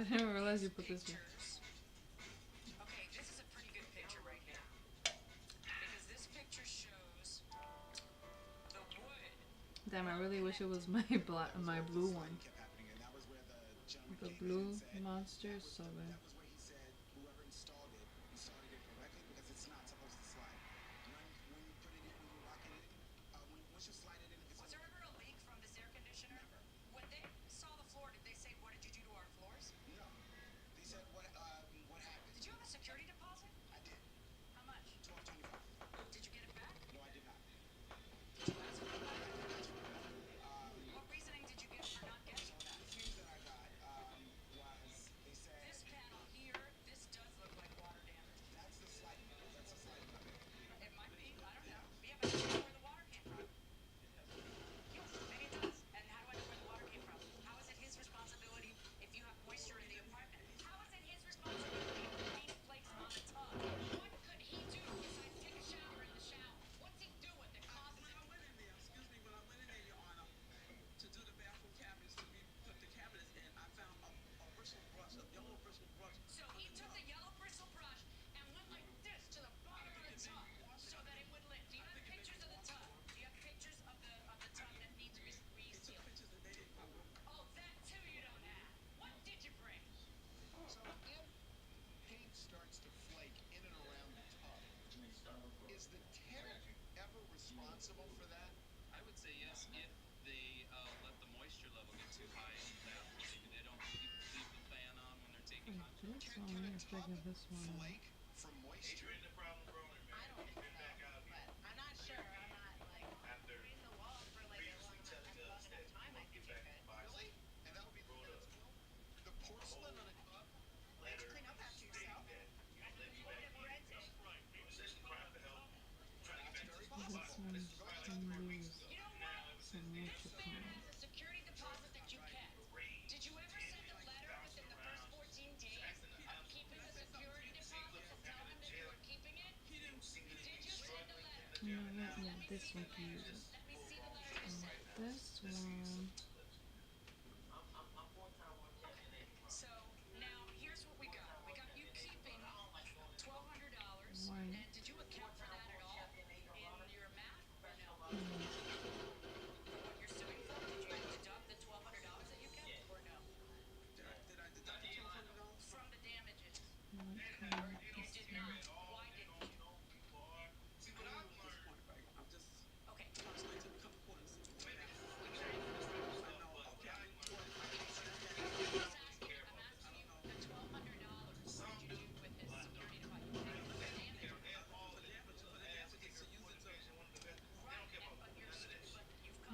I didn't realize you put this one. Okay, this is a pretty good picture right here. Because this picture shows the wood. Damn, I really wish it was my my blue one. The blue monster is so good. That was where he said whoever installed it correctly because it's not supposed to slide. When you put it in, when you lock it in, once you slide it in, Was there ever a leak from this air conditioner? Never. When they saw the floor, did they say, what did you do to our floors? No. They said what happened? Did you have a security deposit? I did. How much? $12.25. Did you get it back? No, I did not. Did you ask for it back? What reasoning did you give for not getting it back? The news that I got was they said This panel here, this does look like water damage. that's the sliding. That's the sliding of it. It might be, I don't know. Yeah, but I don't know where the water came from. Yes, maybe it does. And how do I know where the water came from? How is it his responsibility if you have moisture in the apartment? How is it his responsibility if paint flakes on the tub? What could he do besides take a shower in the shower? What's he doing that causes it? When I went in there, Your Honor, to do the bathroom cabinets, to put the cabinets in, I found a bristle brush, a yellow bristle brush. So he took the yellow bristle brush and went like this to the bottom of the tub so that it would lift. Do you have pictures of the tub? Do you have pictures of the tub that needs resealed? Oh, that too you don't have. What did you bring? So if paint starts to flake in and around the tub, is the tenant ever responsible for that? I would say yes if they let the moisture level get too high in the bathroom. Maybe they don't leave the fan on when they're taking hot This one, I figure this one. Flake from moisture? Adrian, the problem growing, man. I don't He's been back out but here I'm not sure. I'm not like after in the wall for like a long previously telling us that time. I he think won't get you're back good. to buy Really? And that would be the Rolled up. tenant's bill? The porcelain on a tub? letter Clean up after yourself. stating that he was letting you back in. He was essentially crying for help, trying to get back to his This spot. one This is can violating use You know now what? ever some since This moisture man cleaner. has a security deposit that you kept. Did you ever send a letter within the first 14 days of keeping the security deposit to tell him that you were keeping it? Did you send a letter? You know what? Yeah, this one can use it. Let me see the letter you sent. This one. So now here's what we got. We got you keeping $1,200. One. And did you account for that at all in your math or no? Mm. For what you're suing for? Did you deduct the $1,200 that you kept or no? Did I deduct the $1,200? From the damages. Okay. You did not. Why didn't you? See, what I've learned, I'm just Okay. explaining to the couple points.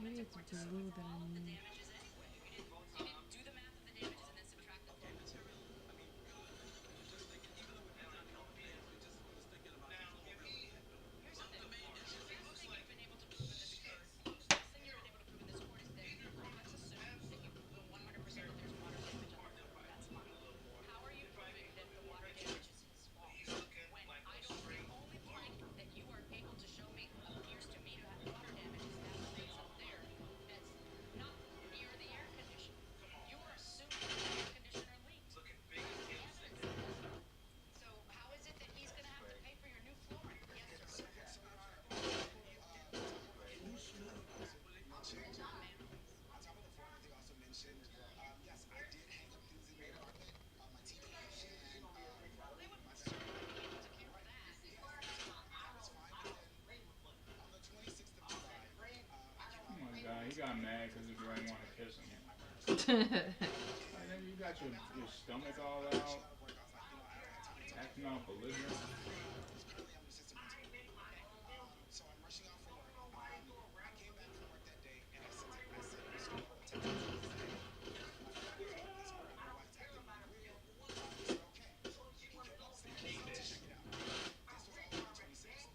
Maybe it's blue that I need. How are you proving that the water damage is his fault? When I don't, the only plank that you are able to show me appears to me to have water damage is that space up there that's not near the air conditioner. You are assuming the air conditioner leaks. So how is it that he's gonna have to pay for your new flooring? Yes, sir. On top of the floor, they also mentioned, yes, I did hang up things in the apartment, my TV and They would certainly be able to care for that. that was fine. But then on the 26th of July, I came Oh out my god, he got mad because his wife wanted to kiss him. Like, then you got your stomach all out, acting all belligerent. currently I'm assistant principal. So I'm rushing out for work. I came back from work that day and I sent a school a text message saying, my friend is with this where my wife's acting weird. Is it okay? He came upstairs to check it out. This was all on the 26th.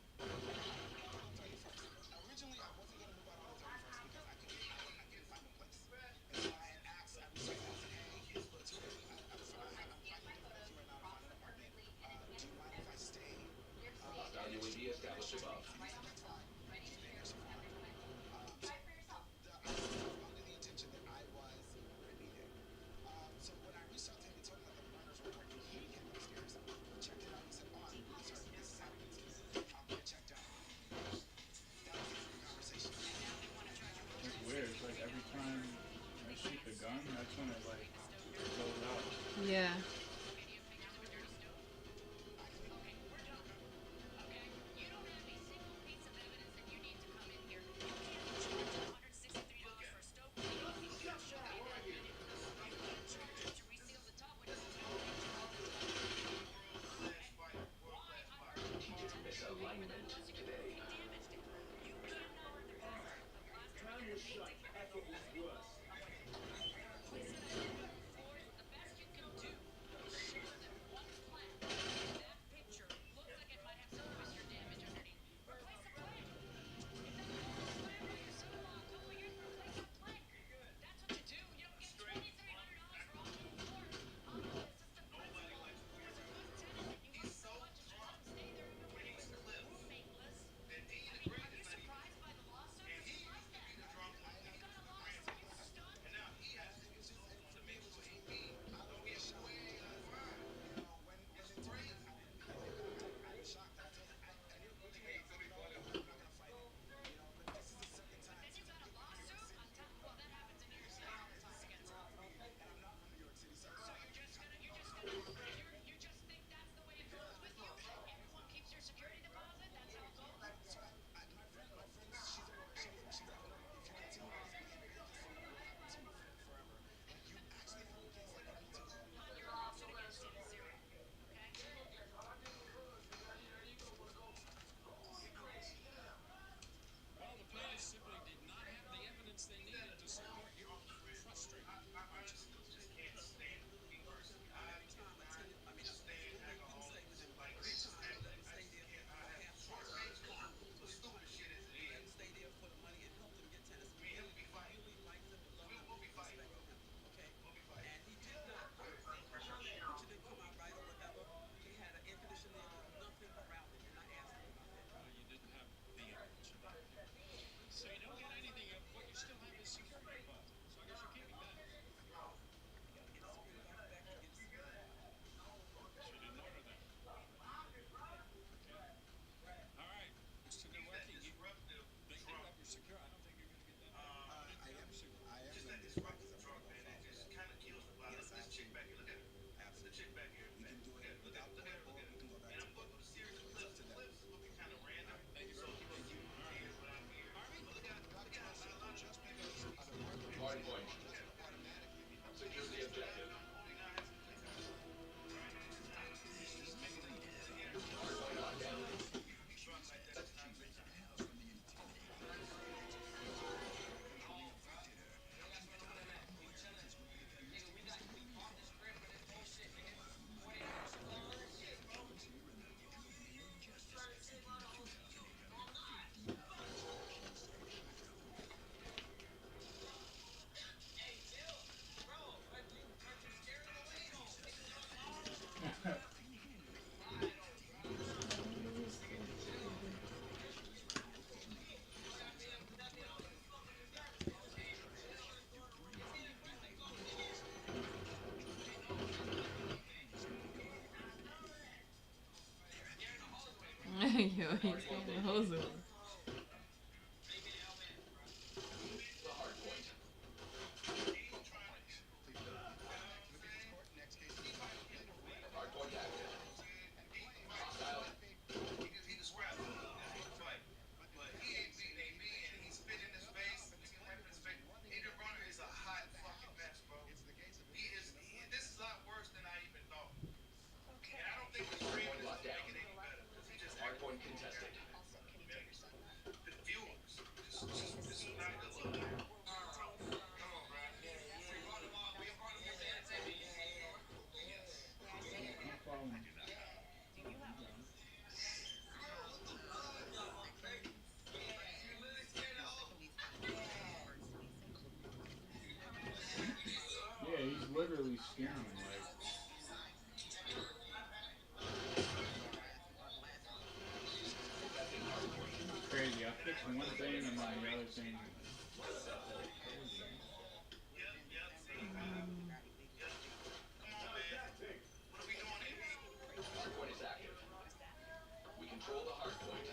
On the 31st. Originally, I wasn't going to move out on the 31st because I couldn't find a place. And so I had asked, I reached out and said, hey, it's really, I'm finding it difficult right now to find an apartment. Do you mind if I stay done, that's when it like goes out. Yeah. He did misalignment today. Time to shut Echo is worse. Well, the plaintiffs simply did not have the evidence they needed to support your frustrated purchase. Well, you didn't have the evidence you needed. So you don't get anything of what you still have is security deposit. So I guess you're keeping that. So you didn't order that. Okay. All right. Mr. Nowacki, they do have your secure. I don't think you're going to get that back. They didn't have your security. Hard point. Secure the objective. Hard point lockdown. Yo, he's getting the hose over. The hard point. Hard point active. Hostile. Point locked down. Hard point contested. I'm following. Yeah, he's literally stealing, like. Contesting hard point. It's crazy. I fixed one thing and then the other thing. Crazy. Hard point is active. We control the hard point.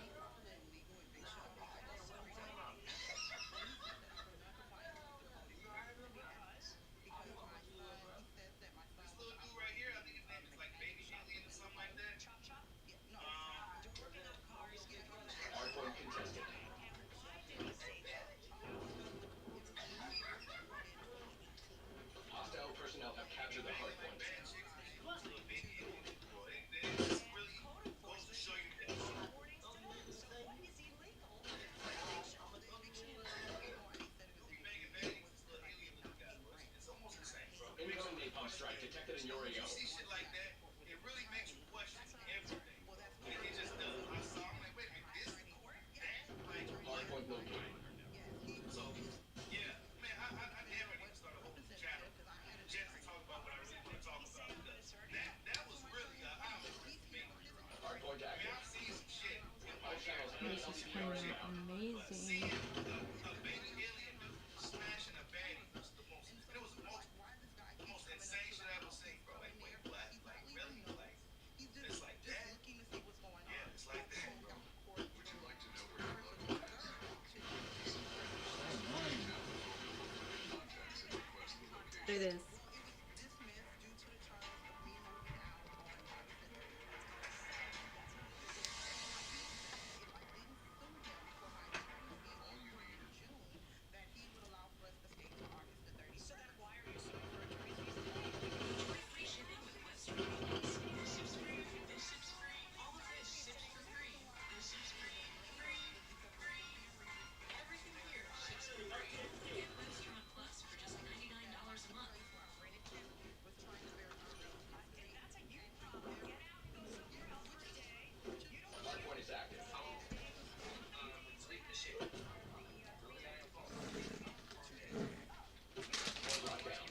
capture the hard point. Bad chicks be big idiots, bro. They just really goes to show you that. Megan Vandy's this little alien looking guy, bro. It's almost insane, bro. Incoming napalm strike detected in your When you AO. see shit like that, it really makes you question everything. It just does. I saw. I'm like, wait a minute, this, that, like, Hard point what? located. So, yeah, man, I damn near need to start a whole channel just to talk about what I really want to talk about because that was really an eye opener for me. Hard point I mean, active. I've seen some shit in my All channels life, enemy This is LCPRs turning out now. but amazing. seeing a baby alien dude smashing a baddie was the most. And it was the most insane shit I ever seen, bro. Like, wait, what? Like, really? Like, it's like that? Yeah, it's like that, bro. Would you like to know where your loved one is? Contacts and request the location. It is. All you need is So then why are you suing for attorney's fees? Free shipping with Western Union. Ships free. This ships free. All of this ships for free. This ships free. Free. Free. Everything here ships for free. Get Restaurant Plus for just $99 a month. If that's a you problem, get out and go somewhere else for a day. You don't Hard point is active. Delete the ship. Point locked down.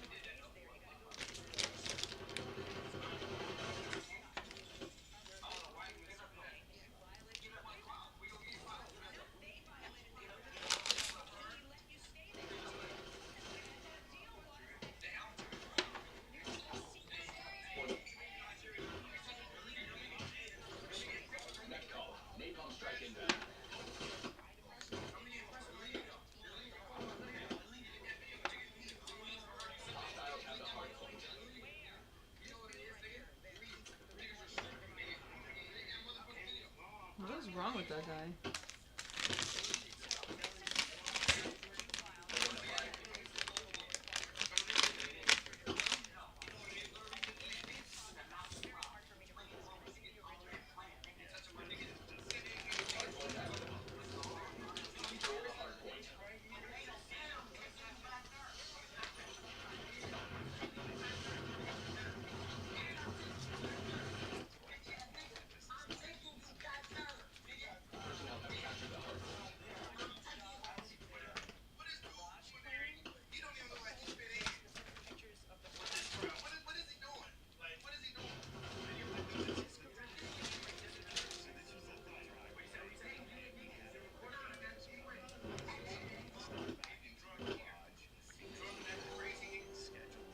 Net call. Napalm strike inbound. Hostiles have the hard point. What is wrong with that guy? Hard point active. Control the hard point. Personnel have captured the hard point. What is dude doing? He don't even look like he fit in. What is he doing? Like, what is he doing?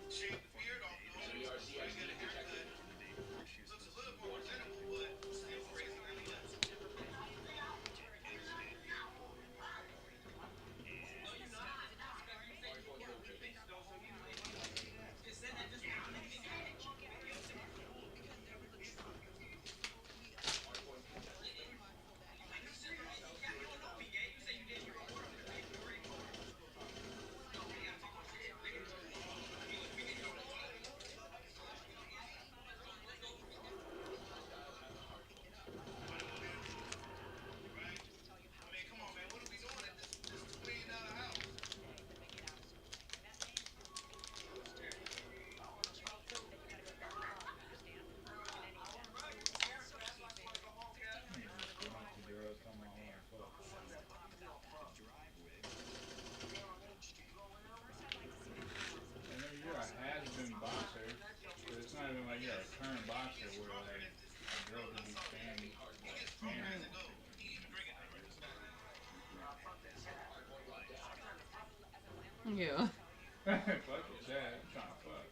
Shave the beard off, though. CRCXD Got a detected. haircut. Looks a little more presentable, but still crazy nonetheless. Hard point located. Hard point contested. Hostiles have the hard point. Right? I mean, come on, man. What are we doing at this $2 million house? I know you're a has-been boxer, but it's not even like you're a current boxer where like a girl could be standing. Yeah. Fuck your dad, I'm trying to fuck.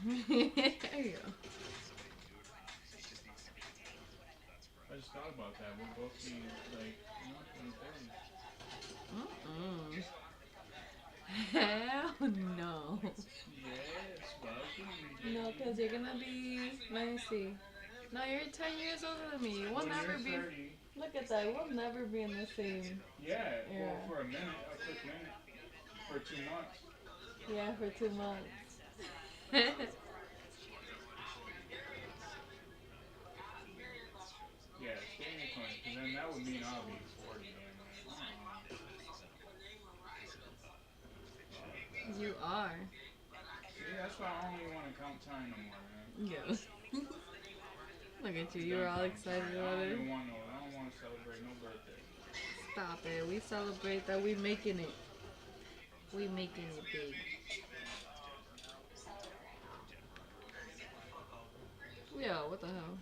There you go. I just thought about that. We'll both be like, in the 30s. Mm-mm. Hell no. Yes, welcome. No, because you're gonna be. Let me see. No, you're 10 years older than me. We'll When never you're be. 30. Look at that. We'll never be in the same Yeah, era. well, for a minute, a quick minute. For 2 months. Yeah, for 2 months. Yeah, stay in your 20s, because then that would mean I'll be 40 damn near. Fuck You that. are. See, that's why I don't even want to count time no more, man. Yeah. Look at you. I'm You're done all counting excited time. about I it. don't want to celebrate no birthday. Stop it. We celebrate that we making it. We making it big. Yo, what the hell?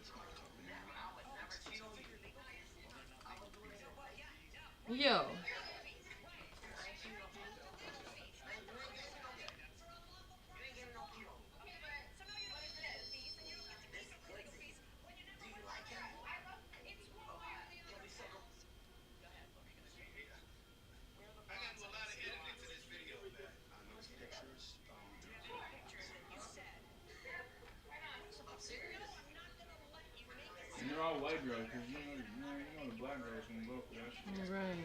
Yo. I gotta do a lot of editing to this video, man. Those pictures, And they're all white girls, because the black girls can go for that shit. Right.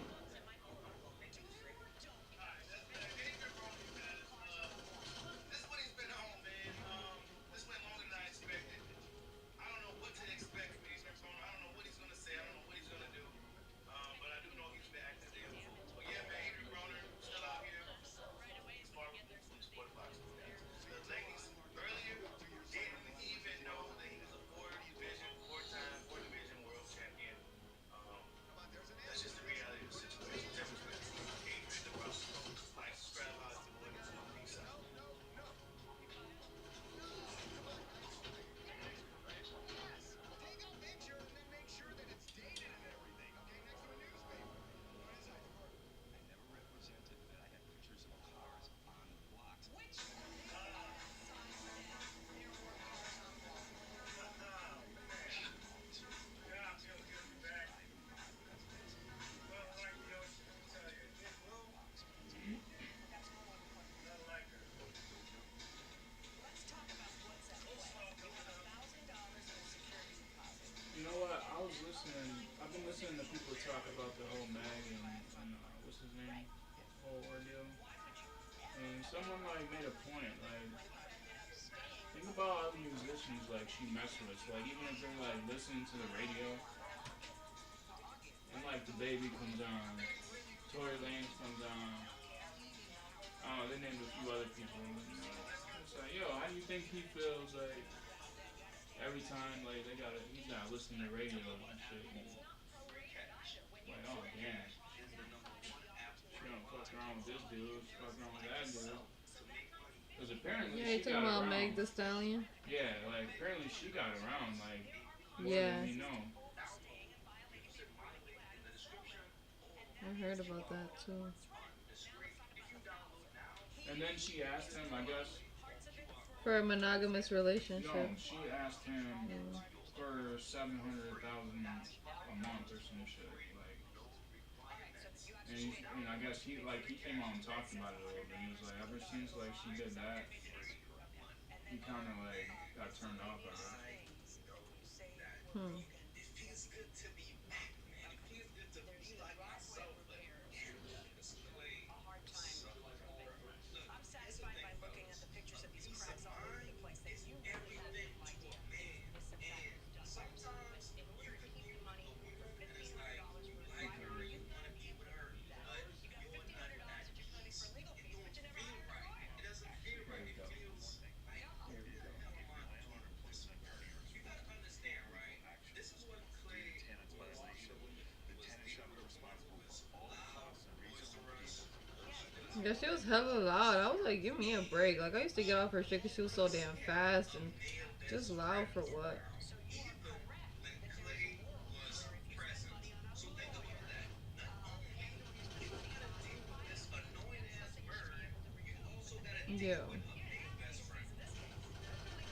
This is what he's been on, man. This went longer than I expected. I don't know what to expect from Adrian Broner. I don't know what he's gonna say. I don't know what he's gonna do. But I do know he's been acting there. But yeah, man, Adrian Broner still out here. Sport boxing. The ladies earlier didn't even know that he was a four-division world champion. That's just the reality of the situation. Difference with Adrian the Russell. Like, subscribe, Hollywood. Peace out. Take a picture and then make sure that it's dated and everything. Okay, next to a newspaper. What is that? I never represented that I had pictures of cars on blocks. Which You know what? I've been listening to people talk about the whole Meg and what's his name? Whole ordeal. And someone like made a point, like, think about all the musicians like she messed with. Like even if they're like listening to the radio and like the baby comes on, Tory Lanez comes on, they named a few other people. It's like, yo, how do you think he feels like every time like he's not listening to radio and shit. And like, oh damn. She don't fuck around with this dude, she fuck around with that dude. Because apparently Yeah, she you talking got about around. Meg the Stallion? Yeah, like apparently she got around like more Yeah. than we know. I heard about that too. And then she asked him, I guess. For a monogamous relationship. No, she asked him for $700,000 a month or some shit. Like, and I guess he came on and talked about it a little bit. He was like, ever since like she did that, he kind of like got turned off by her. It feels good to be back, man. It feels good to be like myself. But it's Clay. I'm satisfied by looking at the pictures of these cracks all over the place. That you really have Everything no to idea. a man. And sometimes In order to keep your money for $1,500 worth, like her, you want to be with her, but you're not at peace. It don't feel right. It doesn't feel right. It feels like, come on, you gotta understand, right? This is what Clay Yeah, she was hella loud. I was like, give me a break. Like, I used to get off her shit because she was so damn fast and just loud for what? Yeah.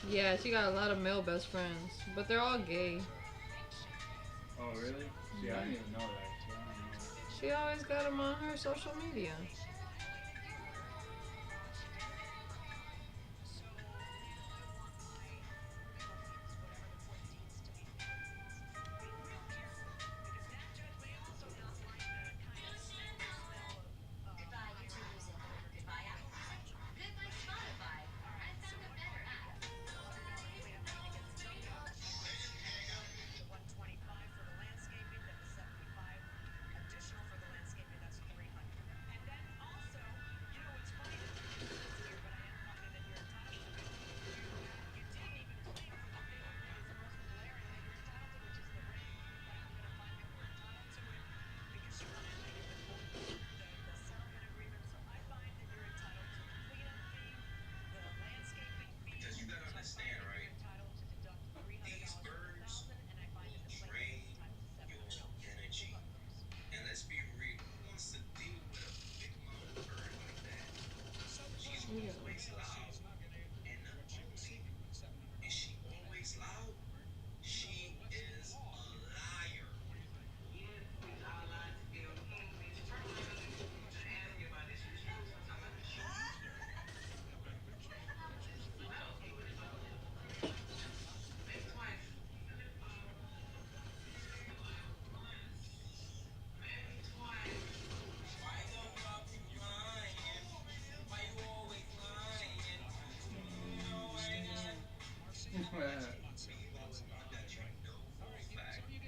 Yeah, she got a lot of male best friends, but they're all gay. Oh, really? See, I didn't even know that. See, I don't know. She always got them on her social media. Goodbye, YouTube music. Goodbye, Apple Music. Goodbye, Spotify. I found a better app. The 125 for the landscaping, then the 75 additional for the landscaping, that's 300. And then also, you know, it's funny that you didn't do this here, but I am finding that you're entitled to it. You didn't even claim for the thing that is most glaring that you're entitled to, which is the ring. But I'm gonna find that you're entitled to it because you violated the settlement agreement. So I find that you're entitled to the cleanup fee, the landscaping fee. Because you gotta understand, right? You're entitled to deduct $300 These from the birds 1,000, and I find that the plaintiff drain is entitled to your $700. energy. And let's be real, who wants to deal with a big mouth bird like that? She's always loud. And not only is she always loud, she is a liar.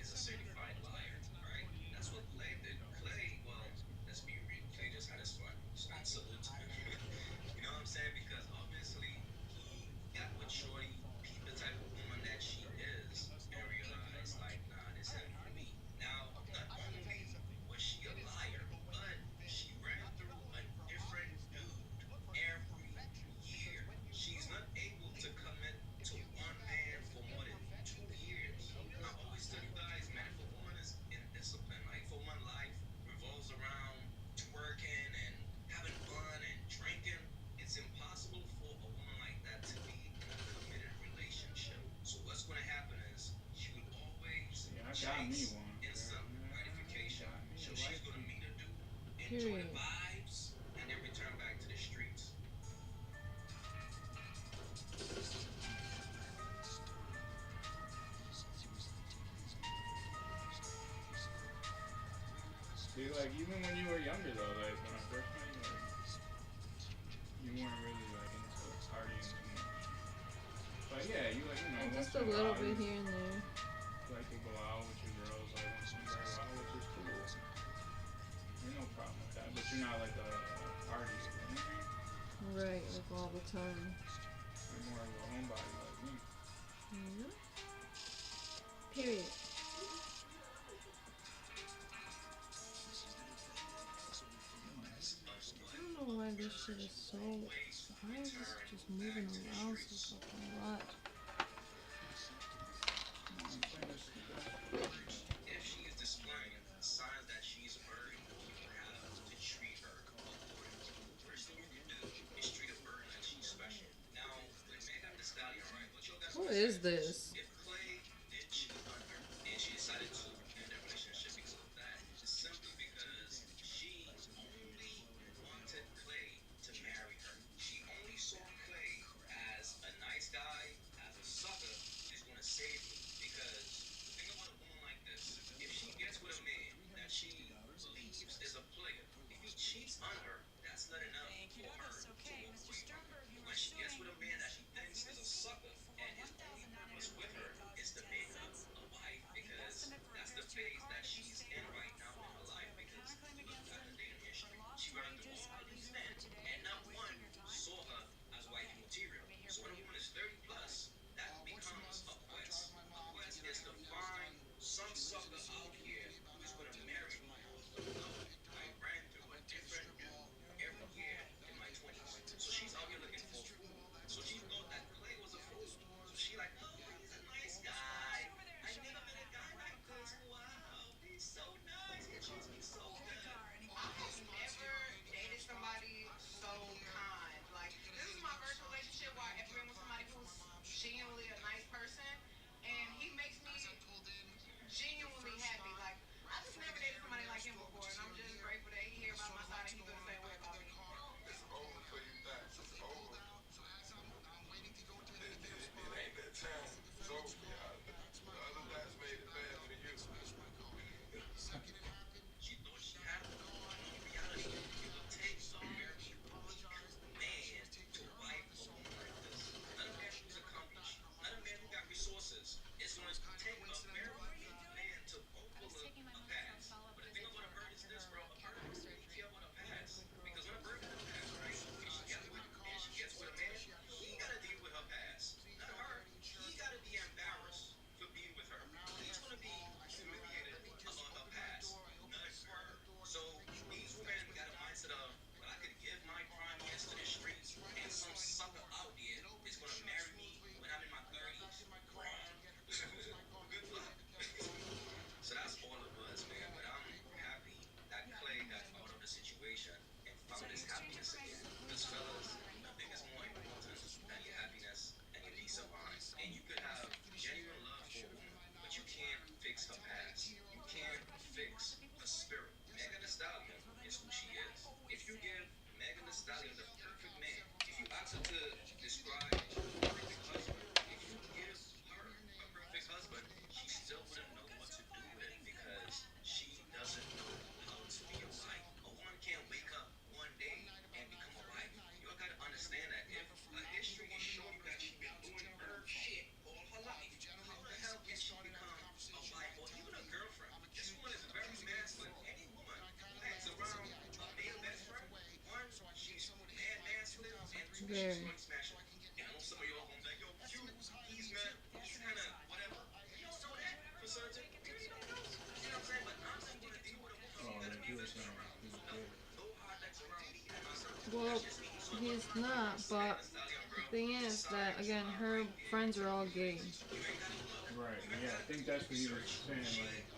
Is a certified liar, right? That's what Clay did. Clay, well, let's be real. Clay just had a spot. And salute to him. You know what I'm saying? Because obviously he got with Shorty, peeped the type of woman that she is, and realized, like, nah, this ain't for me. Now, not only was she a liar, but she ran through a different dude every year. She's not able to commit to one man for more than 2 years. I always tell you guys, man, if a woman is indisciplined, like if a woman life revolves around twerking and having fun and drinking, it's impossible for a woman like that to be in a committed relationship. So what's going to happen is she would always chase instant gratification. So she's going to meet a dude, enjoy the vibes, and then return back to the streets. See, like, even when you were younger, though, like, when I first met you, like, you weren't really, like, into partying too much. But, yeah, you, like, you know, Just once a in little while, bit you here and there. like to go out with your girls, like, once in a while, which is cool. Ain't no problem with that. But you're not, like, a party, you know what I mean? Right, like all the time. You're more of a homebody like me. Yeah. Period. I don't know why this shit is so. Why is this just moving around so fucking much? If she is displaying signs that she's a bird, you have to treat her accordingly. First thing you can do is treat a bird like she's special. Now, when Megan Thee Stallion, right? What you guys Who gonna is say? this? If Clay did cheat on her and she decided to end the relationship because of that, it's simply because she only wanted Clay to marry her. She only saw Clay as a nice guy, as a sucker who's gonna save me. Because the thing about a woman like this, if she gets with a man that she believes is a player, if he cheats on her, that's not enough for her to walk away from him. But when she gets with a man that she thinks is a sucker and his only purpose with genuinely a nice person, and he makes me genuinely happy. Like, I just never dated somebody like him before, and I'm just grateful that he here by my side and he feels the same way about me. It's over for you, Thats. It's over. It ain't that time. It's over, y'all. The other Thats made it faster than you. She thought she had him. In reality, it would take a very weak man to wife a woman like this. Not a man who's accomplished, not a man who got resources. It's going to take a very weak man to overlook a pass. But the thing about a bird is this, bro. A bird don't care about a pass. Because when a bird got a pass, right, and she gets with a man, he got to deal with her past. Not her. He got to be embarrassed for being with her. He's going to be humiliated about her past, not her. So these women got a mindset of, well, I could give my prime years to the streets, and some sucker out there is going to marry me when I'm in my 30s. Good luck. So that's all it was, man. But I'm happy that Clay got out of the situation and found his happiness again. Because fellas, nothing is more important than your happiness and your peace of mind. And you could have genuine love for a woman, but you can't fix her past. You can't fix her spirit. Megan Thee Stallion is who she is. If you give Megan Thee Stallion the perfect man, if you ask her to describe her perfect husband, if you give her a perfect husband, she still wouldn't know what to do with it because she doesn't know how to be a wife. A woman can't wake up one day and become a wife. You all gotta understand that if a history is showing you that she's been doing her shit all her life, how the hell can she become a wife or even a girlfriend? This woman is very masculine. Any woman who hangs around a male best friend, one, she's mad masculine, and two, she's going to smash it. And I know some of y'all gonna be like, yo, Q, he's mad, he's kind of whatever. You don't know that for certain. You really don't know. You know what I'm saying? But I'm just gonna deal with a woman who got a male best friend around. So no hard legs around me and my circle. Well, That's just me. So he's not, but the thing is that, again, her friends are all gay. Right. Yeah, I think that's what he was saying. Like,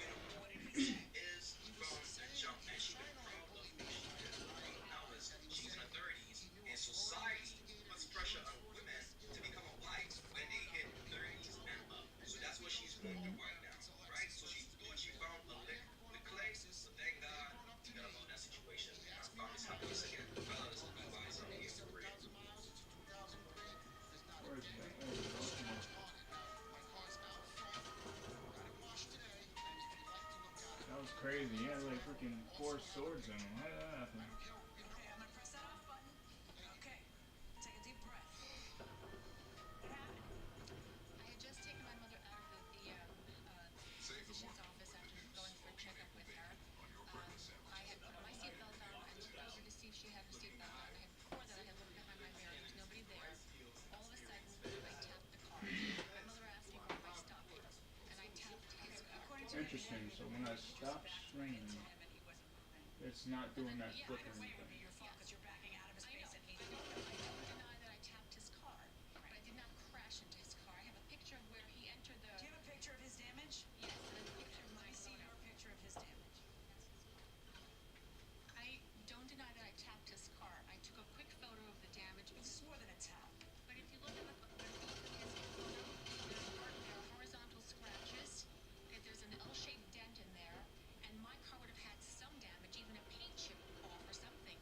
Is from the jump, and she's been proud of who she is. The problem now is she's in her 30s, and society puts pressure on women to become a wife when they hit 30s and up. So that's what she's going through right now, right? So she thought she found a lick with Clay, but thank God he got out of that situation and I found his happiness again. Fellas, be wise out here for real. where is he at? There we go. Yeah. That was crazy. He had like freaking 4 swords in him. How did that happen? Okay, I'm gonna press that off button. Okay, take a deep breath. What happened? I had just taken my mother out of the physician's office after going for a checkup with her. I had put my seatbelt on. I looked over to see if she had her seatbelt on. Before that, I had looked behind my mirror. There was nobody there. All of a sudden, I tapped the car. My mother asked me why I stopped, and I tapped his car. Interesting. So when I stop swinging, it's not doing that flickering thing. Your fault because you're backing out of his face and he. I don't deny that I tapped his car, but I did not crash into his car. I have a picture of where he entered the. Do you have a picture of his damage? Yes, and a picture of Let my me see your picture of his damage. I don't deny that I tapped his car. I took a quick photo of the damage. This is more than a tap. But if you look at his photo, there are horizontal scratches. There's an L-shaped dent in there, and my car would have had some damage, even a paint chip off or something.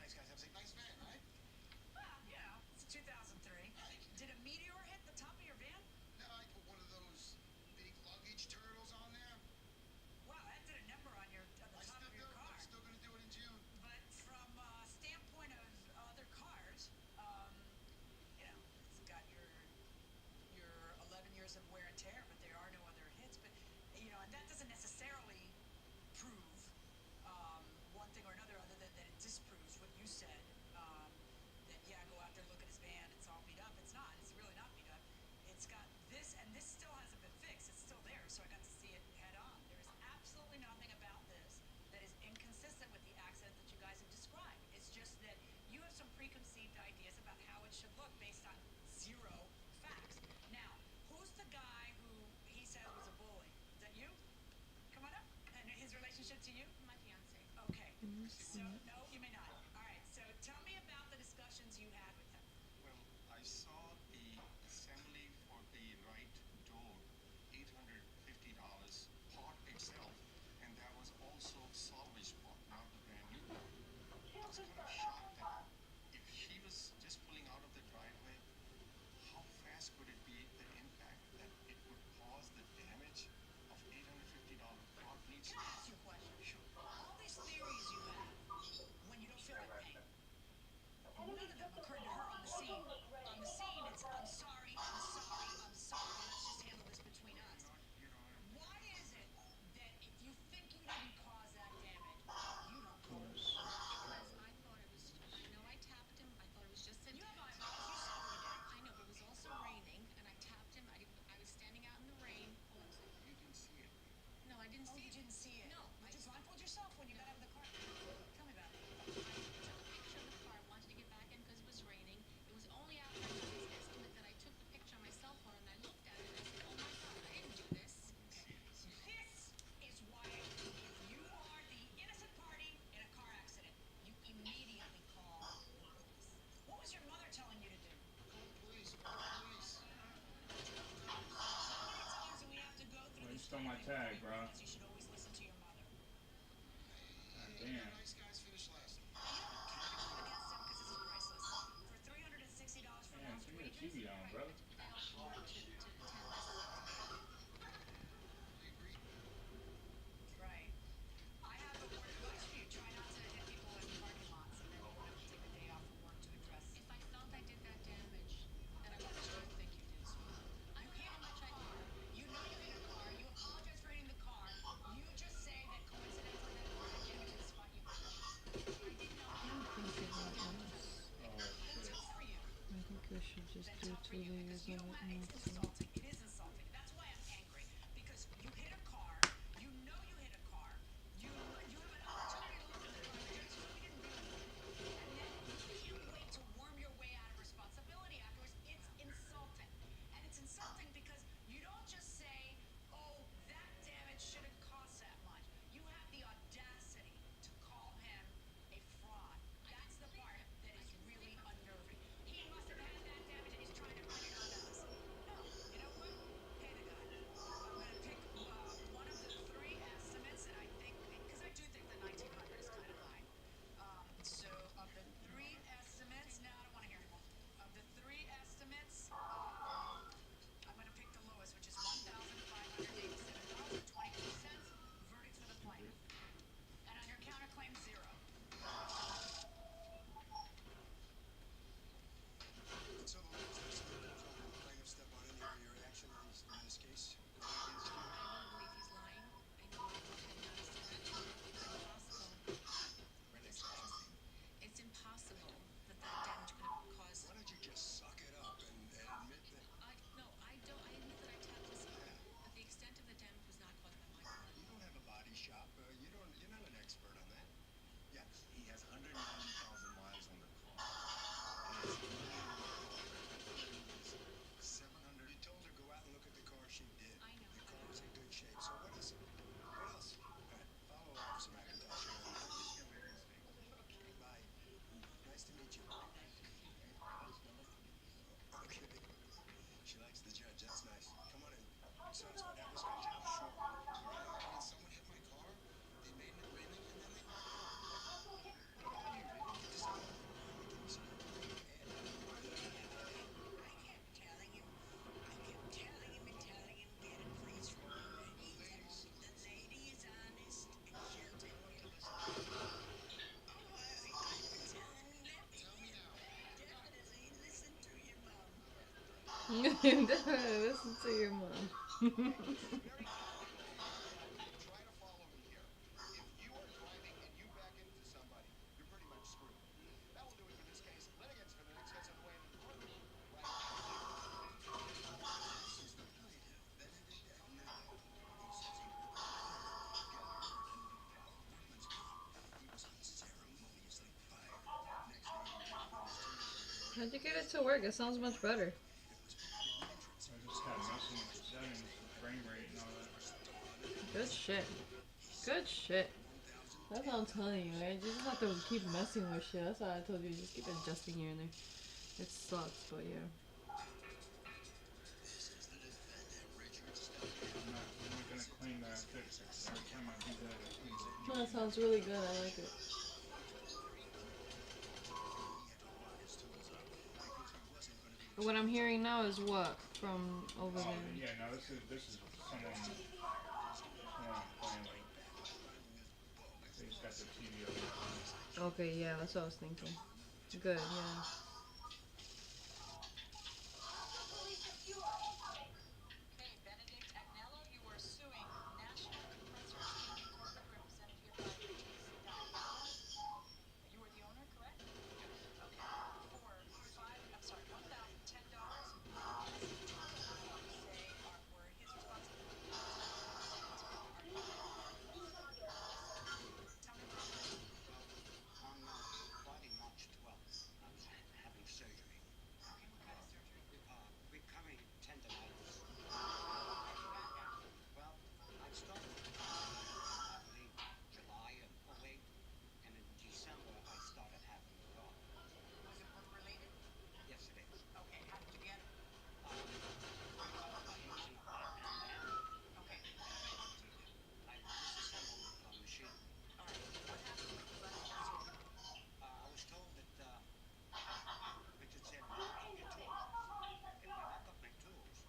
nice guys have a nice van, right? Well, you know, it's a 2003. Did a meteor hit the top of your van? No, I put one of those big luggage turtles on there. Wow, that did a number on the top of your car. I'm still gonna do it in June. But from a standpoint of other cars, you know, it's got your 11 years of wear and tear, but there are no other hits. But you know, and that doesn't necessarily prove one thing or another, other than that it disproves what you said. That yeah, go out there, look at his van, it's all beat up. It's not. It's really not beat up. It's got this, and this still hasn't been fixed. It's still there, so I got to see it head on. There is absolutely nothing about this that is inconsistent with the accident that you guys have described. It's just that you have some preconceived ideas about how it should look based on zero facts. Now, who's the guy who he said was a bully? Is that you? Come on up. And his relationship to you? My fiance. Okay. So, no, you may not. All right, so tell me about the discussions you had with him. Well, I saw the assembly for the right door, $850 part itself, and that was also salvage part, not the brand new part. I was kind of shocked that if he was just pulling out of the driveway, how fast could it be the impact that it would cause the damage of $850 part needs Can I ask you a question? Sure. All these theories you have when you don't feel like pain, none of them occurred to her on the scene. On the scene, it's I'm sorry, I'm sorry, I'm sorry. Let's just handle this between us. Why is it that if you think you didn't cause that damage, you don't call it? Because I thought it was, I know I tapped him. I thought it was just a. You have eyeballs. You saw what he did. I know, but it was also raining, and I tapped him. I was standing out in the rain. Hold on a second. You didn't see it. No, I didn't Oh, see you it. didn't see it. No, Did you blindfold yourself when you got out of the car? Tell me about it. I took a picture of the car. I wanted to get back in because it was raining. It was only after I took his estimate that I took the picture on my cell phone, and I looked at it and I said, oh my God, I didn't do this. This is why if you are the innocent party in a car accident, you immediately call the police. What was your mother telling you to do? Police, police. How many times do we have to go through You this? stole my tag, bro. Because you should always listen to your mother. Damn. Nice guys finish last. You don't count against him because this is priceless. For $360 for Man, lost turn your wages. TV on, brother. They all wanted to attend Right. I have a word of advice for you. Try not to hit people in parking lots, and then you won't have to take a day off from work to address. this. If I felt I did that damage, then I would have. I think you did, sweetheart. I You hit don't know a how much I car. did. You know you hit a car. You apologize for hitting the car. You just say that coincidentally that car hit you into the spot you hit. Listen to your mom. Very tactical. Try to follow me here. If you are driving and you back into somebody, you're pretty much screwed. That will do it for this case. Litigants for the next case on the way in the courtroom right after This is the plaintiff, Benedict Agnello. He says he worked with her, gatherer, and filed workman's comp. He was unceremoniously fired. Next day, he read when his terminated. How'd you get it to work? It sounds much better. It was forbidden entrance. I just kept messing with the settings, the frame rate and all that. Good shit. Good shit. That's what I'm telling you, right? You just have to keep messing with shit. That's why I told you, just keep adjusting here and there. It sucks, but yeah. I'm not gonna claim that I fixed it. Every time I do that, I claim it. That sounds really good. I like it. What I'm hearing now is what from over there. Yeah, no, this is someone playing like they just got the TV over. Okay, yeah, that's what I was thinking. Good, yeah. Okay, Benedict Agnello, you are suing National Compressors Inc. corporate represented here by Richard Diana. You are the owner, correct? Okay. For $1,010. You say were his responsibility. Tell me about it. On Friday, March 12th, I was having surgery. Okay, what kind of surgery? Recurring tendonitis. How long have you had now? Well, I started I believe July of '08, and in December I started having the problem. Was it work related? Yes, it is. Okay, how did you get it? Pretty much by using a hot band. Okay, what did you do? I disassembled a machine. All right, what happened when you left the surgery? I was told that Richard said, lock up your tools. If I lock up my tools,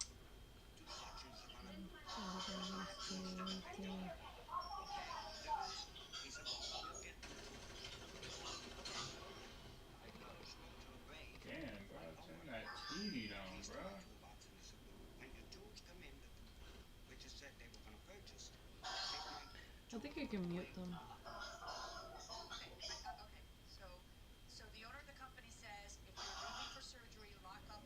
two sections are gonna okay, he said, well, we'll get the tools. Okay. I spoke to a grade. Damn, bro, turn that TV down, bro. Toolbox, and he said, when your tools come in that Richard said they were gonna purchase, take my I think you can mute them. Okay, so the owner of the company says if you're leaving for surgery, lock up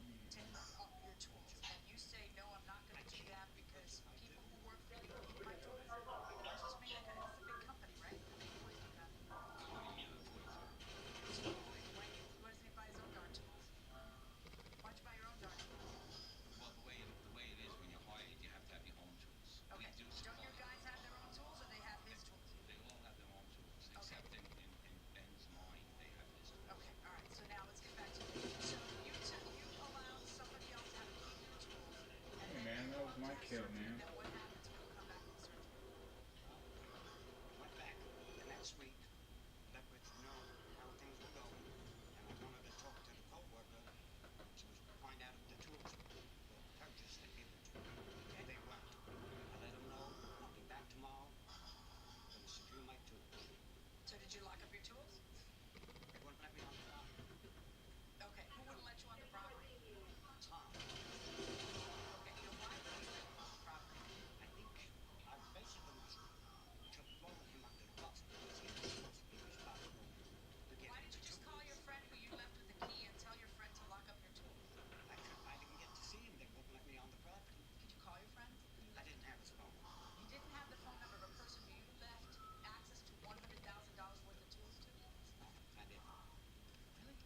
your tools. And you say, no, I'm not going to do that because people who work for you need my tools. That's just me. It's a big company, right? How many employees do you have? So why doesn't he buy his own darn tools? Why don't you buy your own darn tools? Well, the way it is when you're hired, you have to have your own tools. Okay, don't your guys have their own tools or they have his tools? They all have their own tools, except in Ben's mind, they have his tools. Okay, all right. So now let's get back to it. So you allowed somebody else to have keep your tools. Hey man, that was my kid, man. Then what happens when you come back from surgery? Went back the next week, let Richard know how things were going, and I wanted to talk to the co-worker to find out if the tools were purchased and given to me. And they weren't. I let him know I'll be back tomorrow. I'm going to secure my tools. So did you lock up your tools? They wouldn't let me on the property. Okay, who wouldn't let you on the property? Tom, Okay, so why wouldn't you let you on the property? I think I basically was to throw him under the bus because he was supposed to be responsible to get Why me didn't you the just tools. call your friend who you left with the key and tell your friend to lock up your tools? I didn't get to see him. They wouldn't let me on the property. Did you call your friend? I didn't have his phone. You didn't have the phone number of a person who you left access to $100,000 worth of tools to? No, I didn't. Really?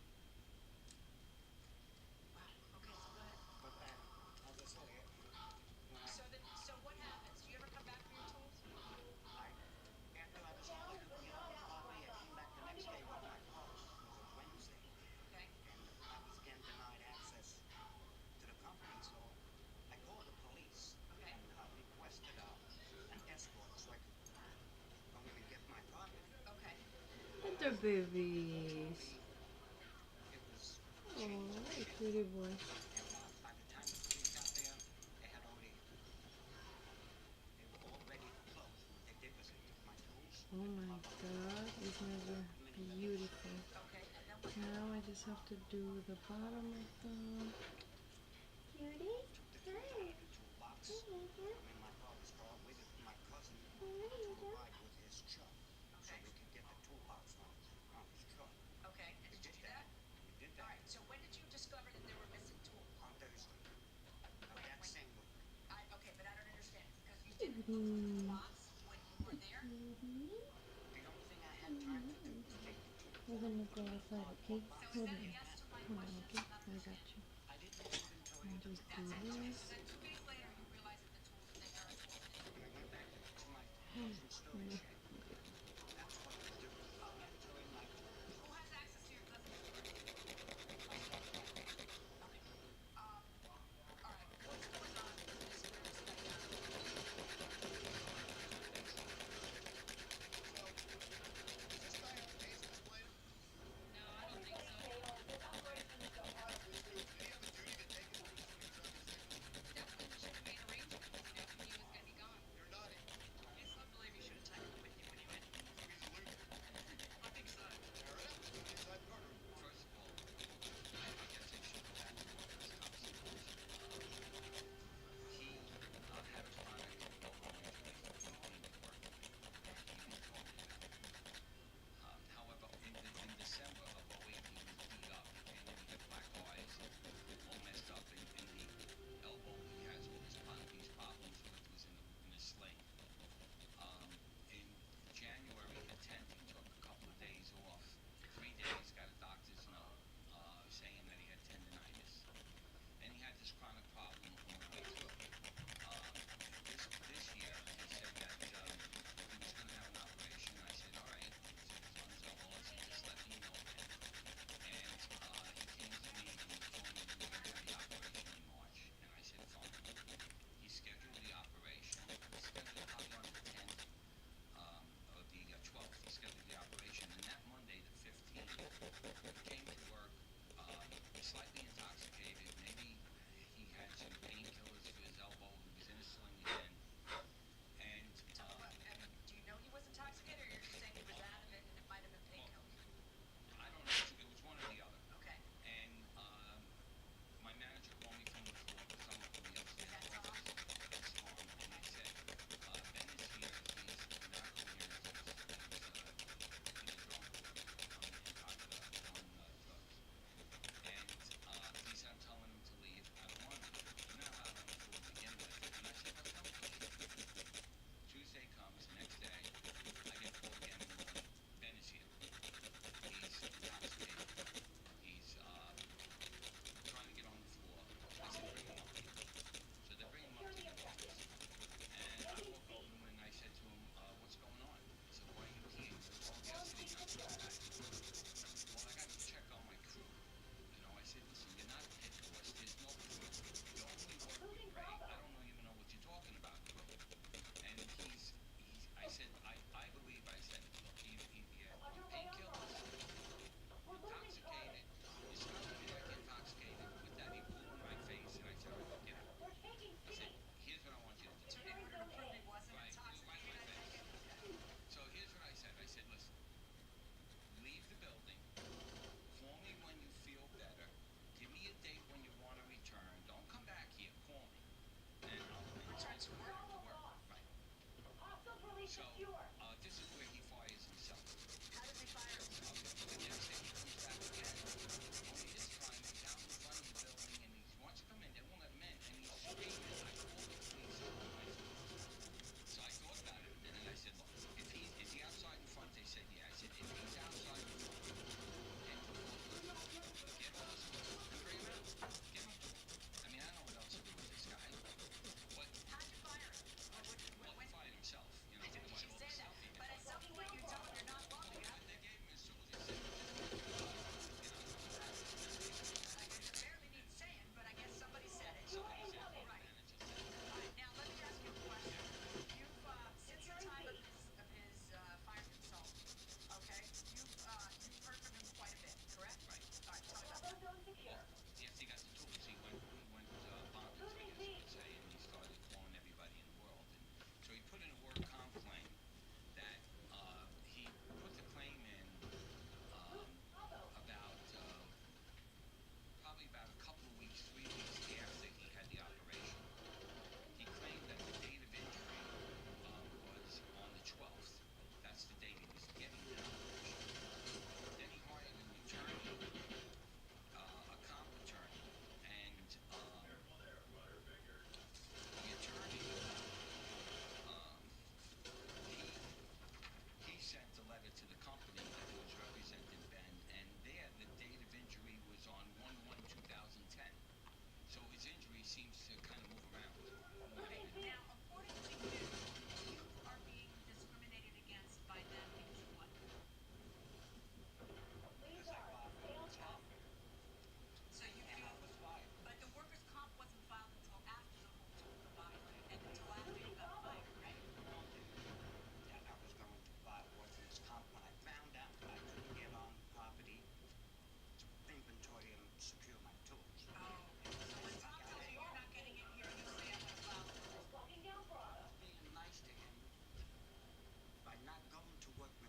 Wow. Okay, so go ahead. But as I said, when So what happens? Do you ever come back for your tools? after I was told I couldn't get on the property, I came back the next day with my car. It was a Wednesday. Okay. And I was again denied access to the company, so I called the police Okay. and requested an escort so I could go in and get my property. Okay. The babies. It was Oh, pretty boy. and by the time the police got there, they were all ready to close. What they did was they took my tools. Oh my god, these nails are beautiful. Okay, and then what Now I just have to do the bottom of them. Cutie? we're there. The only thing I had time to do was take the trip. We're gonna go outside, okay? So is Hold that a on. yes to my Hold on, questions? okay? Not I this got yet. you. I didn't inventory I'll the just do That's it. this. So then 2 days later, you realize that the tools that there are tools in it. When I went back to my frozen storage shed, that's what I was doing. Inventorying my tools. Who has access to your cousin's storage? Myself and my wife. Okay. All right. What's going on in this retrospective? Is this guy on a maintenance plan? No, I don't think so. Did he have a duty to take his tools when he was on your signal? That's when we should have made arrangements, you know, when he was gonna be gone. You're nodding. Yes, I believe you should have taken the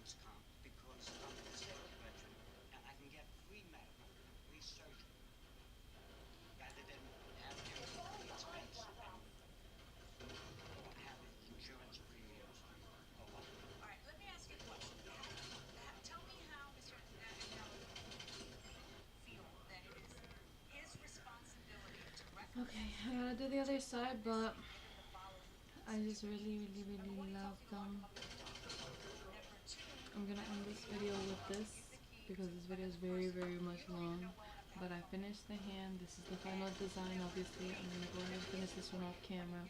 insurance comp because I'm a disabled veteran and I can get free medical, free surgery, rather than have him pay the expense and have his insurance premiums go up. All right, let me ask you a question. Tell me how Mr. Agnello feel that it is his responsibility to recognize. Okay, I gotta do the other side, but I just really love them. I'm gonna end this video with this because this video is very much long. But I finished the hand. This is the final design. Obviously, I'm gonna go ahead and finish this one off camera.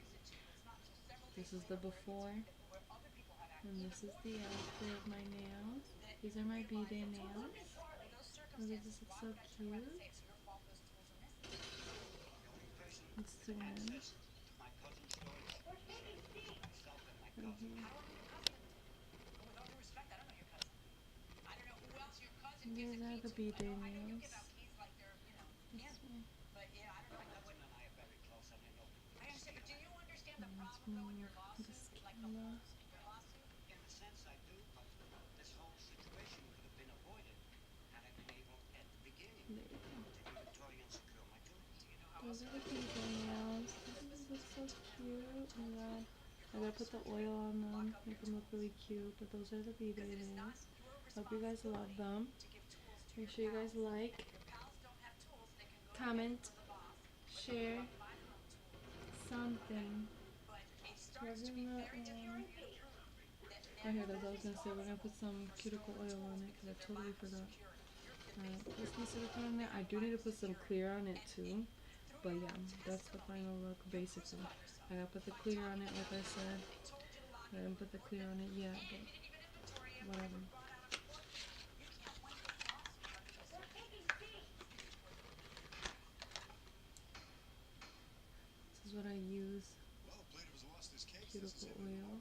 This is the before, and this is the after of my nails. These are my B-Day nails. Oh, this looks so cute. It's the one. These are the B-Day nails. This way. But yeah, I don't know what. And I are very close, and I know. I understand, but do you understand the It's problem though with your more lawsuit? Like the muscular. holes in your lawsuit? In a sense, I do, but this whole situation could have been avoided had I been able at the beginning There you go. to inventory and secure my tools. Those are the B-Day nails. This is so cute. Oh my god. I gotta put the oil on them, make them look really cute. But those are the B-Day nails. Hope you guys love them. Make sure you guys like, comment, share, something. Right here, that's what I was gonna say. We're gonna put some cuticle oil on it because I totally forgot. Put some silicone on it. I do need to put some clear on it too. But yeah, that's the final look basically. I gotta put the clear on it, like I said. I didn't put the clear on it yet, but whatever. This is what I use. Well, the plaintiff has lost his case. Cuticle oil.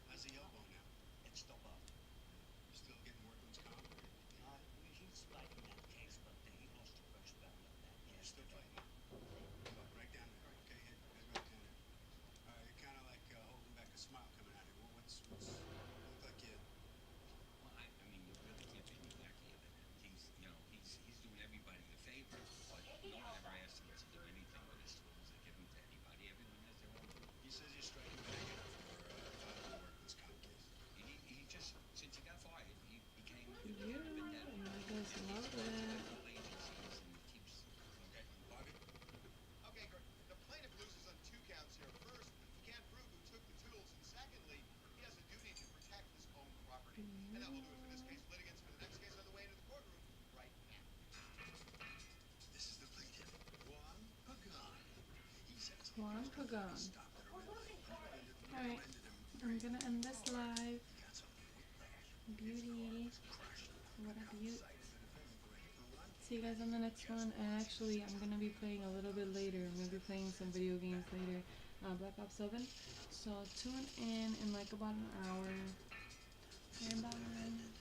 How's the elbow now? It's still up. You still getting workman's comp? He's fighting that case, but he lost the first round of that. You're still fighting it? Look, right down there. Okay, head right down there. You're kind of like holding back a smile coming out of you. What's look like you? Well, I mean, you really can't take me back here. He's doing everybody a favor, but no one ever asked him to do anything with his tools or give them to anybody. Everyone has their own tools. He says you're striking back at him for filing a workman's comp case. He just, since he got fired, he became Yeah, you guys love it. Okay, great. The plaintiff loses on 2 counts here. First, he can't prove who took the tools, and secondly, he has a duty to protect his own property. And that will do it for this case. Litigants for the next case on the way into the courtroom right now. This is the plaintiff, Juan Pagan. He says Juan Pagan. stopped at a red light. Alright, I'm gonna end this live. Beauty. What a beaut. See you guys on the next one. And actually, I'm gonna be playing a little bit later. I'm gonna be playing some video games later. Black Ops 7. So tune in like about an hour. And bye.